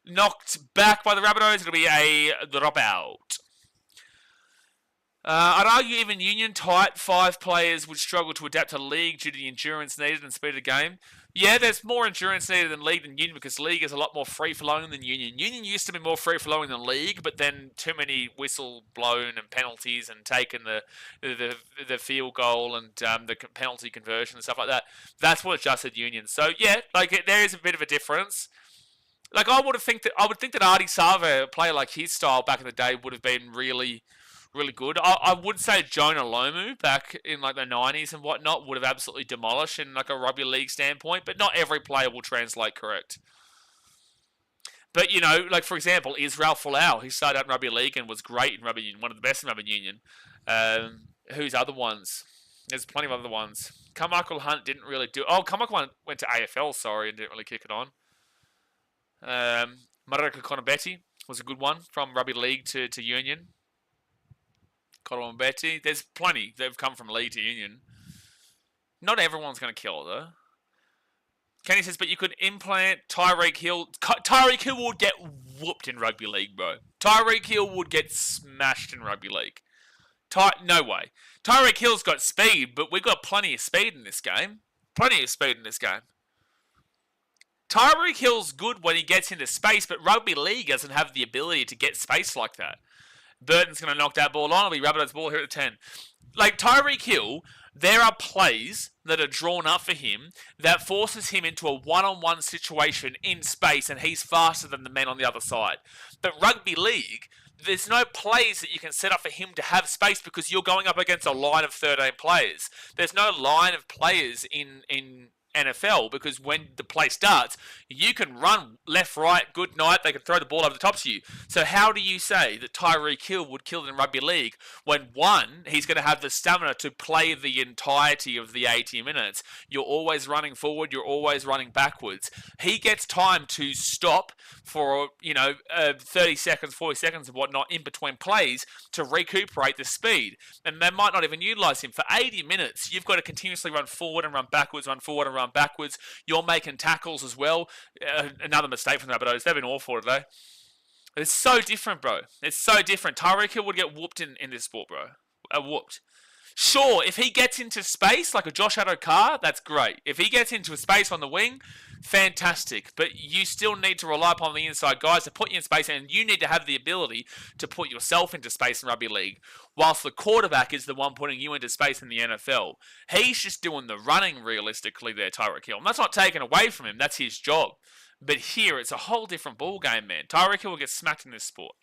Knocked back by the Rabbitohs. It'll be a dropout. I'd argue even Union tight 5 players would struggle to adapt to League due to the endurance needed and speed of the game. Yeah, there's more endurance needed in League than Union because League is a lot more free-flowing than Union. Union used to be more free-flowing than League, but then too many whistle blown and penalties and taken the field goal and the penalty conversion and stuff like that. That's what adjusted Union. So yeah, like there is a bit of a difference. Like I would think that Artie Sava, a player like his style back in the day, would have been really good. I would say Jonah Lomu back in like the 90s and whatnot would have absolutely demolished in like a rugby league standpoint, but not every player will translate correct. But, you know, like for example, Israel Folau, he started out in rugby league and was great in rugby union, one of the best in rugby union. Who's other ones? There's plenty of other ones. Carmichael Hunt didn't really do... Oh, Carmichael Hunt went to AFL, sorry, and didn't really kick it on. Marika Conabetti was a good one from rugby league to union. Colin Betty. There's plenty that have come from League to Union. Not everyone's going to kill it, though. Kenny says, but you could implant Tyreek Hill. Tyreek Hill would get whooped in rugby league, bro. Tyreek Hill would get smashed in rugby league. No way. Tyreek Hill's got speed, but we've got plenty of speed in this game. Tyreek Hill's good when he gets into space, but rugby league doesn't have the ability to get space like that. Burton's going to knock that ball on. It'll be Rabbitohs ball here at the 10. Like, Tyreek Hill, There are plays that are drawn up for him that forces him into a one-on-one situation in space, and he's faster than the men on the other side. But rugby league, there's no plays that you can set up for him to have space because you're going up against a line of 13 players. There's no line of players in NFL because when the play starts, you can run left, right, good night, they can throw the ball over the top of you. So how do you say that Tyreek Hill would kill in rugby league when, one, he's going to have the stamina to play the entirety of the 80 minutes? You're always running forward, you're always running backwards. He gets time to stop for, 30 seconds, 40 seconds and whatnot in between plays to recuperate the speed. And they might not even utilize him. For 80 minutes, you've got to continuously run forward and run backwards, run forward and run backwards. You're making tackles as well. Another mistake from the Rabbitohs. They've been awful today. It's so different, bro. It's so different. Tyreek Hill would get whooped in this sport, bro. Whooped. Sure, if he gets into space like a Josh Adokar, that's great. If he gets into a space on the wing, fantastic. But you still need to rely upon the inside guys to put you in space, and you need to have the ability to put yourself into space in rugby league, whilst the quarterback is the one putting you into space in the NFL. He's just doing the running realistically there, Tyreek Hill. And that's not taken away from him. That's his job. But here, it's a whole different ball game, man. Tyreek Hill will get smacked in this sport.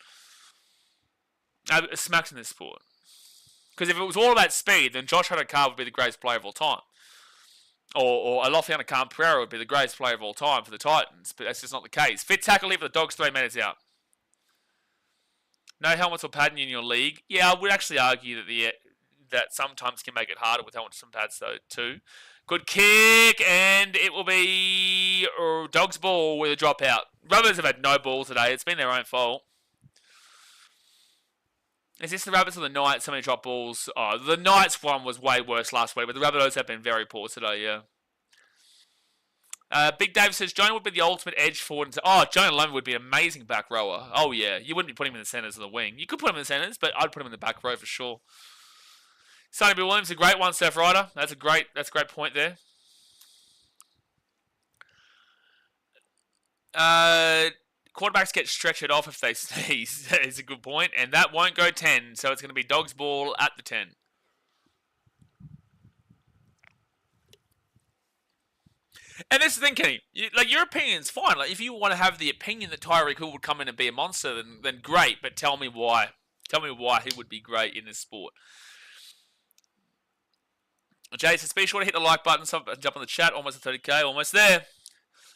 Because if it was all about speed, then Josh Adokar would be the greatest player of all time. Or Alofiana Khan-Pereira would be the greatest player of all time for the Titans. But that's just not the case. Fit tackle leave the Dogs 3 minutes out. No helmets or padding in your league. Yeah, I would actually argue that sometimes can make it harder with helmets and pads though too. Good kick, and it will be Dogs ball with a dropout. Rabbits have had no ball today. It's been their own fault. Is this the Rabbits or the Knights? So many drop balls. Oh, the Knights one was way worse last week, but the Rabbitohs have been very poor today, yeah. Big Dave says, Jonah would be the ultimate edge forward. Jonah Lomu would be an amazing back rower. Oh, yeah. You wouldn't be putting him in the centres of the wing. You could put him in the centres, but I'd put him in the back row for sure. Sonny B. Williams, a great one, Surf Rider. That's a great point there. Quarterbacks get stretched off if they sneeze. That is a good point. And that won't go 10, so it's going to be Dogs ball at the 10. And this is the thing, Kenny. Your opinion's fine. Like, if you want to have the opinion that Tyreek Hill would come in and be a monster, then great. But tell me why. Tell me why he would be great in this sport. Jason, be sure to hit the like button. Jump on the chat. Almost at 30k. Almost there.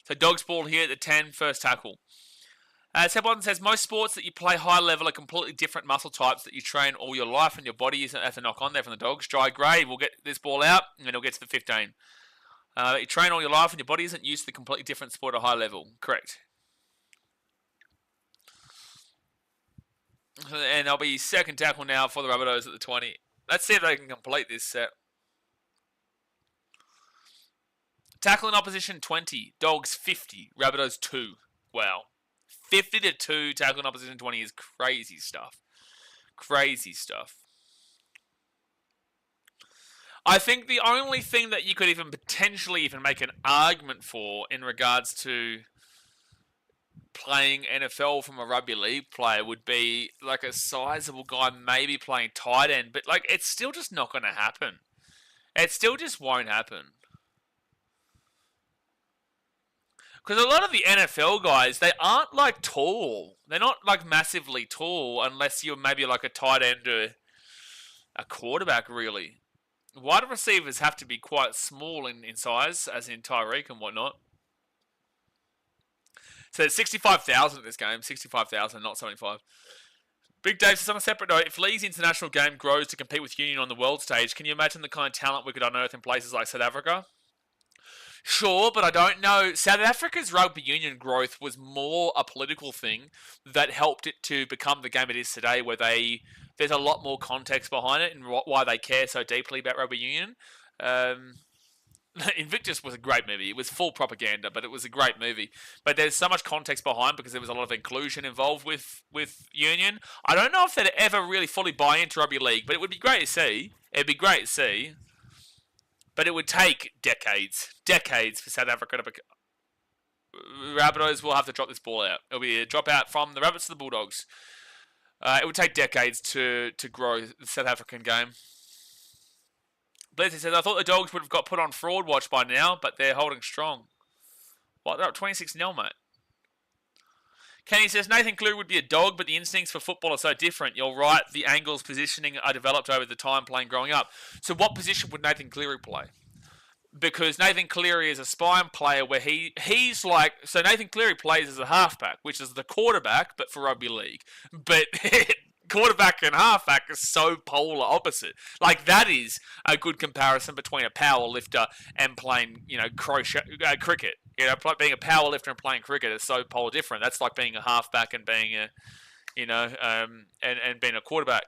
So Dogs ball here at the 10. First tackle. Sebon says, most sports that you play high level are completely different muscle types that you train all your life, and your body isn't have to knock on there from the Dogs. Dry Gray will get this ball out, and it'll get to the 15. You train all your life, and your body isn't used to the completely different sport at high level. Correct. And there'll be second tackle now for the Rabbitohs at the 20. Let's see if they can complete this set. Tackle in opposition 20. Dogs 50. Rabbitohs 2. Wow. 50 to 2. Tackle in opposition 20 is crazy stuff. Crazy stuff. I think the only thing that you could even potentially even make an argument for in regards to playing NFL from a rugby league player would be like a sizable guy maybe playing tight end, but like it's still just not going to happen. It still just won't happen. Because a lot of the NFL guys, they aren't like tall. They're not like massively tall unless you're maybe like a tight end or a quarterback really. Wide receivers have to be quite small in size, as in Tyreek and whatnot. So it's 65,000 at this game. 65,000, not 75. Big Dave says, on a separate note, if League's international game grows to compete with Union on the world stage, can you imagine the kind of talent we could unearth in places like South Africa? Sure, but I don't know. South Africa's rugby union growth was more a political thing that helped it to become the game it is today, where there's a lot more context behind it and why they care so deeply about rugby union. Invictus was a great movie. It was full propaganda, but it was a great movie. But there's so much context behind because there was a lot of inclusion involved with union. I don't know if they'd ever really fully buy into rugby league, but it would be great to see. It'd be great to see. But it would take decades for South Africa to become... Rabbitohs will have to drop this ball out. It'll be a drop out from the Rabbits to the Bulldogs. It would take decades to grow the South African game. Blazzy says, I thought the Dogs would have got put on fraud watch by now, but they're holding strong. What? They're up 26-0, mate. Kenny says, Nathan Cleary would be a dog, but the instincts for football are so different. You're right, the angles, positioning are developed over the time playing growing up. So what position would Nathan Cleary play? Because Nathan Cleary is a spine player where he's like... So Nathan Cleary plays as a halfback, which is the quarterback, but for rugby league. But quarterback and halfback is so polar opposite. Like, that is a good comparison between a power lifter and playing, cricket. Being a power lifter and playing cricket is so polar different. That's like being a halfback and being and being a quarterback.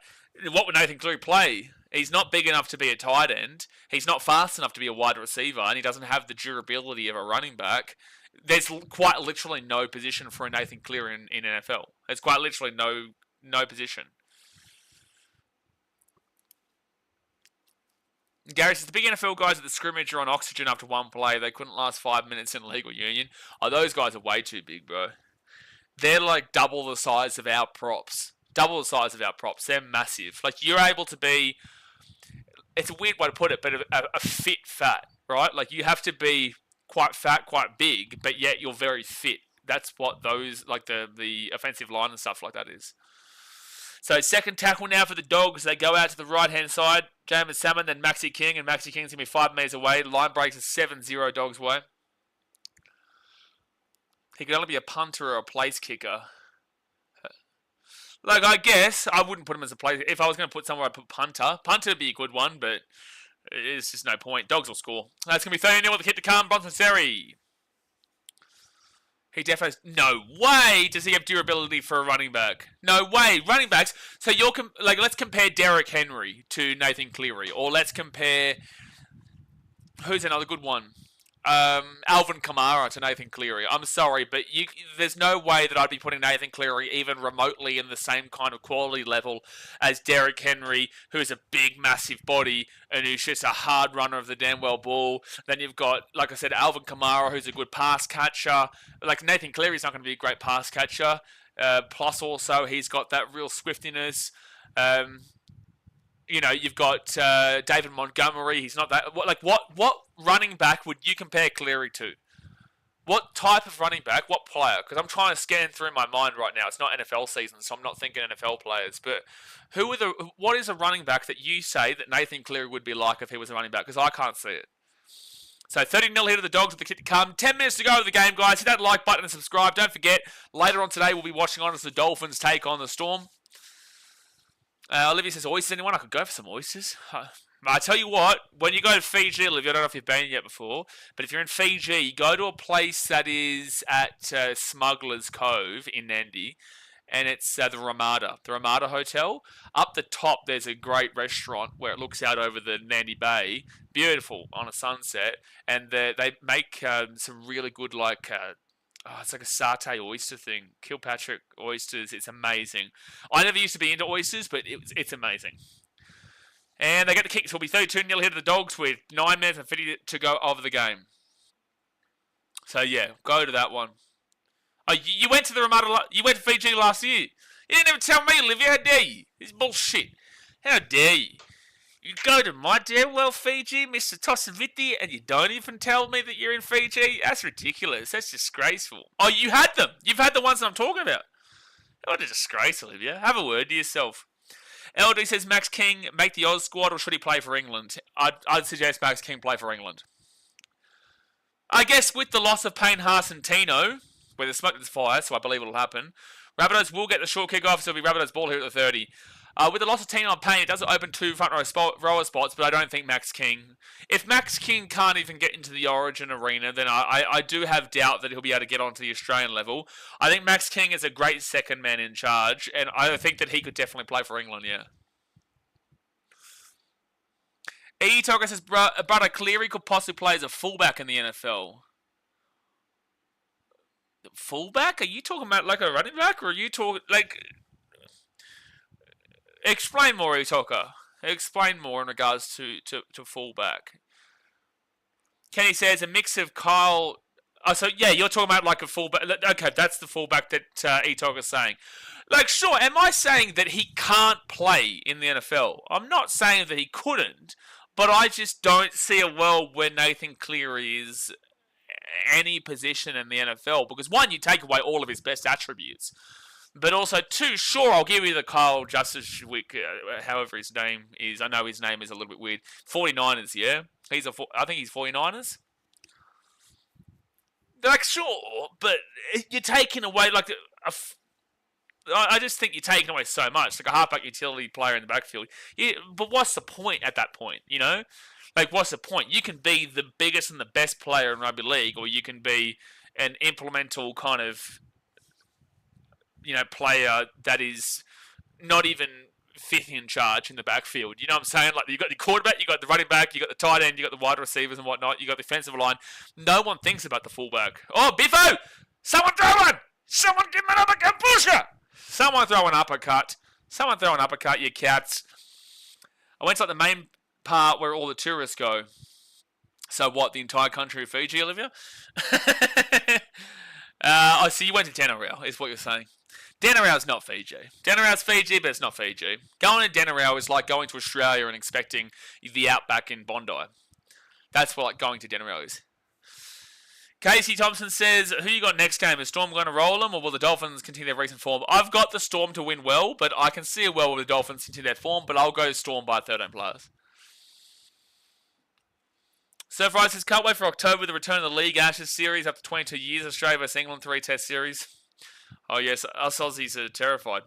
What would Nathan Cleary play? He's not big enough to be a tight end. He's not fast enough to be a wide receiver, and he doesn't have the durability of a running back. There's quite literally no position for a Nathan Cleary in NFL. There's quite literally no position. Gary says, the big NFL guys at the scrimmage are on oxygen after one play. They couldn't last 5 minutes in a legal union. Oh, those guys are way too big, bro. They're like double the size of our props. Double the size of our props. They're massive. Like, you're able to be... It's a weird way to put it, but a fit fat, right? Like, you have to be quite fat, quite big, but yet you're very fit. That's what those, like the offensive line and stuff like that is. So second tackle now for the Dogs. They go out to the right-hand side. Jamin Salmon, then Maxi King, and Maxi King's going to be 5 metres away. The line breaks is 7-0 Dogs' way. He could only be a punter or a place kicker. Like, I guess I wouldn't put him as a place. If I was going to put somewhere, I'd put punter. Punter would be a good one, but it's just no point. Dogs will score. That's going to be 30-0 with the kick to come. Bronson Seri. He definitely... No way does he have durability for a running back. No way. Running backs... So you're... let's compare Derrick Henry to Nathan Cleary. Or let's compare... Who's another good one? Alvin Kamara to Nathan Cleary. I'm sorry, but there's no way that I'd be putting Nathan Cleary even remotely in the same kind of quality level as Derrick Henry, who's a big, massive body and who's just a hard runner of the damn well ball. Then you've got, like I said, Alvin Kamara, who's a good pass catcher. Like, Nathan Cleary's not going to be a great pass catcher. Plus, also, he's got that real swiftiness. You've got David Montgomery. He's not that... What running back would you compare Cleary to? What type of running back? What player? Because I'm trying to scan through my mind right now. It's not NFL season, so I'm not thinking NFL players. But what is a running back that you say that Nathan Cleary would be like if he was a running back? Because I can't see it. So 30-0 here to the Dogs with the kick to come. 10 minutes to go of the game, guys. Hit that like button and subscribe. Don't forget, later on today, we'll be watching on as the Dolphins take on the Storm. Olivia says, oysters, anyone? I could go for some oysters. I tell you what, when you go to Fiji, Olivia, I don't know if you've been yet before, but if you're in Fiji, go to a place that is at Smuggler's Cove in Nandi, and it's the Ramada Hotel. Up the top, there's a great restaurant where it looks out over the Nandi Bay. Beautiful on a sunset, and they make some really good, it's like a satay oyster thing. Kilpatrick oysters. It's amazing. I never used to be into oysters, but it's amazing. And they get the kick. So it'll be 32-0 here to the Dogs with 9 minutes and 50 to go of the game. So yeah, go to that one. Oh, you went to the Ramada. You went to Fiji last year. You didn't even tell me, Olivia. How dare you? It's bullshit. How dare you? You go to my damn well Fiji, Mr. Tosaviti, and you don't even tell me that you're in Fiji? That's ridiculous. That's disgraceful. Oh, you had them. You've had the ones that I'm talking about. What a disgrace, Olivia. Have a word to yourself. LD says, Max King make the Oz squad, or should he play for England? I'd suggest Max King play for England. I guess with the loss of Payne, Haas and Tino, where there's smoke there's fire, so I believe it'll happen. Rabbitohs will get the short kick off, so it'll be Rabbitohs ball here at the 30. With the loss of Tino and Payne, it does open 2 front rower spots, but I don't think Max King... If Max King can't even get into the Origin arena, then I do have doubt that he'll be able to get onto the Australian level. I think Max King is a great second man in charge, and I think that he could definitely play for England, yeah. E. Toga says, brother, Cleary could possibly play as a fullback in the NFL. Fullback? Are you talking about like a running back, or are you talking like... Explain more, Itoka. Explain more in regards to fullback. Kenny says a mix of Kyle... Oh, so yeah, you're talking about like a fullback. Okay, that's the fullback that Itoka's saying. Like, sure, am I saying that he can't play in the NFL? I'm not saying that he couldn't, But I just don't see a world where Nathan Cleary is any position in the NFL, because one, you take away all of his best attributes, but also two, sure, I'll give you the Kyle Justice, however his name is. I know his name is a little bit weird. 49ers, yeah, I think he's 49ers. Like, sure, but you're taking away I just think you're taking away so much, like a halfback utility player in the backfield. Yeah, but what's the point at that point? You know, like what's the point? You can be the biggest and the best player in rugby league, or you can be an implemental kind of, player that is not even fifth in charge in the backfield. You know what I'm saying? Like, you got the quarterback, you got the running back, you got the tight end, you got the wide receivers and whatnot, you got the defensive line. No one thinks about the fullback. Oh, Biffo! Someone throw one! Someone give him an uppercut pusher! Someone throw an uppercut. Someone throw an uppercut, you cats. I went to the main part where all the tourists go. So what, the entire country of Fiji, Olivia? So you went to NRL, is what you're saying. NRL's not Fiji. NRL's Fiji, but it's not Fiji. Going to NRL is like going to Australia and expecting the outback in Bondi. That's what going to NRL is. Casey Thompson says, who you got next game? Is Storm going to roll them, or will the Dolphins continue their recent form? I've got the Storm to win well, but I can see a world where the Dolphins continue their form, but I'll go Storm by 13 players. Surf Rice says, can't wait for October, the return of the League Ashes series after 22 years. Australia vs England 3-test series. Oh yes, us Aussies are terrified.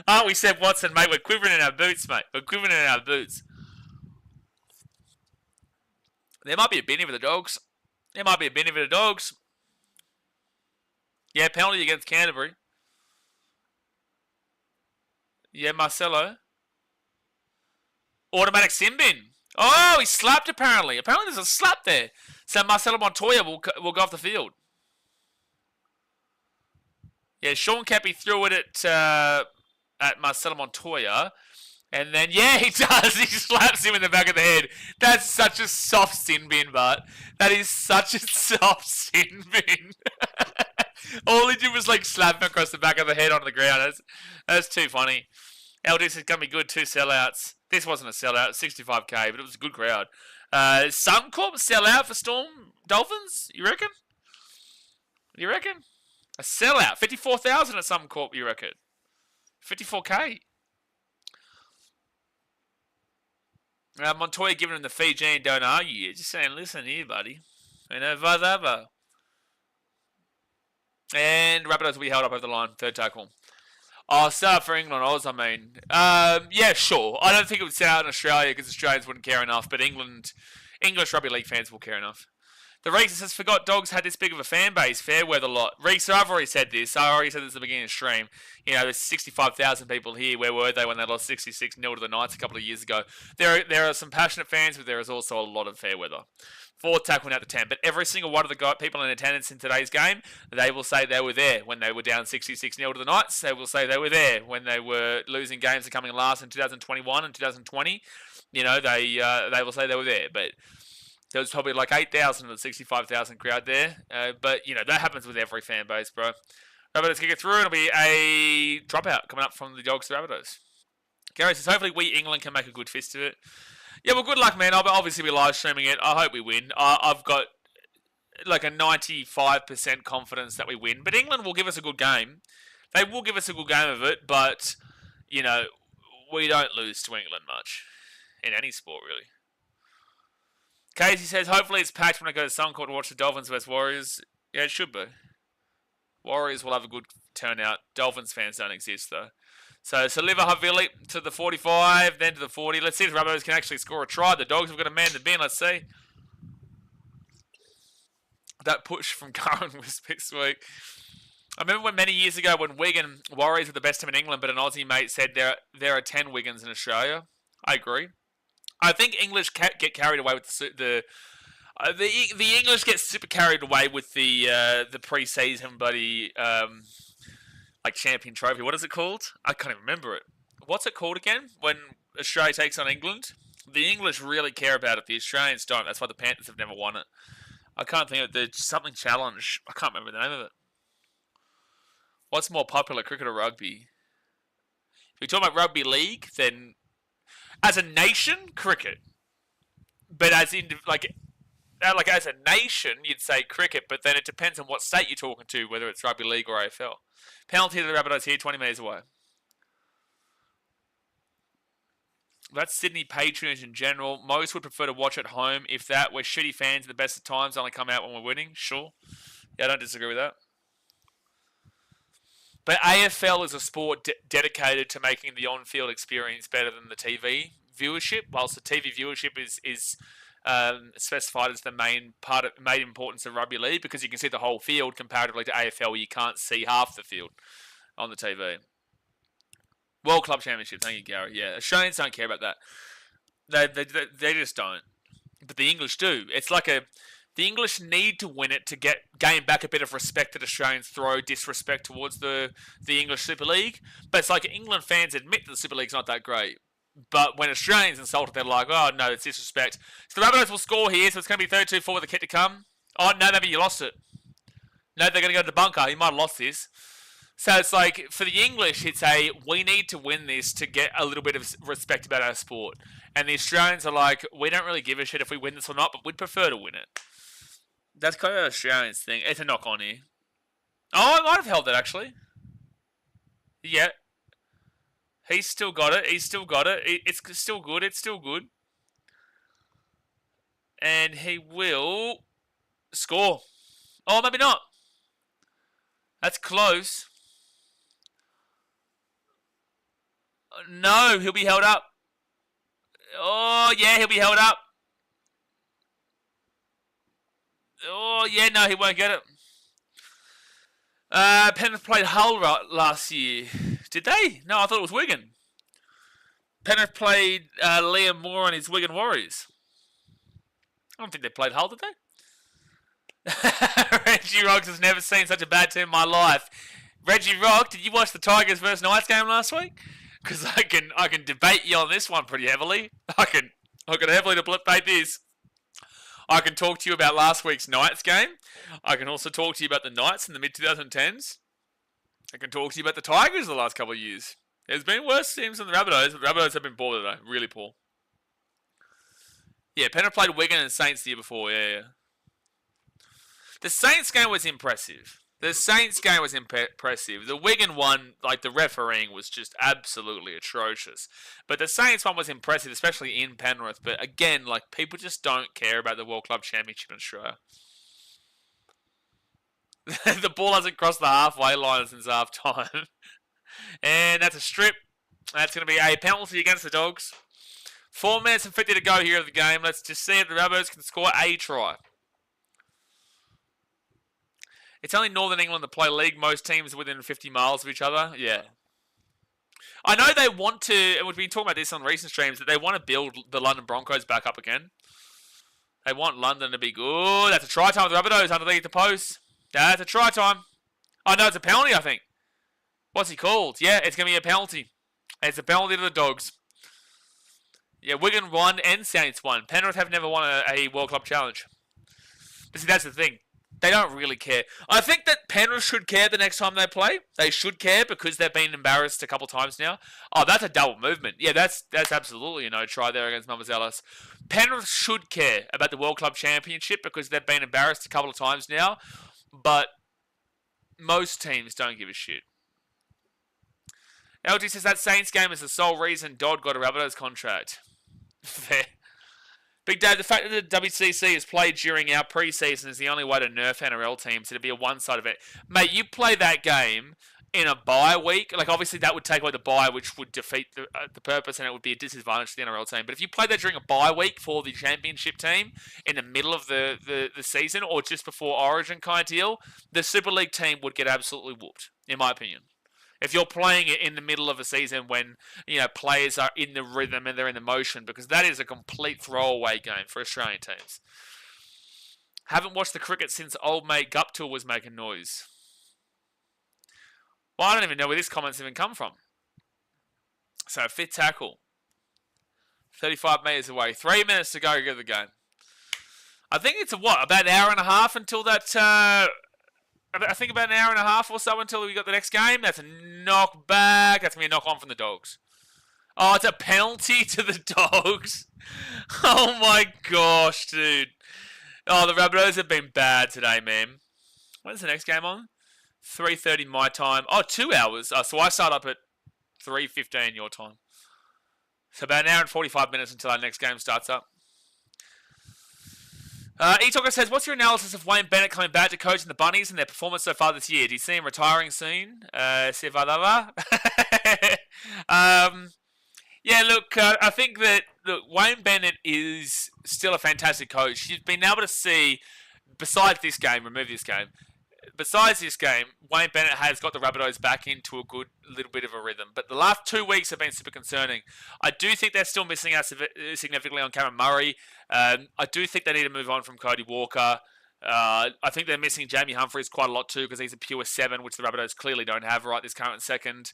Aren't we, Seb Watson, mate? We're quivering in our boots, mate. We're quivering in our boots. There might be a binny for the Dogs. There might be a binny for the Dogs. Yeah, penalty against Canterbury. Yeah, Marcelo. Automatic sin bin. Oh, he slapped apparently. Apparently there's a slap there. So Marcelo Montoya will go off the field. Yeah, Sean Cappy threw it at Marcelo Montoya. And then, yeah, he does. He slaps him in the back of the head. That's such a soft sin bin, Bart. That is such a soft sin bin. All he did was slap him across the back of the head on the ground. That's too funny. LD says, gonna be good, 2 sellouts. This wasn't a sellout, 65k, but it was a good crowd. Suncorp sellout for Storm Dolphins, you reckon? You reckon? A sellout, 54,000 at Suncorp, you reckon? 54k. Montoya giving him the Fijian, don't argue. Just saying, listen here, buddy. Whatever. And Rabbitohs will be held up over the line. 3rd tackle. Oh, start for England, Oz, I mean. Yeah, sure. I don't think it would set out in Australia because Australians wouldn't care enough, but English rugby league fans will care enough. The Reeks says, forgot Dogs had this big of a fan base. Fair weather lot. Reeks, I've already said this. I already said this at the beginning of the stream. There's 65,000 people here. Where were they when they lost 66-0 to the Knights a couple of years ago? There are some passionate fans, but there is also a lot of fair weather. 4th tackle out to 10. But every single one of the people in attendance in today's game, they will say they were there when they were down 66-0 to the Knights. They will say they were there when they were losing games and coming last in 2021 and 2020. They will say they were there. But there was probably 8,000 of the 65,000 crowd there. But, that happens with every fan base, bro. Rabbitohs kick it through, and it'll be a dropout coming up from the Dogs to Rabbitohs. Gary says, hopefully we, England, can make a good fist of it. Yeah, well, good luck, man. I'll obviously be live streaming it. I hope we win. I've got a 95% confidence that we win. But England will give us a good game. They will give us a good game of it, but, we don't lose to England much. In any sport, really. Casey says, hopefully it's packed when I go to Suncorp to watch the Dolphins vs Warriors. Yeah, it should be. Warriors will have a good turnout. Dolphins fans don't exist, though. So Saliva Havili to the 45, then to the 40. Let's see if the Rabbitohs can actually score a try. The Dogs have got to man the bin. Let's see. That push from Curran was a bit sweet. I remember many years ago when Wigan Warriors were the best team in England, but an Aussie mate said there are 10 Wigans in Australia. I agree. I think English get carried away with the English get super carried away with the pre-season buddy champion trophy. What is it called? I can't even remember it. What's it called again? When Australia takes on England, the English really care about it. The Australians don't. That's why the Panthers have never won it. I can't think of it. There's something challenge. I can't remember the name of it. What's more popular, cricket or rugby? If you're talking about rugby league, then As a nation, cricket. But as in, like as a nation, you'd say cricket, but then it depends on what state you're talking to, whether it's rugby league or AFL. Penalty to the Rabbitohs here, 20 metres away. That's Sydney patronage in general. Most would prefer to watch at home. If that, we're shitty fans. The best of times only come out when we're winning. Sure. Yeah, I don't disagree with that. But AFL is a sport dedicated to making the on-field experience better than the TV viewership. Whilst the TV viewership is specified as the main importance of rugby league, because you can see the whole field comparatively to AFL, where you can't see half the field on the TV. World Club Championship, thank you, Gary. Yeah, Australians don't care about that. They just don't. But the English do. It's like the English need to win it to gain back a bit of respect that Australians throw disrespect towards the English Super League. But it's like England fans admit that the Super League's not that great. But when Australians insult it, they're like, oh no, it's disrespect. So the Rabbitohs will score here, so it's going to be 32-4 with the kit to come. Oh no, maybe you lost it. No, they're going to go to the bunker. You might have lost this. So it's like, for the English, it's we need to win this to get a little bit of respect about our sport. And the Australians are like, we don't really give a shit if we win this or not, but we'd prefer to win it. That's kind of an Australians thing. It's a knock on here. Oh, I might have held that, actually. Yeah. He's still got it. It's still good. It's still good. And he will score. Oh, maybe not. That's close. No, he'll be held up. Oh, yeah, he'll be held up. Oh, yeah, no, he won't get it. Penrith played Hull last year. Did they? No, I thought it was Wigan. Penrith played Liam Moore and his Wigan Warriors. I don't think they played Hull, did they? Reggie Rocks has never seen such a bad team in my life. Reggie Rock, did you watch the Tigers versus Knights game last week? Because I can debate you on this one pretty heavily. I can heavily debate this. I can talk to you about last week's Knights game. I can also talk to you about the Knights in the mid-2010s. I can talk to you about the Tigers the last couple of years. There's been worse teams than the Rabbitohs, but the Rabbitohs have been poor today. Really poor. Yeah, Penrith played Wigan and Saints the year before. Yeah. The Saints game was impressive. The Wigan one, like the refereeing was just absolutely atrocious. But the Saints one was impressive, especially in Penrith. But again, like, people just don't care about the World Club Championship in Australia. The ball hasn't crossed the halfway line since half time. And that's a strip. That's going to be a penalty against the Dogs. 4 minutes and 50 to go here of the game. Let's just see if the Rabbitohs can score a try. It's only Northern England that play league. Most teams are within 50 miles of each other. Yeah. I know they want to, and we've been talking about this on recent streams, that they want to build the London Broncos back up again. They want London to be good. That's a try time with the Rabbitohs underneath the post. That's a try time. Oh, no, it's a penalty, I think. What's he called? Yeah, it's going to be a penalty. It's a penalty to the Dogs. Yeah, Wigan won and Saints won. Penrith have never won a World Club Challenge. But see, that's the thing. They don't really care. I think that Penrith should care the next time they play. They should care because they've been embarrassed a couple times now. Oh, that's a double movement. Yeah, that's absolutely a no try there against Mamazelis. Penrith should care about the World Club Championship because they've been embarrassed a couple of times now. But most teams don't give a shit. LG says that Saints game is the sole reason Dodd got a Rabbitohs contract. Fair. Big Dave, the fact that the WCC is played during our pre-season is the only way to nerf NRL teams. It'd be a one-sided event. Mate, you play that game in a bye week. Like, obviously, that would take away the bye, which would defeat the purpose, and it would be a disadvantage to the NRL team. But if you play that during a bye week for the championship team in the middle of the season or just before Origin kind of deal, the Super League team would get absolutely whooped, in my opinion. If you're playing it in the middle of a season when, you know, players are in the rhythm and they're in the motion, because that is a complete throwaway game for Australian teams. Haven't watched the cricket since old mate Guptill was making noise. Well, I don't even know where this comment's even come from. So, fifth tackle. 35 metres away. 3 minutes to go to the game. I think it's about an hour and a half until that... I think about an hour and a half or so until we got the next game. That's a knock back. That's going to be a knock on from the Dogs. Oh, it's a penalty to the Dogs. Oh my gosh, dude. Oh, the Rabbitohs have been bad today, man. When's the next game on? 3:30 my time. Oh, 2 hours. So I start up at 3:15 your time. So about an hour and 45 minutes until our next game starts up. E-Talker says, what's your analysis of Wayne Bennett coming back to coaching the Bunnies and their performance so far this year? Do you see him retiring soon? Yeah, look, I think that Wayne Bennett is still a fantastic coach. You've been able to see, besides this game, Wayne Bennett has got the Rabbitohs back into a good little bit of a rhythm. But the last 2 weeks have been super concerning. I do think they're still missing out significantly on Cameron Murray. I do think they need to move on from Cody Walker. I think they're missing Jamie Humphries quite a lot too because he's a pure 7, which the Rabbitohs clearly don't have right this current second.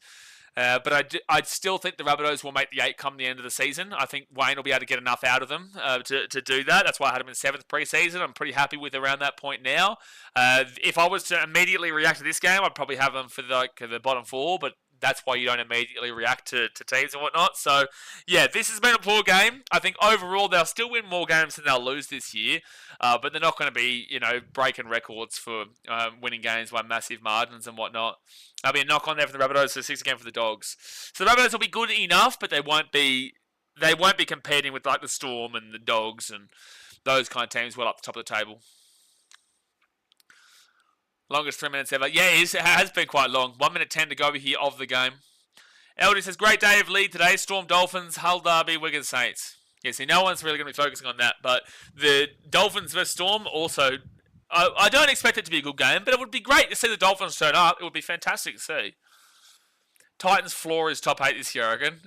But I still think the Rabbitohs will make the 8 come the end of the season. I think Wayne will be able to get enough out of them to do that. That's why I had him in 7th pre-season. I'm pretty happy with around that point now. If I was to immediately react to this game, I'd probably have them for the bottom 4, but that's why you don't immediately react to teams and whatnot. So, yeah, this has been a poor game. I think overall they'll still win more games than they'll lose this year, but they're not going to be, breaking records for winning games by massive margins and whatnot. There'll be a knock on there for the Rabbitohs, so 6 again for the Dogs. So the Rabbitohs will be good enough, but they won't be competing with like the Storm and the Dogs and those kind of teams well up the top of the table. Longest 3 minutes ever. Yeah, it has been quite long. 1 minute 10 to go here of the game. Eldie says, great day of lead today. Storm Dolphins, Hull Derby, Wigan Saints. Yeah, see, no one's really going to be focusing on that. But the Dolphins versus Storm also, I don't expect it to be a good game, but it would be great to see the Dolphins turn up. It would be fantastic to see. Titans floor is top 8 this year, I reckon.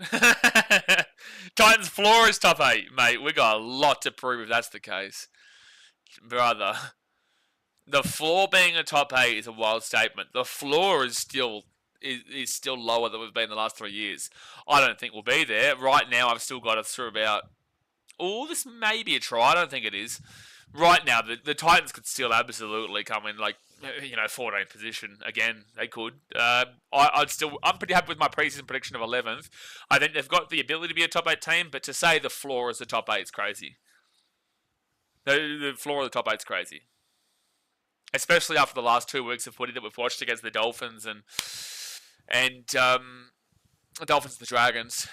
Titans floor is top 8, mate. We got a lot to prove if that's the case. Brother. The floor being a top 8 is a wild statement. The floor is still lower than we've been in the last 3 years. I don't think we'll be there. Right now, I've still got us through about... Oh, this may be a try. I don't think it is. Right now, the Titans could still absolutely come in, 14th position. Again, they could. I'm pretty happy with my preseason prediction of 11th. I think they've got the ability to be a top 8 team, but to say the floor is the top 8 is crazy. The floor of the top 8 is crazy. Especially after the last 2 weeks of footy that we've watched against the Dolphins and the Dolphins and the Dragons.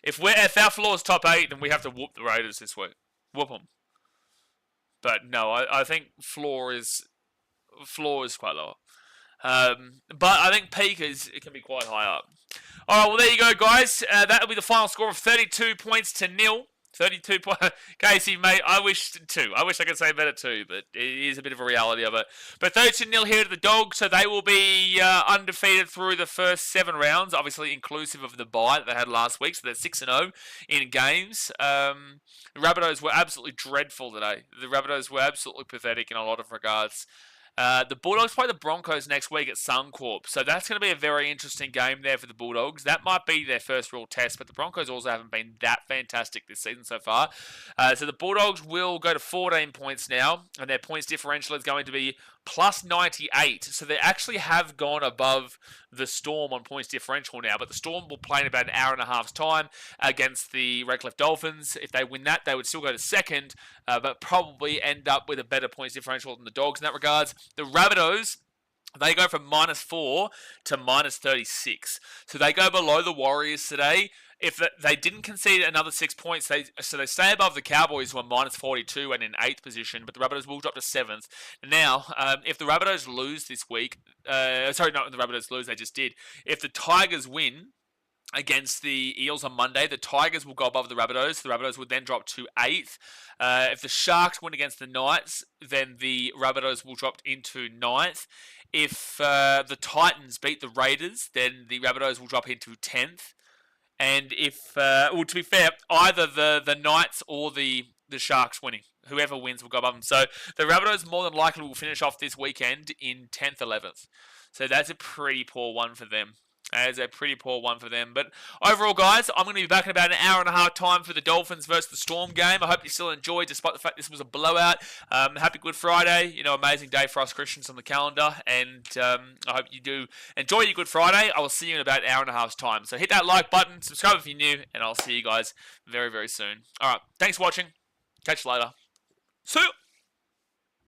If our floor is top 8, then we have to whoop the Raiders this week. Whoop them. But no, I think floor is quite lower. But I think peak it can be quite high up. All right, well there you go, guys. That'll be the final score of 32 points to 0. 32 points. Casey, mate, I wish I could say better too, but it is a bit of a reality of it. But 32-0 here to the Dogs, so they will be undefeated through the first 7 rounds, obviously inclusive of the bye that they had last week, so they're 6-0 in games. The Rabbitohs were absolutely dreadful today. The Rabbitohs were absolutely pathetic in a lot of regards. The Bulldogs play the Broncos next week at Suncorp, so that's going to be a very interesting game there for the Bulldogs. That might be their first real test, but the Broncos also haven't been that fantastic this season so far. So the Bulldogs will go to 14 points now, and their points differential is going to be plus 98. So they actually have gone above the Storm on points differential now, but the Storm will play in about an hour and a half's time against the Redcliffe Dolphins. If they win that, they would still go to second, but probably end up with a better points differential than the Dogs in that regards. The Rabbitohs, they go from -4 to -36. So they go below the Warriors today. If they didn't concede another 6 points, they stay above the Cowboys, who are -42 and in 8th position, but the Rabbitohs will drop to 7th. Now, if the Rabbitohs lose this week, the Rabbitohs lose, they just did. If the Tigers win against the Eels on Monday, the Tigers will go above the Rabbitohs. The Rabbitohs would then drop to 8th. If the Sharks win against the Knights, then the Rabbitohs will drop into 9th. If the Titans beat the Raiders, then the Rabbitohs will drop into 10th. And if, to be fair, either the Knights or the Sharks winning, whoever wins will go above them. So the Rabbitohs more than likely will finish off this weekend in 10th, 11th. So that's a pretty poor one for them. As a pretty poor one for them. But overall, guys, I'm going to be back in about an hour and a half time for the Dolphins versus the Storm game. I hope you still enjoyed, despite the fact this was a blowout. Happy Good Friday. Amazing day for us Christians on the calendar. And I hope you do enjoy your Good Friday. I will see you in about an hour and a half's time. So hit that like button, subscribe if you're new, and I'll see you guys very, very soon. All right. Thanks for watching. Catch you later. See you.